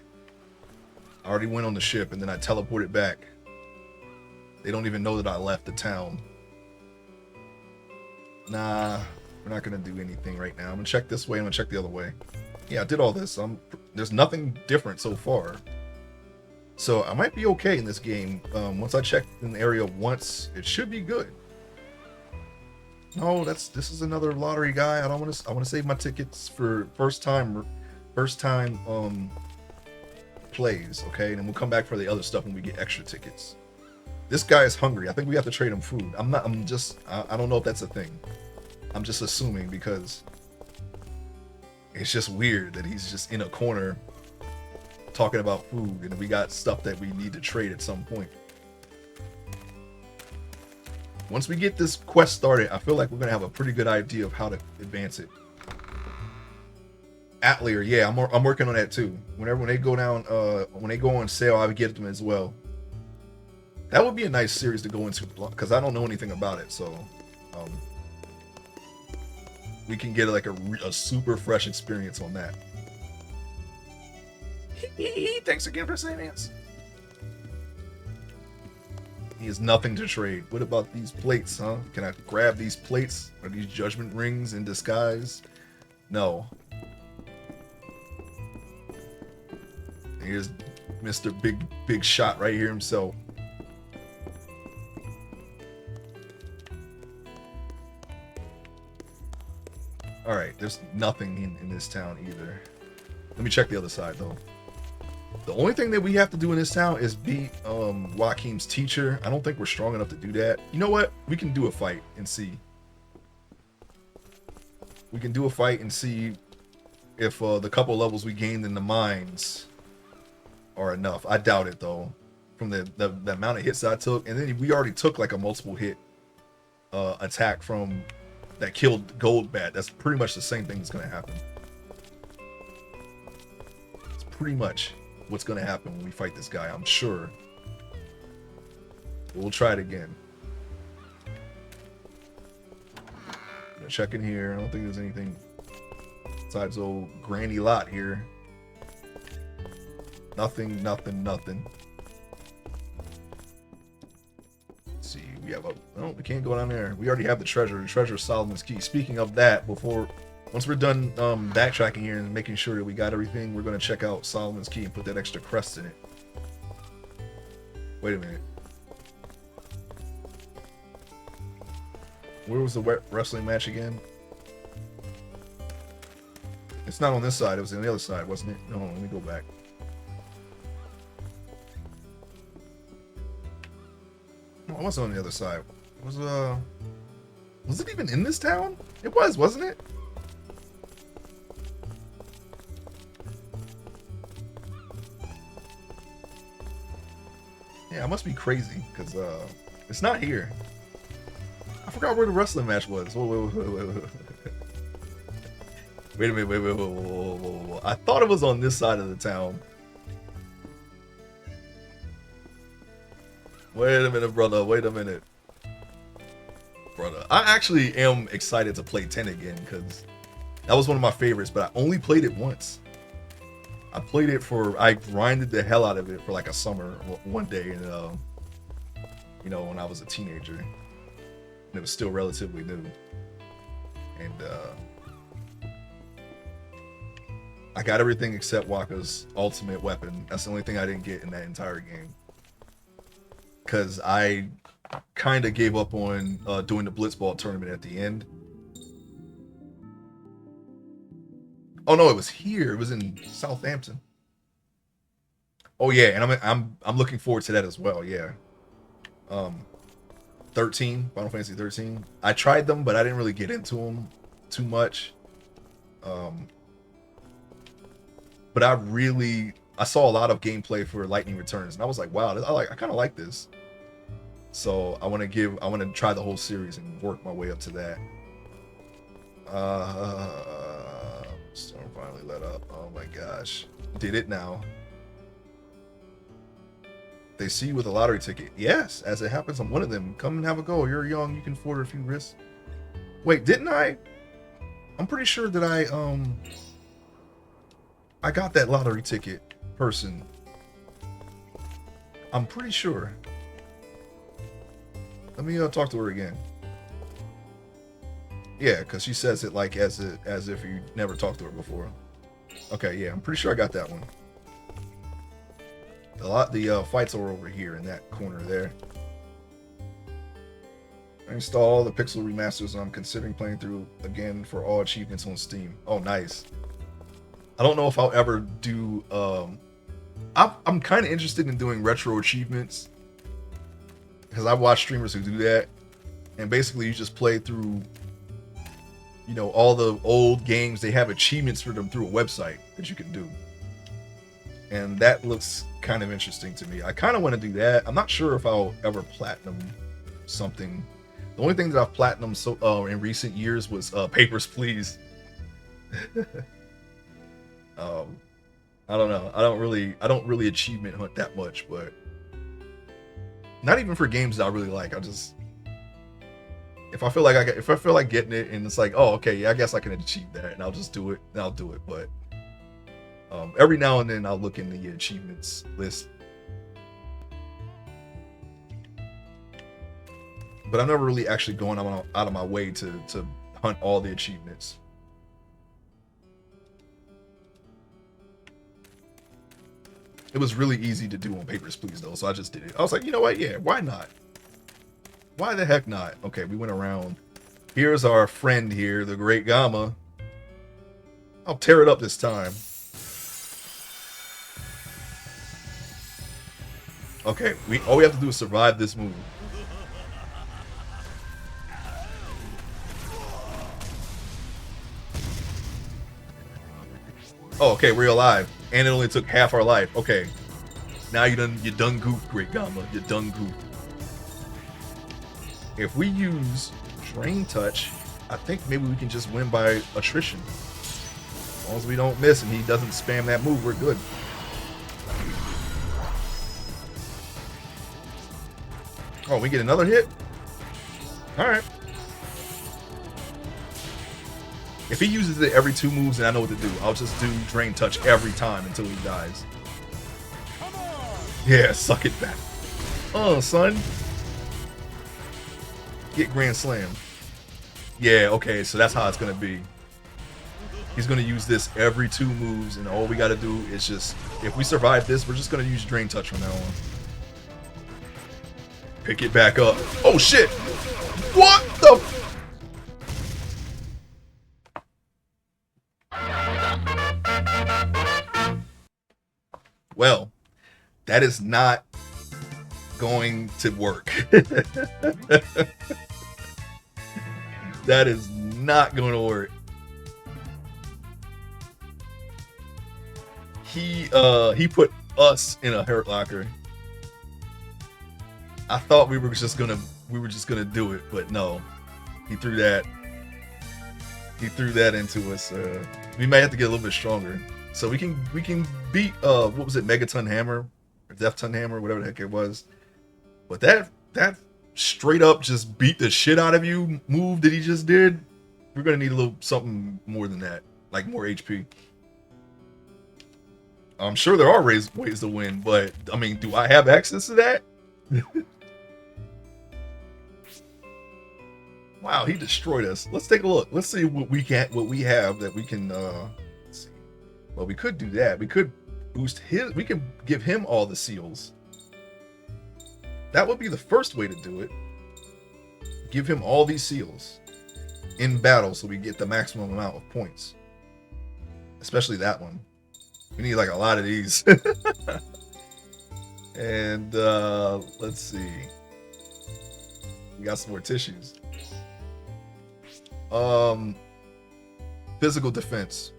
I already went on the ship, and then I teleported back. They don't even know that I left the town. Nah, We're not going to do anything right now. I'm going to check this way. I'm going to check the other way. Yeah, I did all this. There's nothing different so far. So I might be okay in this game. Once I check in the area once, it should be good. No, this is another lottery guy. I want to save my tickets for first time plays, okay? And then we'll come back for the other stuff when we get extra tickets. This guy is hungry. I think we have to trade him food. I don't know if that's a thing. I'm just assuming because it's just weird that he's just in a corner talking about food and we got stuff that we need to trade at some point. Once we get this quest started, I feel like we're gonna have a pretty good idea of how to advance it. Atelier, yeah, I'm working on that too. When they go down, when they go on sale, I would get them as well. That would be a nice series to go into because I don't know anything about it, so we can get like a super fresh experience on that. Thanks again for saying this. He has nothing to trade. What about these plates, huh? Can I grab these plates? Are these judgment rings in disguise? No. Here's Mr. Big Shot right here himself. Alright, there's nothing in this town either. Let me check the other side though. The only thing that we have to do in this town is beat Joaquin's teacher. I don't think we're strong enough to do that. You know what? We can do a fight and see. We can do a fight and see if the couple levels we gained in the mines are enough. I doubt it though. From the amount of hits that I took, and then we already took like a multiple hit attack from that killed Goldbat. That's pretty much the same thing that's gonna happen. It's pretty much what's gonna happen when we fight this guy, I'm sure. We'll try it again. I'm gonna check in here. I don't think there's anything besides old Granny Lot here. Nothing. Let's see, we have we can't go down there. We already have the treasure. The treasure of Solomon's Key. Speaking of that, once we're done backtracking here and making sure that we got everything, we're gonna check out Solomon's Key and put that extra crest in it. Wait a minute. Where was the wrestling match again? It's not on this side. It was on the other side, wasn't it? No, let me go back. No, it wasn't on the other side. It was it even in this town? It was, wasn't it? Yeah, I must be crazy because it's not here. I forgot where the wrestling match was. Wait a minute. Whoa. I thought it was on this side of the town. Wait a minute, brother. Wait a minute. Brother, I actually am excited to play 10 again because that was one of my favorites, but I only played it once. I grinded the hell out of it for like a summer one day, and when I was a teenager, and it was still relatively new, and I got everything except Waka's ultimate weapon. That's the only thing I didn't get in that entire game, because I kind of gave up on doing the Blitzball tournament at the end. Oh no, it was here. It was in Southampton. Oh yeah, and I'm looking forward to that as well. Yeah. 13, Final Fantasy 13. I tried them, but I didn't really get into them too much. But I saw a lot of gameplay for Lightning Returns, and I was like, wow, I kind of like this. So I want to try the whole series and work my way up to that. Storm finally let up. Oh my gosh. Did it now. They see you with a lottery ticket. Yes, as it happens, I'm one of them. Come and have a go. You're young, you can afford a few risks. Wait, didn't I? I'm pretty sure that I got that lottery ticket person. I'm pretty sure. Let me talk to her again. Yeah, because she says it like as if you never talked to her before. Okay, yeah, I'm pretty sure I got that one. The fights are over here in that corner there. I install all the pixel remasters and I'm considering playing through again for all achievements on Steam. Oh, nice. I don't know if I'll ever do. I'm kind of interested in doing retro achievements because I've watched streamers who do that, and basically you just play through, you know, all the old games. They have achievements for them through a website that you can do, and that looks kind of interesting to me. I kind of want to do that. I'm not sure if I'll ever platinum something. The only thing that I've platinumed in recent years was Papers, Please. I don't know. I don't really achievement hunt that much, but not even for games that I really like. I just, if I feel like getting it and it's like, oh, okay, yeah, I guess I can achieve that, and I'll just do it, and I'll do it. But every now and then I'll look in the achievements list. But I'm never really actually going out of my way to hunt all the achievements. It was really easy to do on Papers, Please, though, so I just did it. I was like, you know what? Yeah, why not? Why the heck not? Okay, we went around. Here's our friend here, the Great Gamma. I'll tear it up this time. Okay, all we have to do is survive this move. Oh, okay, we're alive. And it only took half our life. Okay. Now you done goofed, Great Gamma. You done goofed. If we use Drain Touch, I think maybe we can just win by attrition. As long as we don't miss and he doesn't spam that move, we're good. Oh, we get another hit? Alright. If he uses it every 2 moves, then I know what to do. I'll just do Drain Touch every time until he dies. Yeah, suck it back. Oh, son. Get Grand Slam. Yeah, okay, so that's how it's going to be. He's going to use this every 2 moves, and all we got to do is just, if we survive this, we're just going to use Drain Touch from now on. Pick it back up. Oh, shit! What the... Well, that is not going to work. That is not going to work. He put us in a hurt locker. I thought we were just gonna do it, but no. He threw that into us. We might have to get a little bit stronger. So we can beat what was it, Megaton Hammer or Defton Hammer, whatever the heck it was. But that straight up just beat the shit out of you move that he just did, we're gonna need a little something more than that, like more HP. I'm sure there are ways to win, but I mean, do I have access to that? Wow, he destroyed us. Let's take a look. Let's see what we have that we can let's see. Well, we could do that. We could boost his, we can give him all the seals. That would be the first way to do it. Give him all these seals in battle so we get the maximum amount of points. Especially that one. We need like a lot of these. And let's see. We got some more tissues. Physical defense.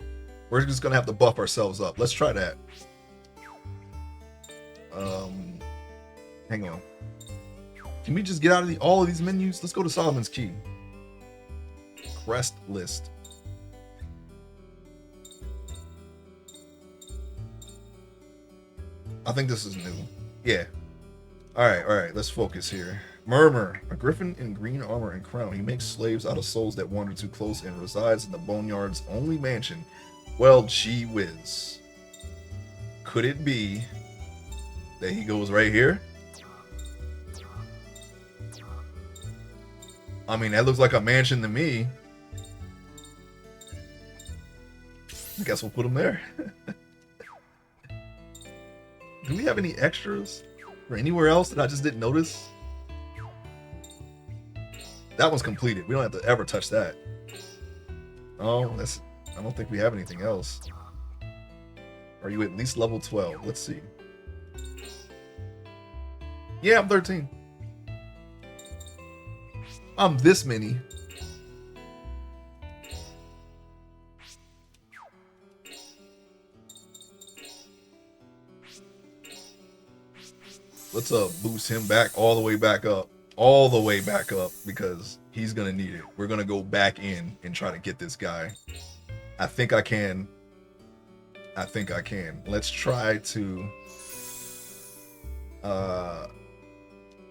We're just gonna have to buff ourselves up. Let's try that. Hang on. Can we just get out of all of these menus? Let's go to Solomon's Key. Crest list. I think this is new. Yeah. Alright, let's focus here. Murmur, a griffin in green armor and crown. He makes slaves out of souls that wander too close and resides in the Boneyard's only mansion. Well, gee whiz. Could it be that he goes right here? I mean, that looks like a mansion to me. I guess we'll put him there. Do we have any extras or anywhere else that I just didn't notice? That one's completed. We don't have to ever touch that. Oh, that's. I don't think we have anything else. Are you at least level 12? Let's see. Yeah, I'm 13. I'm this many. Let's boost him back all the way back up. All the way back up because he's gonna need it. We're gonna go back in and try to get this guy. I think I can. I think I can. Let's try to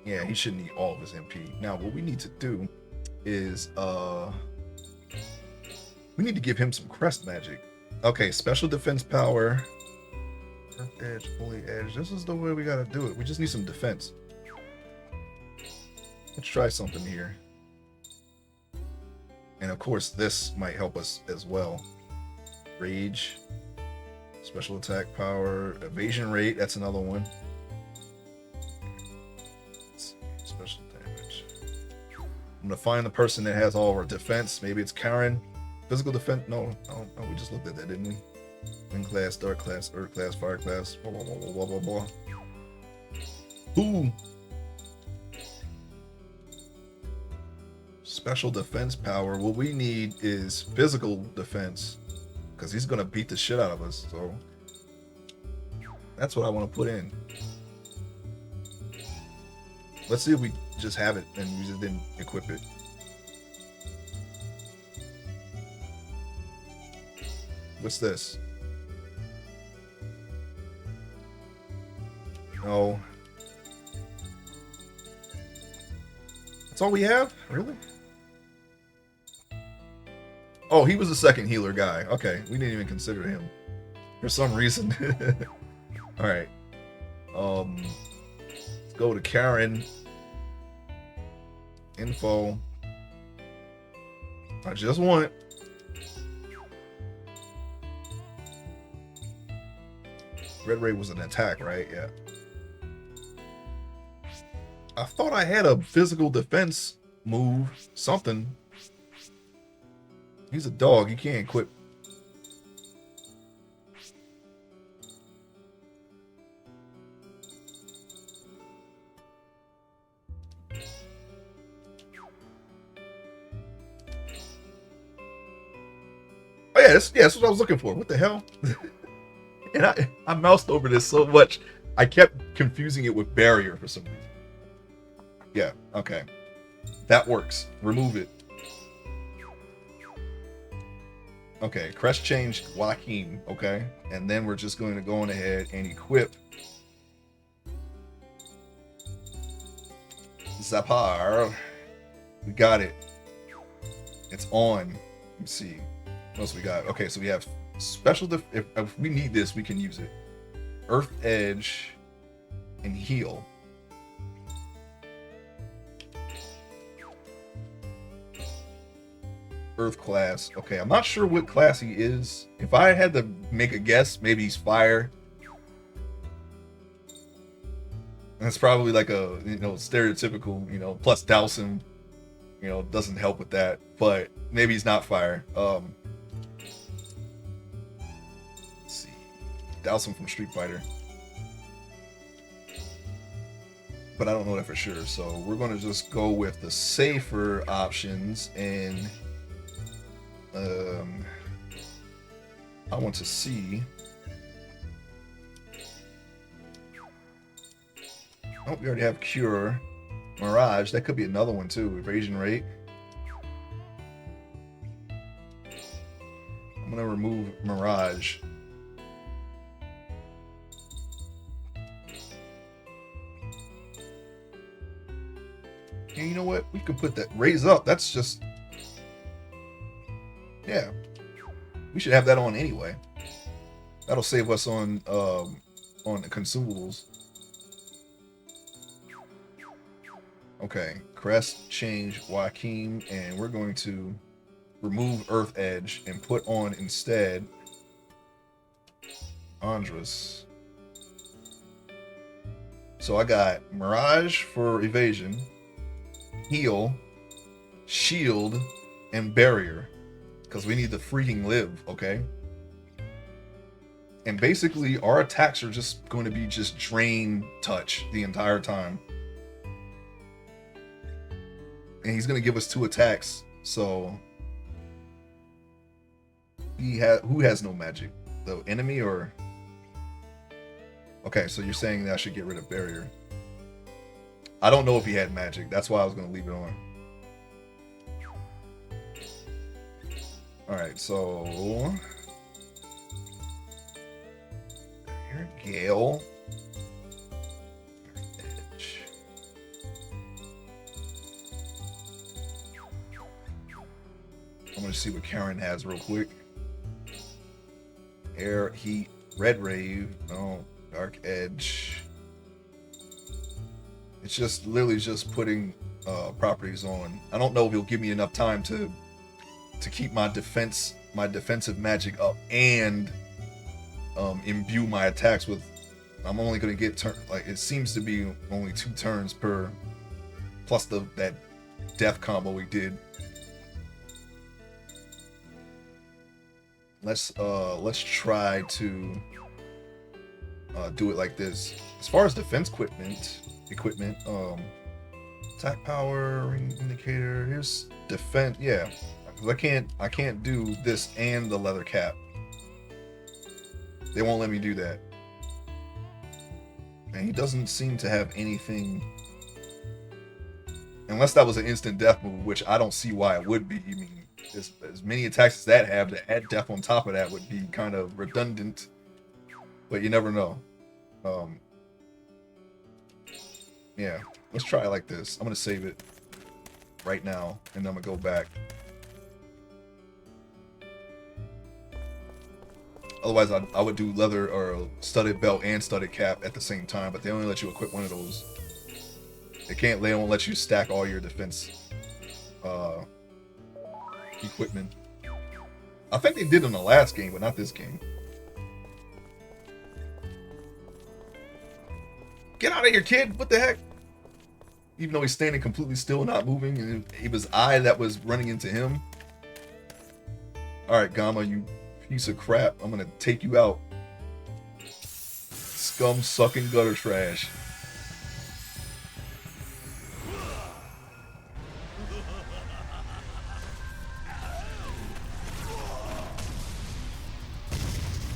yeah, he shouldn't need all of his MP. Now what we need to do is we need to give him some crest magic. Okay, special defense power. Edge, holy edge. This is the way we gotta do it. We just need some defense. Let's try something here. And of course, this might help us as well. Rage, special attack power, evasion rate. That's another one. Special damage. I'm gonna find the person that has all of our defense. Maybe it's Karen. Physical defense. No, we just looked at that, didn't we? Wind class, dark class, earth class, fire class. Blah blah blah blah blah blah. Boom. Special defense power. What we need is physical defense because he's gonna beat the shit out of us. So that's what I want to put in. Let's see if we just have it and we just didn't equip it. What's this? No. That's all we have? Really? Oh, he was the second healer guy. Okay, we didn't even consider him for some reason. All right. Let's go to Karen. Info. I just want. Red Ray was an attack, right? Yeah. I thought I had a physical defense move, something. He's a dog. He can't equip. Oh yeah, that's what I was looking for. What the hell? And I moused over this so much, I kept confusing it with barrier for some reason. Yeah, okay. That works. Remove it. Okay, crest change Joaquin, okay? And then we're just going to go on ahead and equip Zapar. We got it. It's on. Let me see. What else we got? Okay, so we have special if we need this, we can use it. Earth Edge and heal. Earth class. Okay, I'm not sure what class he is. If I had to make a guess, maybe he's fire. That's probably like a stereotypical, plus Dowson, doesn't help with that. But maybe he's not fire. Let's see. Dowson from Street Fighter. But I don't know that for sure. So we're gonna just go with the safer options and I want to see. Oh, we already have Cure. Mirage, that could be another one too. Evasion rate. I'm gonna remove Mirage. And you know what? We could put that raise up. That's just, yeah. We should have that on anyway. That'll save us on the consumables. Okay, crest change Joaquin, and we're going to remove Earth Edge and put on instead Andres. So I got Mirage for evasion, heal, shield, and barrier. Because we need to freaking live, okay? And basically, our attacks are just going to be just drain touch the entire time. And he's going to give us 2 attacks, so... Who has no magic? The enemy or... Okay, so you're saying that I should get rid of barrier. I don't know if he had magic. That's why I was going to leave it on. Alright, so... Here, Gale. Edge. I'm going to see what Karen has real quick. Air, heat, red rave. Oh, dark edge. It's just literally just putting properties on. I don't know if he'll give me enough time to keep my defensive magic up and imbue my attacks with. I'm only gonna get like it seems to be only 2 turns per, plus that death combo we did. Let's try to do it like this. As far as defense equipment, attack power, ring indicator. Here's defense. Yeah, because I can't do this and the leather cap. They won't let me do that. And he doesn't seem to have anything, unless that was an instant death move, which I don't see why it would be. I mean, as many attacks as that have, to add death on top of that would be kind of redundant, but you never know. Yeah, let's try it like this. I'm gonna save it right now, and then I'm gonna go back. Otherwise, I would do leather or studded belt and studded cap at the same time, but they only let you equip one of those. They won't let you stack all your defense equipment. I think they did in the last game, but not this game. Get out of here, kid! What the heck? Even though he's standing completely still, not moving, and it was I that was running into him. Alright, Gamma, you piece of crap. I'm gonna take you out. Scum sucking gutter trash.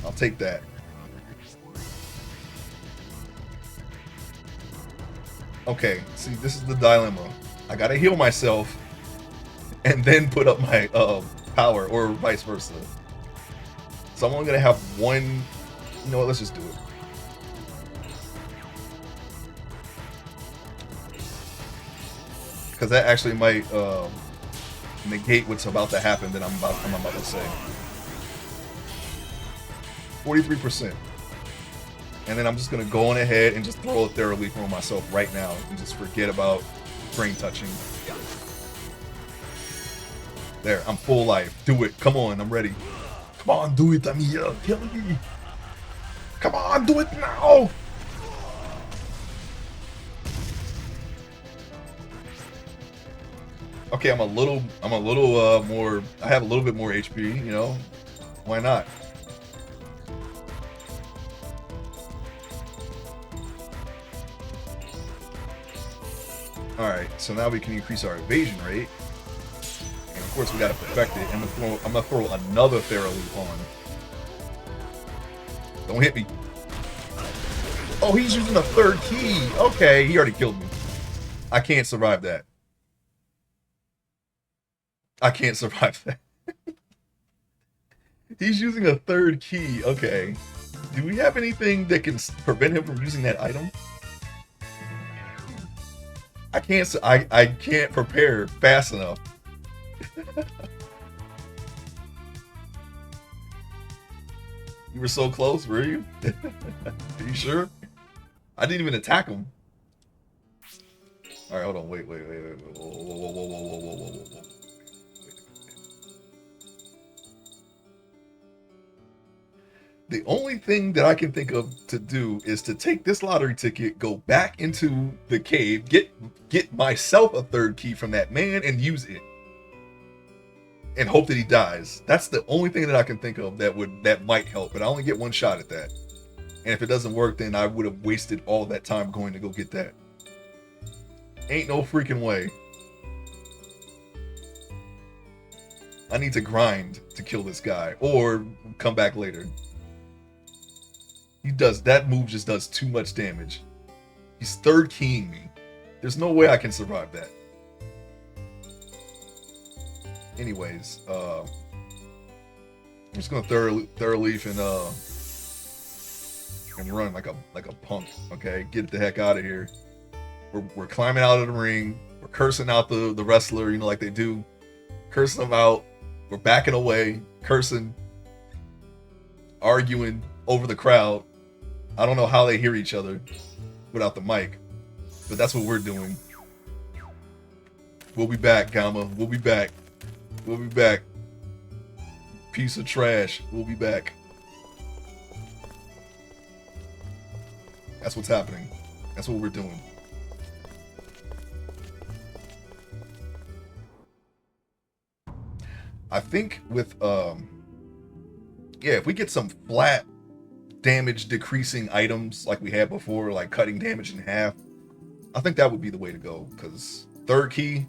I'll take that. Okay, see, this is the dilemma. I gotta heal myself and then put up my power, or vice versa. So I'm only gonna have one. You know what? Let's just do it. Because that actually might negate what's about to happen that I'm about to say. 43%. And then I'm just gonna go on ahead and just throw a Thera Leaf on myself right now and just forget about brain touching. There, I'm full life. Do it. Come on, I'm ready. Come on, do it, Amiya. Kill me. Come on, do it now. Okay, I'm a little more. I have a little bit more HP. You know, why not? All right, so now we can increase our evasion rate. And of course, we gotta perfect it. And I'm gonna throw another Thera Leaf on. Don't hit me. Oh, he's using a third key. Okay, he already killed me. I can't survive that. I can't survive that. He's using a third key. Okay. Do we have anything that can prevent him from using that item? I can't prepare fast enough. You were so close, were you? Are you sure? I didn't even attack him. All right, hold on. Wait. Whoa. The only thing that I can think of to do is to take this lottery ticket, go back into the cave, get myself a third key from that man, and use it, and hope that he dies. That's the only thing that I can think of that might help. But I only get one shot at that, and if it doesn't work, then I would have wasted all that time going to go get that. Ain't no freaking way. I need to grind to kill this guy, or come back later. That move just does too much damage. He's third keying me. There's no way I can survive that. Anyways, I'm just gonna throw leaf and run like a punk. Okay, get the heck out of here. We're climbing out of the ring. We're cursing out the wrestler, like they do. Cursing them out. We're backing away, cursing, arguing over the crowd. I don't know how they hear each other without the mic, but that's what we're doing. We'll be back, Gamma. We'll be back. We'll be back. Piece of trash. We'll be back. That's what's happening. That's what we're doing. I think with if we get some flat damage decreasing items like we had before, like cutting damage in half, I think that would be the way to go. Because third key,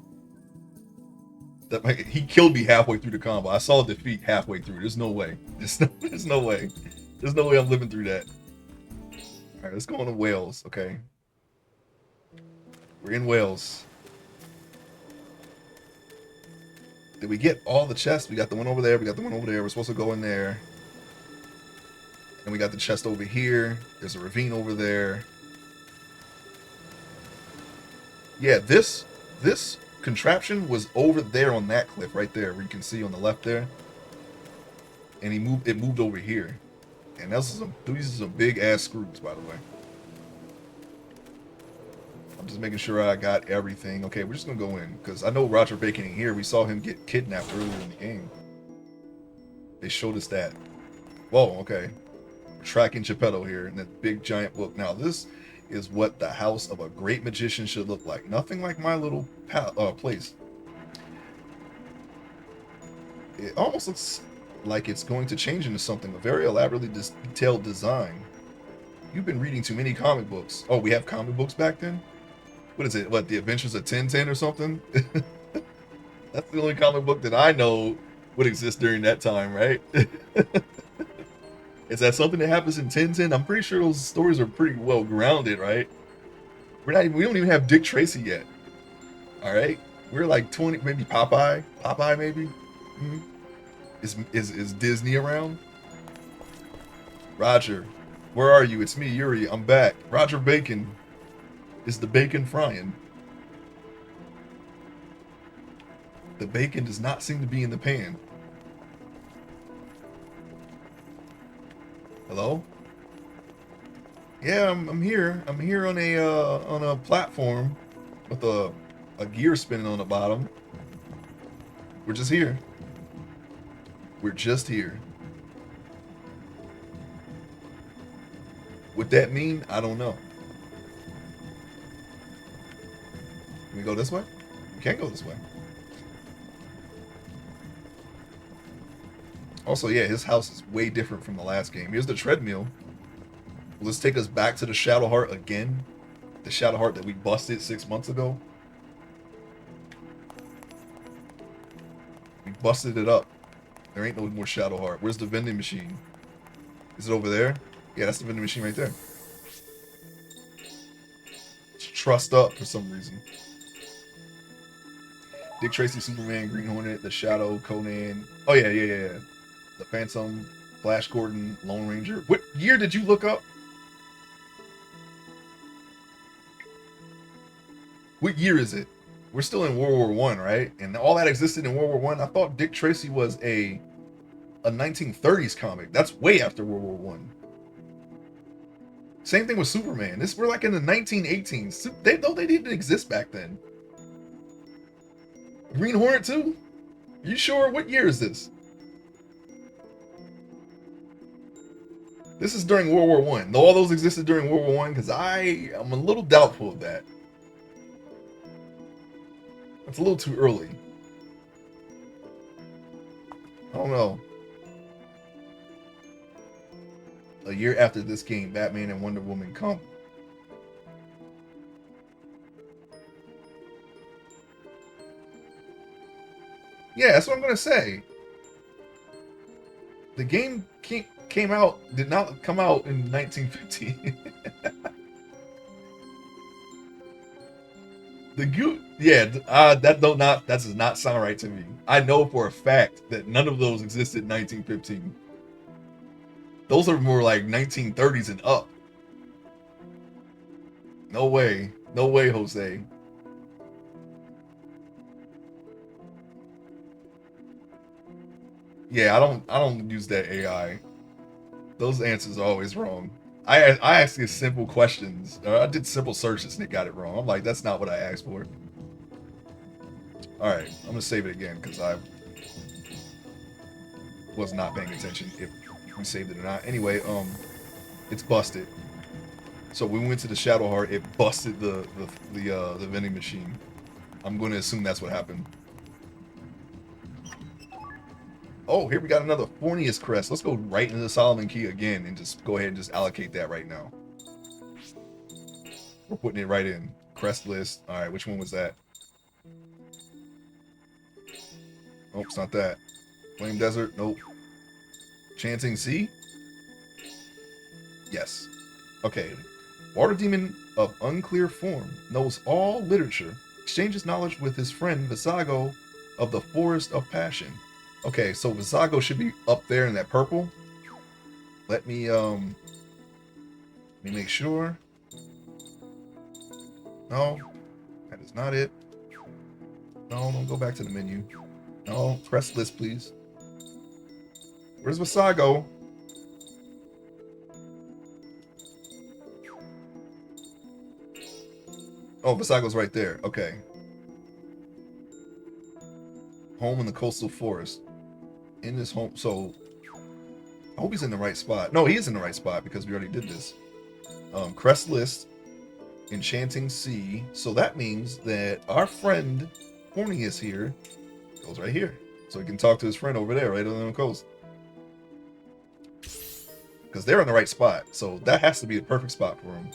he killed me halfway through the combo. I saw defeat halfway through. There's no way. There's no way. There's no way I'm living through that. All right, let's go on to Wales. Okay, we're in Wales. Did we get all the chests? We got the one over there. We got the one over there. We're supposed to go in there. And we got the chest over here. There's a ravine over there. Yeah, this contraption was over there on that cliff right there, where you can see on the left there. And it moved over here. And these are some big ass screws, by the way. I'm just making sure I got everything. Okay, we're just gonna go in because I know Roger Bacon in here. We saw him get kidnapped earlier in the game. They showed us that. Whoa, okay. We're tracking Geppetto here in that big giant book. Now this is what the house of a great magician should look like. Nothing like my little place. It almost looks like it's going to change into something. A very elaborately detailed design. You've been reading too many comic books. Oh, we have comic books back then? What is it? What, The Adventures of Tintin or something? That's the only comic book that I know would exist during that time, right? Is that something that happens in Tintin? I'm pretty sure those stories are pretty well grounded, right? We don't even have Dick Tracy yet. All right, we're like 20, maybe Popeye, maybe. Mm-hmm. Is Disney around? Roger, where are you? It's me, Yuri. I'm back. Roger Bacon. Is the bacon frying? The bacon does not seem to be in the pan. Hello? Yeah, I'm here. I'm here on a platform with a gear spinning on the bottom. We're just here. We're just here. What that mean? I don't know. Can we go this way? We can't go this way. Also, yeah, his house is way different from the last game. Here's the treadmill. Let's take us back to the Shadow Heart again. The Shadow Heart that we busted 6 months ago. We busted it up. There ain't no more Shadow Heart. Where's the vending machine? Is it over there? Yeah, that's the vending machine right there. It's trussed up for some reason. Dick Tracy, Superman, Green Hornet, The Shadow, Conan. Oh, yeah. The Phantom, Flash Gordon, Lone Ranger. What year did you look up? What year is it? We're still in World War One, right? And all that existed in World War One. I thought Dick Tracy was a 1930s comic. That's way after World War One. Same thing with Superman. We're like in the 1918s. They didn't exist back then. Green Hornet too? You sure? What year is this? This is during World War One. Though all those existed during World War One, because I am a little doubtful of that. It's a little too early. I don't know. A year after this game, Batman and Wonder Woman come. Yeah, that's what I'm gonna say. The game did not come out in 1915. That does not sound right to me. I know for a fact that none of those existed in 1915. Those are more like 1930s and up. No way, no way, Jose. Yeah, I don't use that AI. Those answers are always wrong. I asked you simple questions. I did simple searches and it got it wrong. I'm like, that's not what I asked for. All right, I'm gonna save it again because I was not paying attention if we saved it or not. Anyway, it's busted. So we went to the Shadow Heart. It busted the vending machine. I'm going to assume that's what happened. Oh, here we got another Fornius crest. Let's go right into the Solomon Key again and just go ahead and just allocate that right now. We're putting it right in. Crest list. All right, which one was that? Oh, it's not that. Flame Desert. Nope. Chanting Sea? Yes. Okay. Water Demon of unclear form knows all literature, exchanges knowledge with his friend Visago of the Forest of Passion. Okay, so Visago should be up there in that purple. Let me make sure. No, that is not it. No, don't go back to the menu. No, press list, please. Where's Visago? Oh, Visago's right there. Okay. Home in the coastal forest. In this home, so I hope he's in the right spot. No, he is in the right spot because we already did this. Crest list, enchanting sea. So that means that our friend Fornius here goes right here, so he can talk to his friend over there, right on the coast. Because they're in the right spot, so that has to be the perfect spot for him.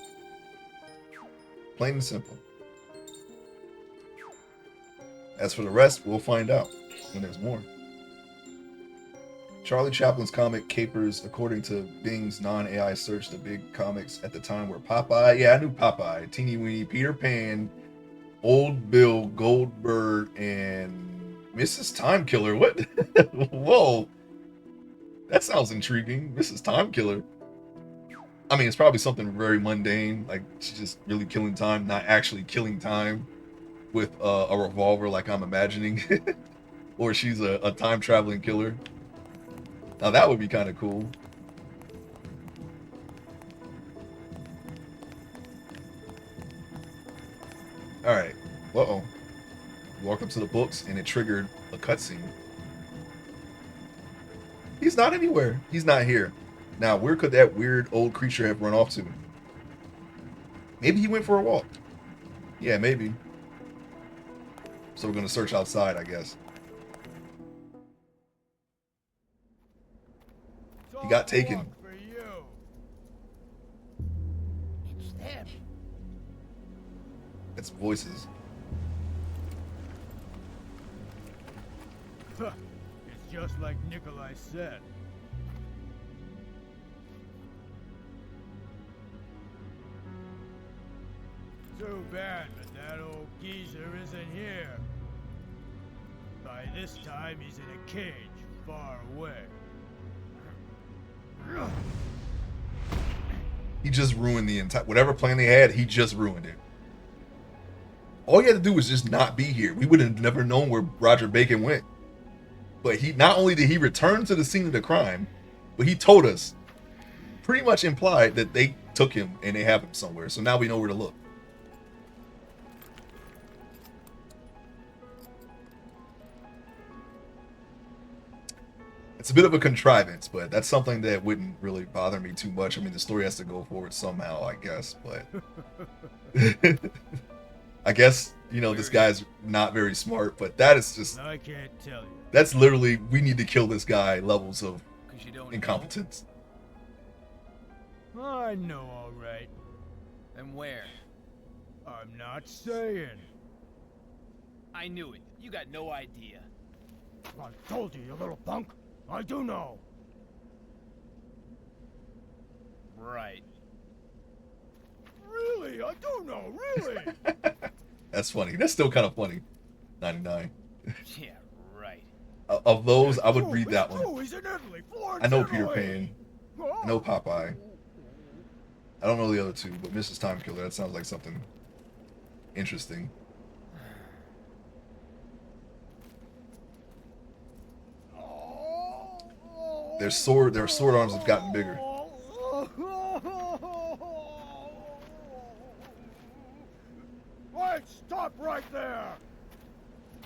Plain and simple. As for the rest, we'll find out when there's more. Charlie Chaplin's comic capers, according to Bing's non-AI search, the big comics at the time were Popeye. Yeah, I knew Popeye, Teeny Weeny, Peter Pan, Old Bill, Goldberg, and Mrs. Time Killer. What? Whoa. That sounds intriguing. Mrs. Time Killer. I mean, it's probably something very mundane, like she's just really killing time, not actually killing time with a revolver like I'm imagining. Or she's a time traveling killer. Now that would be kind of cool. All right. Uh-oh. Walked up to the books and it triggered a cutscene. He's not anywhere. He's not here. Now, where could that weird old creature have run off to? Maybe he went for a walk. Yeah, maybe. So we're going to search outside, I guess. He got taken. It's them. It's voices. It's just like Nikolai said. Too bad that old geezer isn't here. By this time, he's in a cage far away. He just ruined the entire... Whatever plan they had, he just ruined it. All he had to do was just not be here. We would have never known where Roger Bacon went. But he not only did he return to the scene of the crime, but he told us, pretty much implied that they took him and they have him somewhere. So now we know where to look. It's a bit of a contrivance, but that's something that wouldn't really bother me too much. I mean, the story has to go forward somehow, I guess, but I guess, you know, this guy's not very smart, but that is just, I can't tell you. that's literally, we need to kill this guy levels of 'Cause you don't incompetence. I know, all right. know? And where? I'm not saying. I knew it. You got no idea. I told you, you little punk. I do know. Right. Really? I do know. Really? That's funny. That's still kind of funny. 99. Yeah, right. Of those, I would True, read it's that one. true, he's in Italy, Florence, I know Peter Italy. Pan. I know Popeye. I don't know the other two, but Mrs. Timekiller, that sounds like something interesting. Their sword arms have gotten bigger. Wait, stop right there!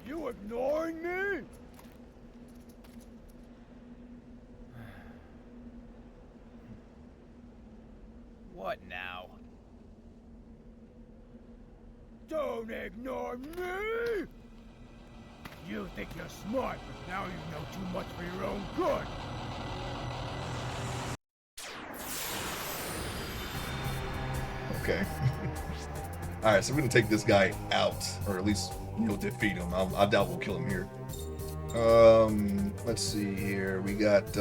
You ignoring me? What now? Don't ignore me! You think you're smart, but now you know too much for your own good. Okay. Alright, so we're gonna take this guy out, or at least, you know, defeat him. I doubt we'll kill him here. Let's see here. We got,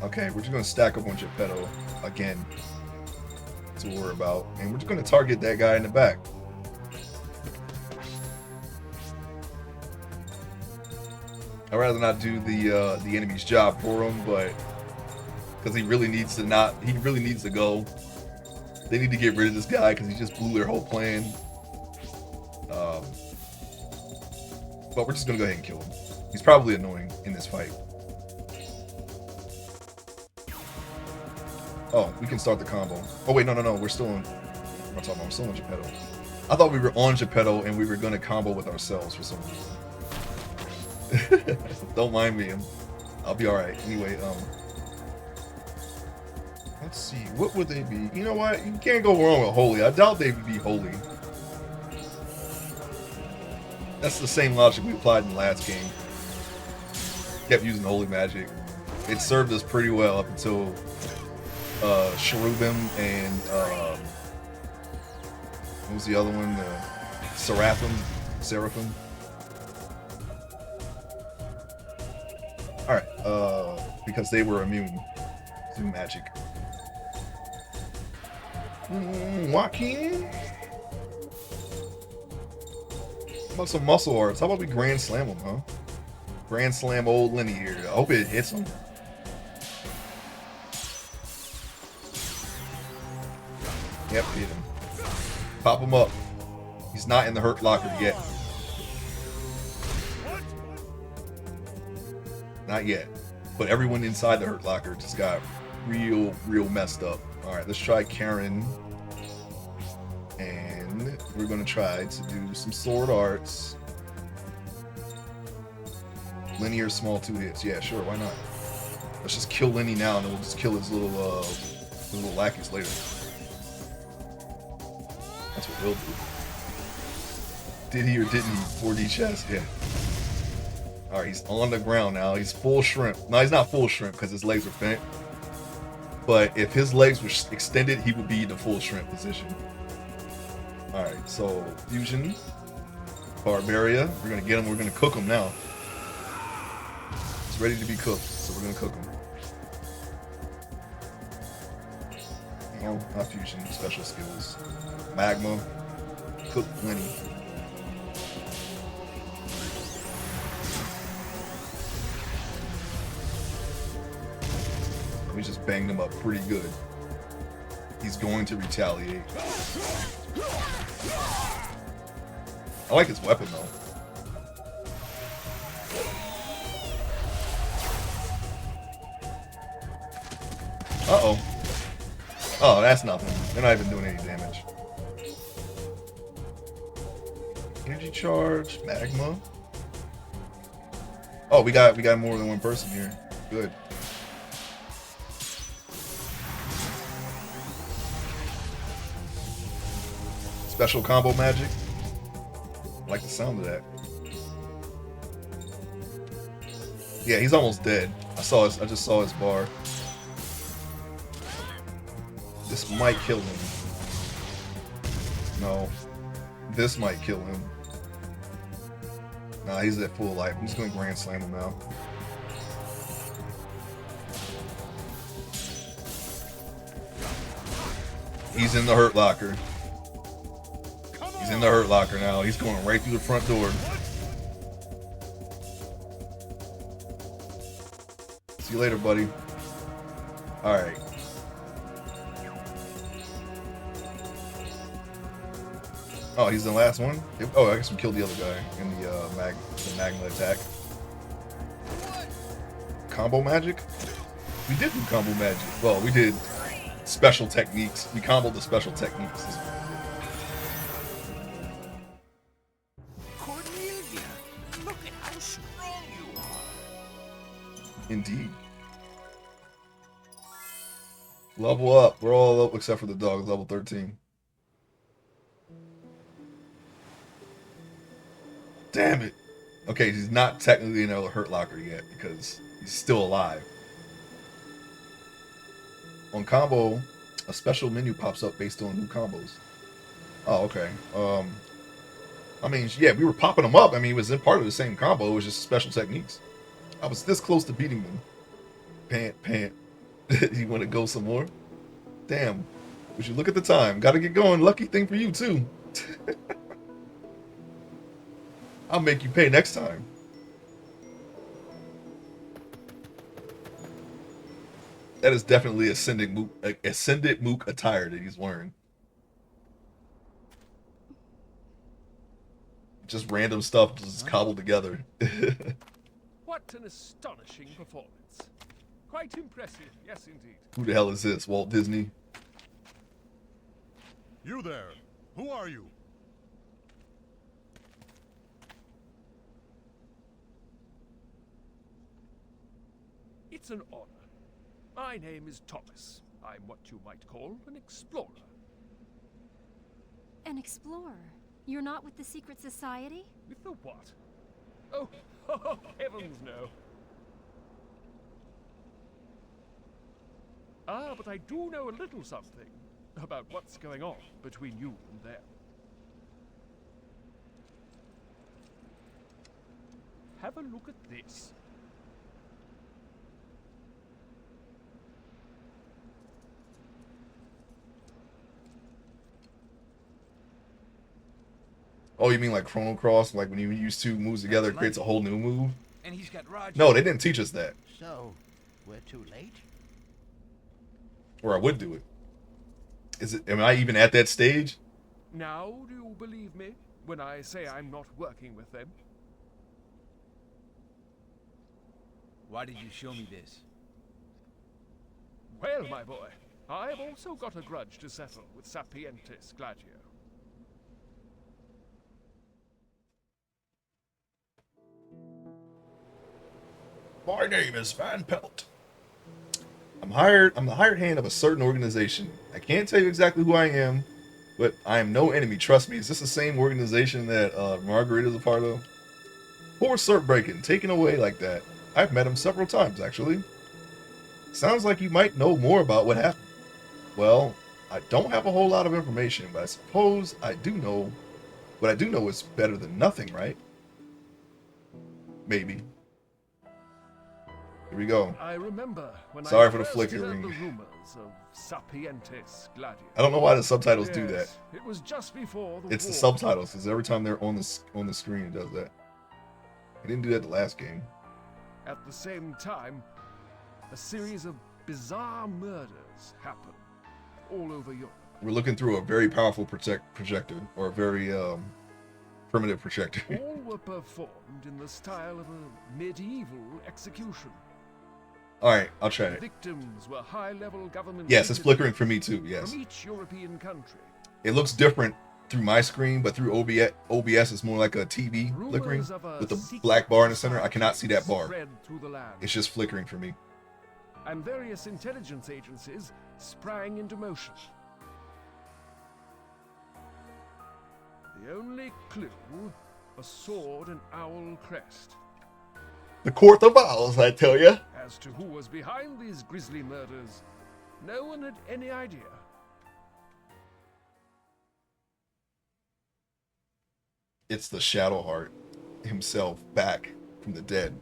okay, we're just gonna stack up on Geppetto again. That's what we're about. And we're just gonna target that guy in the back. I'd rather not do the enemy's job for him, but because he really needs to go. They need to get rid of this guy because he just blew their whole plan. But we're just gonna go ahead and kill him. He's probably annoying in this fight. Oh, we can start the combo. Oh wait, no, we're still on. What am I talking about? We're still on Geppetto. I thought we were on Geppetto and we were gonna combo with ourselves for some reason. Don't mind me. I'll be all right. Anyway, let's see. What would they be? You know what? You can't go wrong with holy. I doubt they would be holy. That's the same logic we applied in the last game. Kept using holy magic. It served us pretty well up until Cherubim and what was the other one? Seraphim. Alright, because they were immune to magic. Joaquin? How about some muscle arts? How about we Grand Slam him, huh? Grand Slam old Lenny here. I hope it hits him. Yep, hit him. Pop him up. He's not in the hurt locker yet. Not yet. But everyone inside the hurt locker just got real messed up. Alright, let's try Karen. And we're going to try to do some sword arts. Linear small 2 hits. Yeah, sure, why not? Let's just kill Lenny now and then we'll just kill his little lackeys later. That's what we'll do. Did he or didn't he? 4D chest, yeah. Alright, he's on the ground now. He's full shrimp. No, he's not full shrimp because his legs are bent. But if his legs were extended, he would be in the full shrimp position. Alright, so fusion. Barbaria. We're going to get him. We're going to cook him now. It's ready to be cooked, so we're going to cook him. No, not fusion. Special skills. Magma. Cook Lenny. We just banged him up pretty good. He's going to retaliate. I like his weapon though. Uh-oh. Oh, that's nothing. They're not even doing any damage. Energy charge, magma. Oh, we got more than one person here. Good. Special combo magic. I like the sound of that. Yeah, he's almost dead. I just saw his bar. This might kill him. No. This might kill him. Nah, he's at full life. I'm just gonna Grand Slam him now. He's in the Hurt Locker. He's in the Hurt Locker now. He's going right through the front door. See you later, buddy. Alright. Oh, he's the last one? Oh, I guess we killed the other guy in the magma attack. Combo magic? We did do combo magic. Well, we did special techniques. We comboed the special techniques. Cornelia, look at how strong you are. Indeed. Level up. We're all up except for the dog, level 13. Damn it. Okay, he's not technically in a Hurt Locker yet because he's still alive. On combo, a special menu pops up based on new combos. Oh, okay. I mean, yeah, we were popping them up. I mean, it was in part of the same combo. It was just special techniques. I was this close to beating them. Pant. You want to go some more? Damn. We should look at the time. Got to get going. Lucky thing for you, too. I'll make you pay next time. That is definitely Ascendant Mook attire that he's wearing. Just random stuff just cobbled together. What an astonishing performance. Quite impressive, yes indeed. Who the hell is this? Walt Disney? You there. Who are you? It's an honor. My name is Thomas. I'm what you might call an explorer. An explorer? You're not with the secret society? With the what? Oh, heavens no. Ah, but I do know a little something about what's going on between you and them. Have a look at this. Oh, you mean like Chrono Cross? Like when you use two moves together, it creates a whole new move? And he's got Roger. No, they didn't teach us that. So, we're too late? Or I would do it. Am I even at that stage? Now, do you believe me when I say I'm not working with them? Why did you show me this? Well, my boy, I've also got a grudge to settle with Sapientis Gladio. My name is Van Pelt. I'm the hired hand of a certain organization. I can't tell you exactly who I am, but I am no enemy, trust me. Is this the same organization that Margaret is a part of? Poor Cert Breakin', taken away like that. I've met him several times, actually. Sounds like you might know more about what happened. Well, I don't have a whole lot of information, but I suppose I do know. What I do know is better than nothing, right? Maybe. Here we go. I remember when Sorry I for the first flickering. heard the rumors of Sapientis Gladio. I don't know why the subtitles do that. Yes, it was just before the It's the war. subtitles, because every time they're on the screen, it does that. It didn't do that the last game. At the same time, a series of bizarre murders happened all over Europe. We're looking through a very powerful projector, or a very primitive projector. All were performed in the style of a medieval execution. All right, I'll try The it. victims were high-level government Yes, it's leaders flickering for me too. Yes, from each European country. it looks different through my screen, but through OBS it's more like a TV flickering Rumors of a with the secret black bar in the center. I cannot see that bar. spread through the land, It's just flickering for me. and various intelligence agencies sprang into motion. The only clue, a sword and owl crest. The Court of Owls, I tell ya. As to who was behind these grisly murders, no one had any idea. It's the Shadowheart himself back from the dead.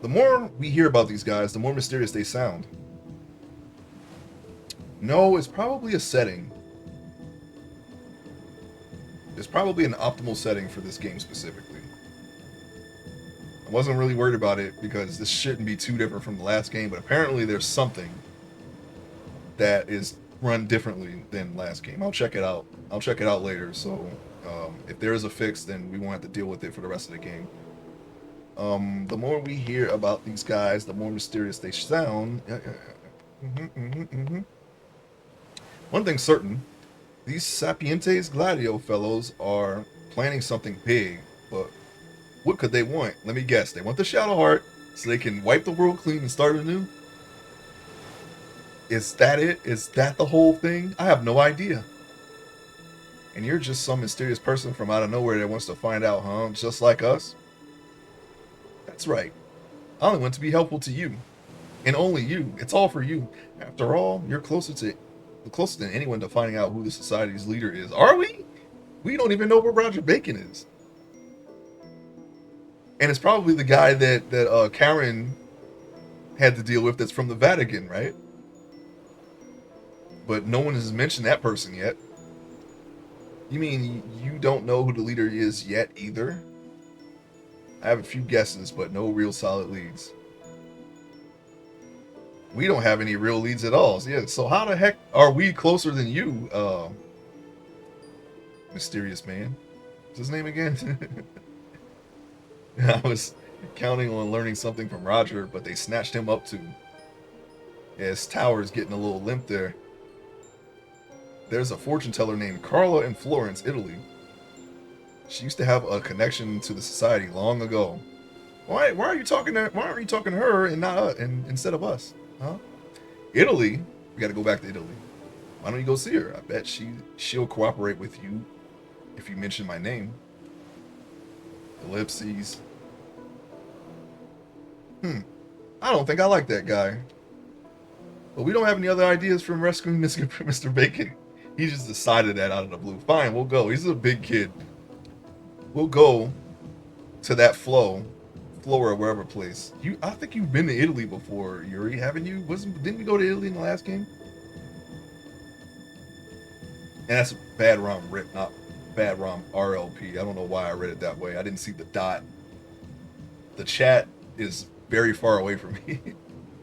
The more we hear about these guys, the more mysterious they sound. No, it's probably a setting. It's probably an optimal setting for this game specifically. I wasn't really worried about it because this shouldn't be too different from the last game, but apparently there's something that is run differently than last game. I'll check it out. I'll check it out later. So if there is a fix, then we won't have to deal with it for the rest of the game. The more we hear about these guys, the more mysterious they sound. One thing's certain, these Sapientes Gladio fellows are planning something big, but what could they want? Let me guess. They want the Shadowheart so they can wipe the world clean and start anew? Is that it? Is that the whole thing? I have no idea. And you're just some mysterious person from out of nowhere that wants to find out, huh? Just like us? That's right. I only want to be helpful to you. And only you. It's all for you. After all, you're closer than anyone to finding out who the society's leader is. Are we? We don't even know where Roger Bacon is. And it's probably the guy that Karen had to deal with that's from the Vatican, right? But no one has mentioned that person yet. You mean you don't know who the leader is yet either? I have a few guesses, but no real solid leads. We don't have any real leads at all. So how the heck are we closer than you, mysterious man? What's his name again? I was counting on learning something from Roger, but they snatched him up too. Yeah, his tower's getting a little limp there. There's a fortune teller named Carla in Florence, Italy. She used to have a connection to the society long ago. Why are you talking to? Why aren't you talking to her and not us, and instead of us? Huh? Italy. We got to go back to Italy. Why don't you go see her? I bet she'll cooperate with you if you mention my name. Ellipses. I don't think I like that guy. But we don't have any other ideas from rescuing Mr. Bacon. He just decided that out of the blue. Fine, we'll go. He's a big kid. We'll go to that Flora, wherever place. I think you've been to Italy before, Yuri, haven't you? Didn't we go to Italy in the last game? And that's bad ROM rip, not bad ROM RLP. I don't know why I read it that way. I didn't see the dot. The chat is very far away from me,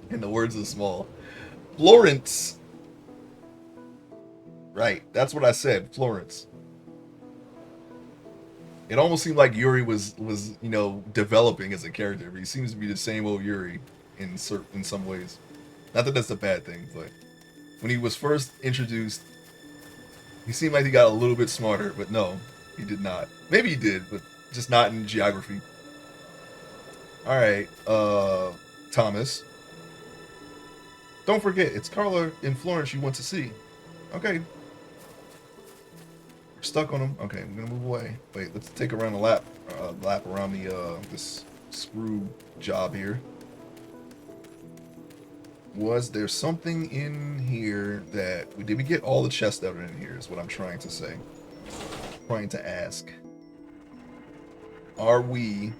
and the words are small. Florence. Right, that's what I said, Florence. It almost seemed like Yuri was developing as a character, but he seems to be the same old Yuri in some ways. Not that that's a bad thing, but when he was first introduced, he seemed like he got a little bit smarter, but no, he did not. Maybe he did, but just not in geography. Alright, Thomas. Don't forget, it's Carla in Florence you want to see. Okay. We're stuck on him. Okay, I'm gonna move away. Wait, let's take a round lap around the this screw job here. Was there something in here that did we get all the chests that are in here is what I'm trying to say. Trying to ask. Are we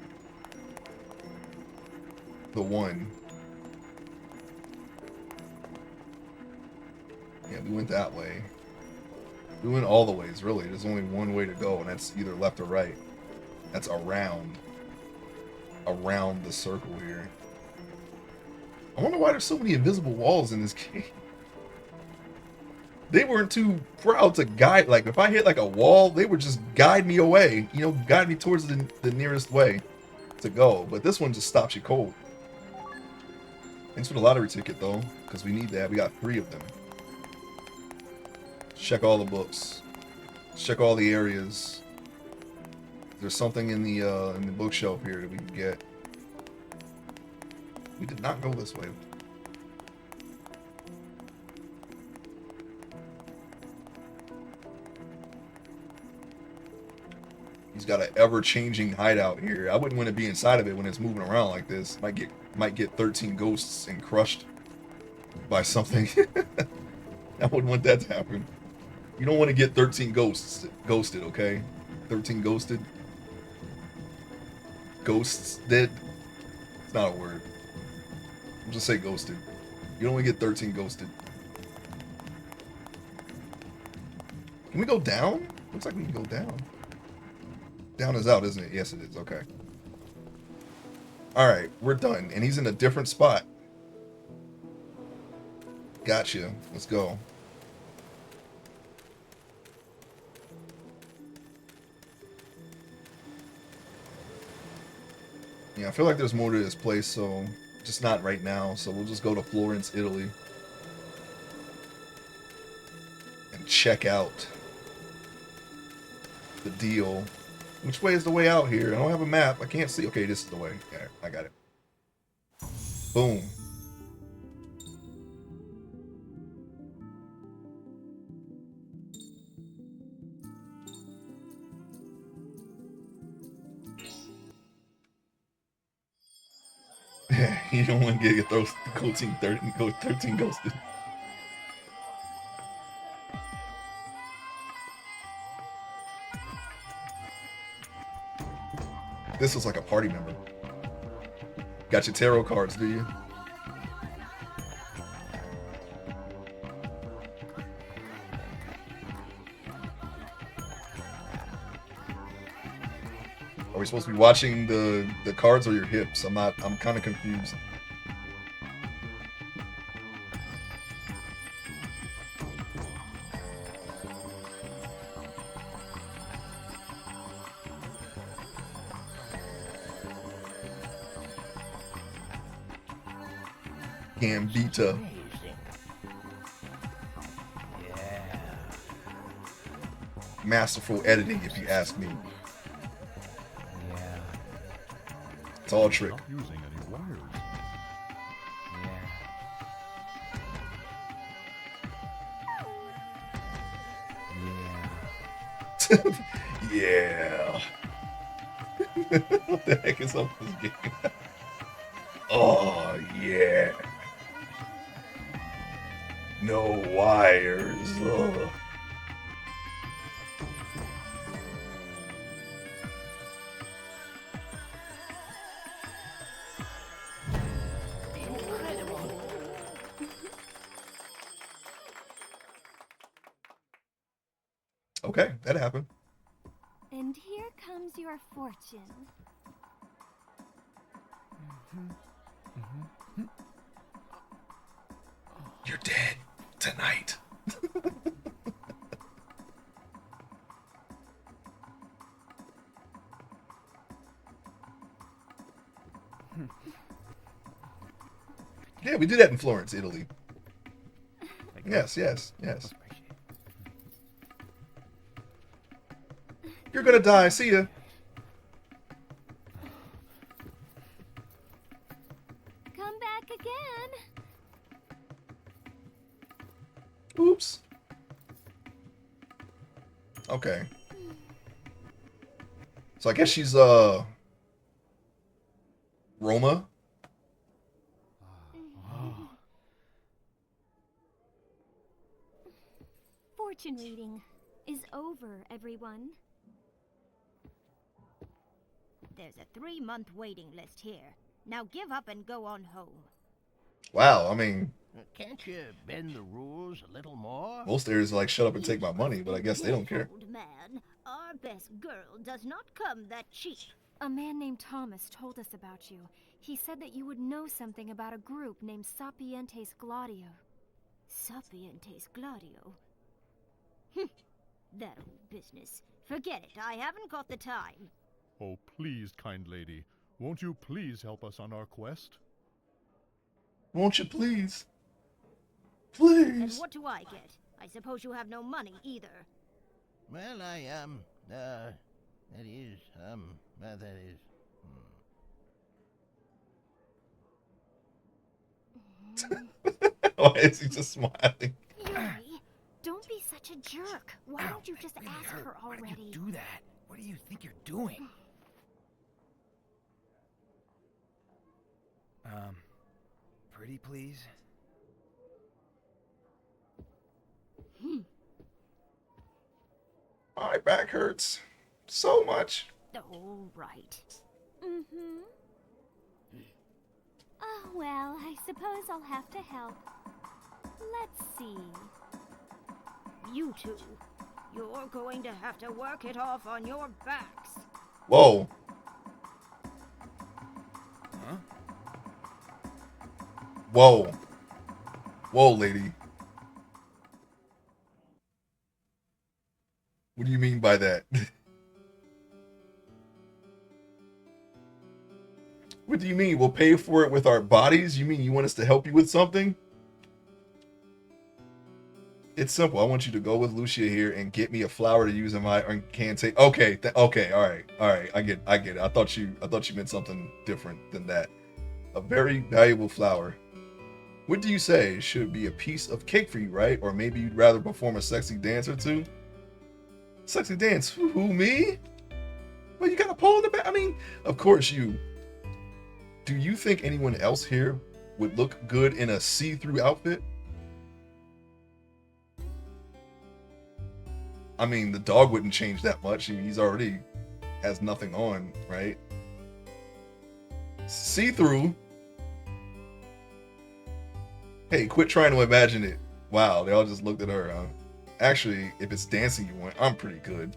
the one? Yeah, we went that way. We went all the ways, really. There's only one way to go, and that's either left or right. That's around the circle here. I wonder why there's so many invisible walls in this game. They weren't too proud to guide. Like, if I hit like a wall, they would just guide me away. You know, guide me towards the nearest way to go. But this one just stops you cold. Thanks for the lottery ticket, though, because we need that. We got 3 of them. Check all the books. Check all the areas. There's something in the bookshelf here that we can get. We did not go this way. He's got an ever-changing hideout here. I wouldn't want to be inside of it when it's moving around like this. Might get 13 ghosts and crushed by something. I wouldn't want that to happen. You don't want to get 13 ghosted, okay? 13 ghosted. Ghosts dead. It's not a word. I'll just say ghosted. You don't want to get 13 ghosted. Can we go down? Looks like we can go down. Down is out, isn't it? Yes, it is. Okay. Alright, we're done. And he's in a different spot. Gotcha. Let's go. Yeah, I feel like there's more to this place, so just not right now. So we'll just go to Florence, Italy. And check out the deal. Which way is the way out here? I don't have a map. I can't see. Okay, this is the way. Yeah, I got it. Boom. You don't want to get those go team 13 ghosted. This was like a party member. Got your tarot cards, do you? Are we supposed to be watching the cards or your hips? I'm kind of confused. Gambita. Yeah. Masterful editing, if you ask me. Yeah. It's all a trick. Not using any wires. Yeah. Yeah. What the heck is up with this game? Oh, yeah. No wires. Ugh. Okay, that happened. And here comes your fortune. You're dead tonight. Yeah, we did that in Florence, Italy. Yes, yes, yes. You're gonna die. See ya. Come back again. Oops. Okay. So I guess she's Roma. Fortune reading is over, everyone. There's a 3-month waiting list here. Now give up and go on home. Wow, I mean, Can't you bend the rules a little more? most areas are like shut up and take my money, but I guess they don't care. Old man, our best girl does not come that cheap. A man named Thomas told us about you. He said that you would know something about a group named Sapientes Gladio. Sapientes Gladio. That old business. Forget it, I haven't got the time. Oh, please, kind lady. Won't you please help us on our quest? Won't you please? And Please. what do I get? I suppose you have no money either. Well, that is, that is. Why is he just smiling? Yuri, don't be such a jerk. Why don't you just ask her Why already? did you do that? What do you think you're doing? Pretty please? My back hurts so much. All right. Mm-hmm. Oh, well, I suppose I'll have to help. Let's see. You two, you're going to have to work it off on your backs. Whoa. Huh? Whoa. Whoa, lady. What do you mean by that? What do you mean? We'll pay for it with our bodies? You mean you want us to help you with something? It's simple. I want you to go with Lucia here and get me a flower to use in my incantation. Okay, okay, all right. I get it. I thought you meant something different than that. A very valuable flower. What do you say? Should be a piece of cake for you, right? Or maybe you'd rather perform a sexy dance or two? Sexy dance? Who, me? Well, you got a pole in the back. I mean, of course you. Do you think anyone else here would look good in a see-through outfit? I mean, the dog wouldn't change that much. I mean, he's already has nothing on, right? See-through. Hey, quit trying to imagine it. Wow, they all just looked at her. Actually, if it's dancing you want, I'm pretty good.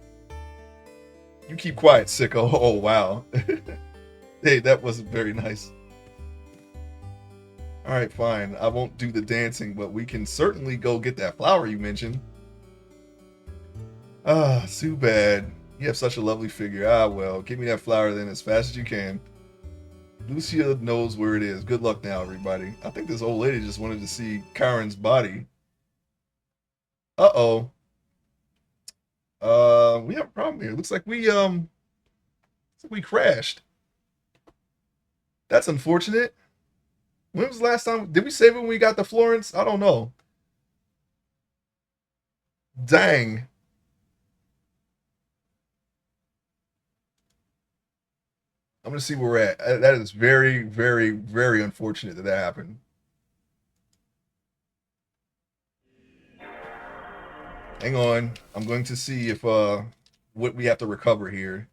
You keep quiet, sicko. Oh, wow. Hey, that wasn't very nice. All right, fine. I won't do the dancing, but we can certainly go get that flower you mentioned. Ah, too bad. You have such a lovely figure. Ah, well, give me that flower then as fast as you can. Lucia knows where it is. Good luck now, everybody. I think this old lady just wanted to see Karen's body. Uh-oh. We have a problem here. Looks like we crashed. That's unfortunate. When was the last time? Did we save it when we got to Florence? I don't know. Dang. I'm gonna see where we're at. That is very, very, very unfortunate that that happened. Hang on. I'm going to see if what we have to recover here.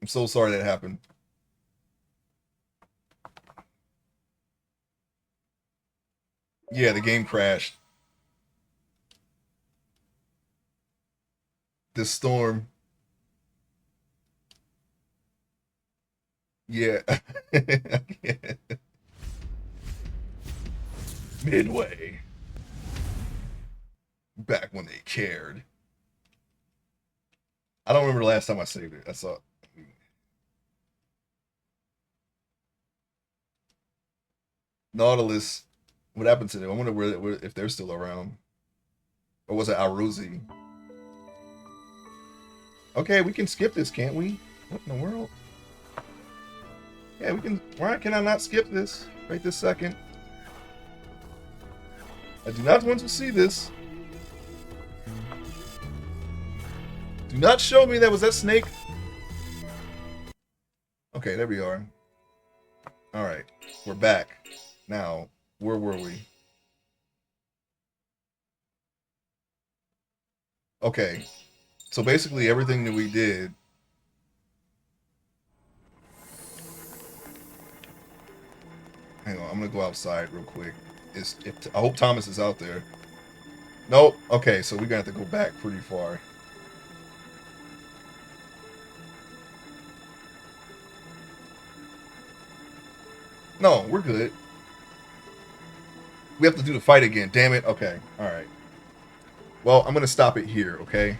I'm so sorry that happened. Yeah, the game crashed. This storm. Yeah. Midway. Back when they cared. I don't remember the last time I saved it. I saw. Nautilus. What happened to them? I wonder where if they're still around. Or was it Aruzi? Okay, we can skip this, can't we? What in the world? Yeah, we can. Why can I not skip this right this second? I do not want to see this. Do not show me was that snake. Okay, there we are. Alright, we're back. Now, where were we? Okay, so basically everything that we did. Hang on, I'm gonna go outside real quick. I hope Thomas is out there. Nope. Okay, so we're gonna have to go back pretty far. No, we're good. We have to do the fight again. Damn it. Okay. All right. Well, I'm gonna stop it here. Okay.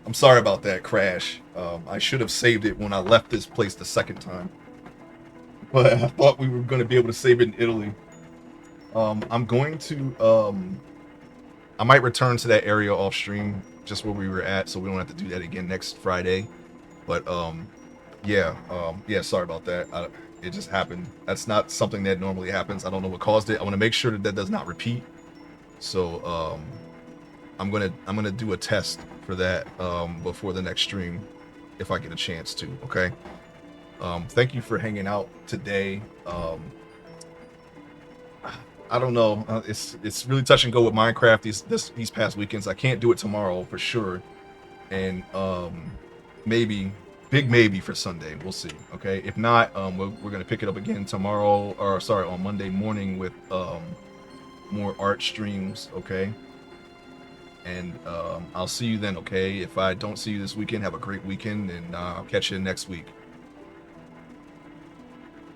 I'm sorry about that crash. I should have saved it when I left this place the second time. but I thought we were going to be able to save it in Italy. I'm going to I might return to that area off stream, just where we were at, so we don't have to do that again next Friday. But yeah, sorry about that. It just happened. That's not something that normally happens. I don't know what caused it. I want to make sure that that does not repeat. So I'm gonna do a test for that before the next stream, if I get a chance to. Okay. Thank you for hanging out today. I don't know. It's really touch and go with Minecraft these past weekends. I can't do it tomorrow for sure, and maybe big maybe for Sunday. We'll see. Okay. If not, we're gonna pick it up again tomorrow, or sorry, on Monday morning with more art streams. Okay. And I'll see you then. Okay. If I don't see you this weekend, have a great weekend, and I'll catch you next week.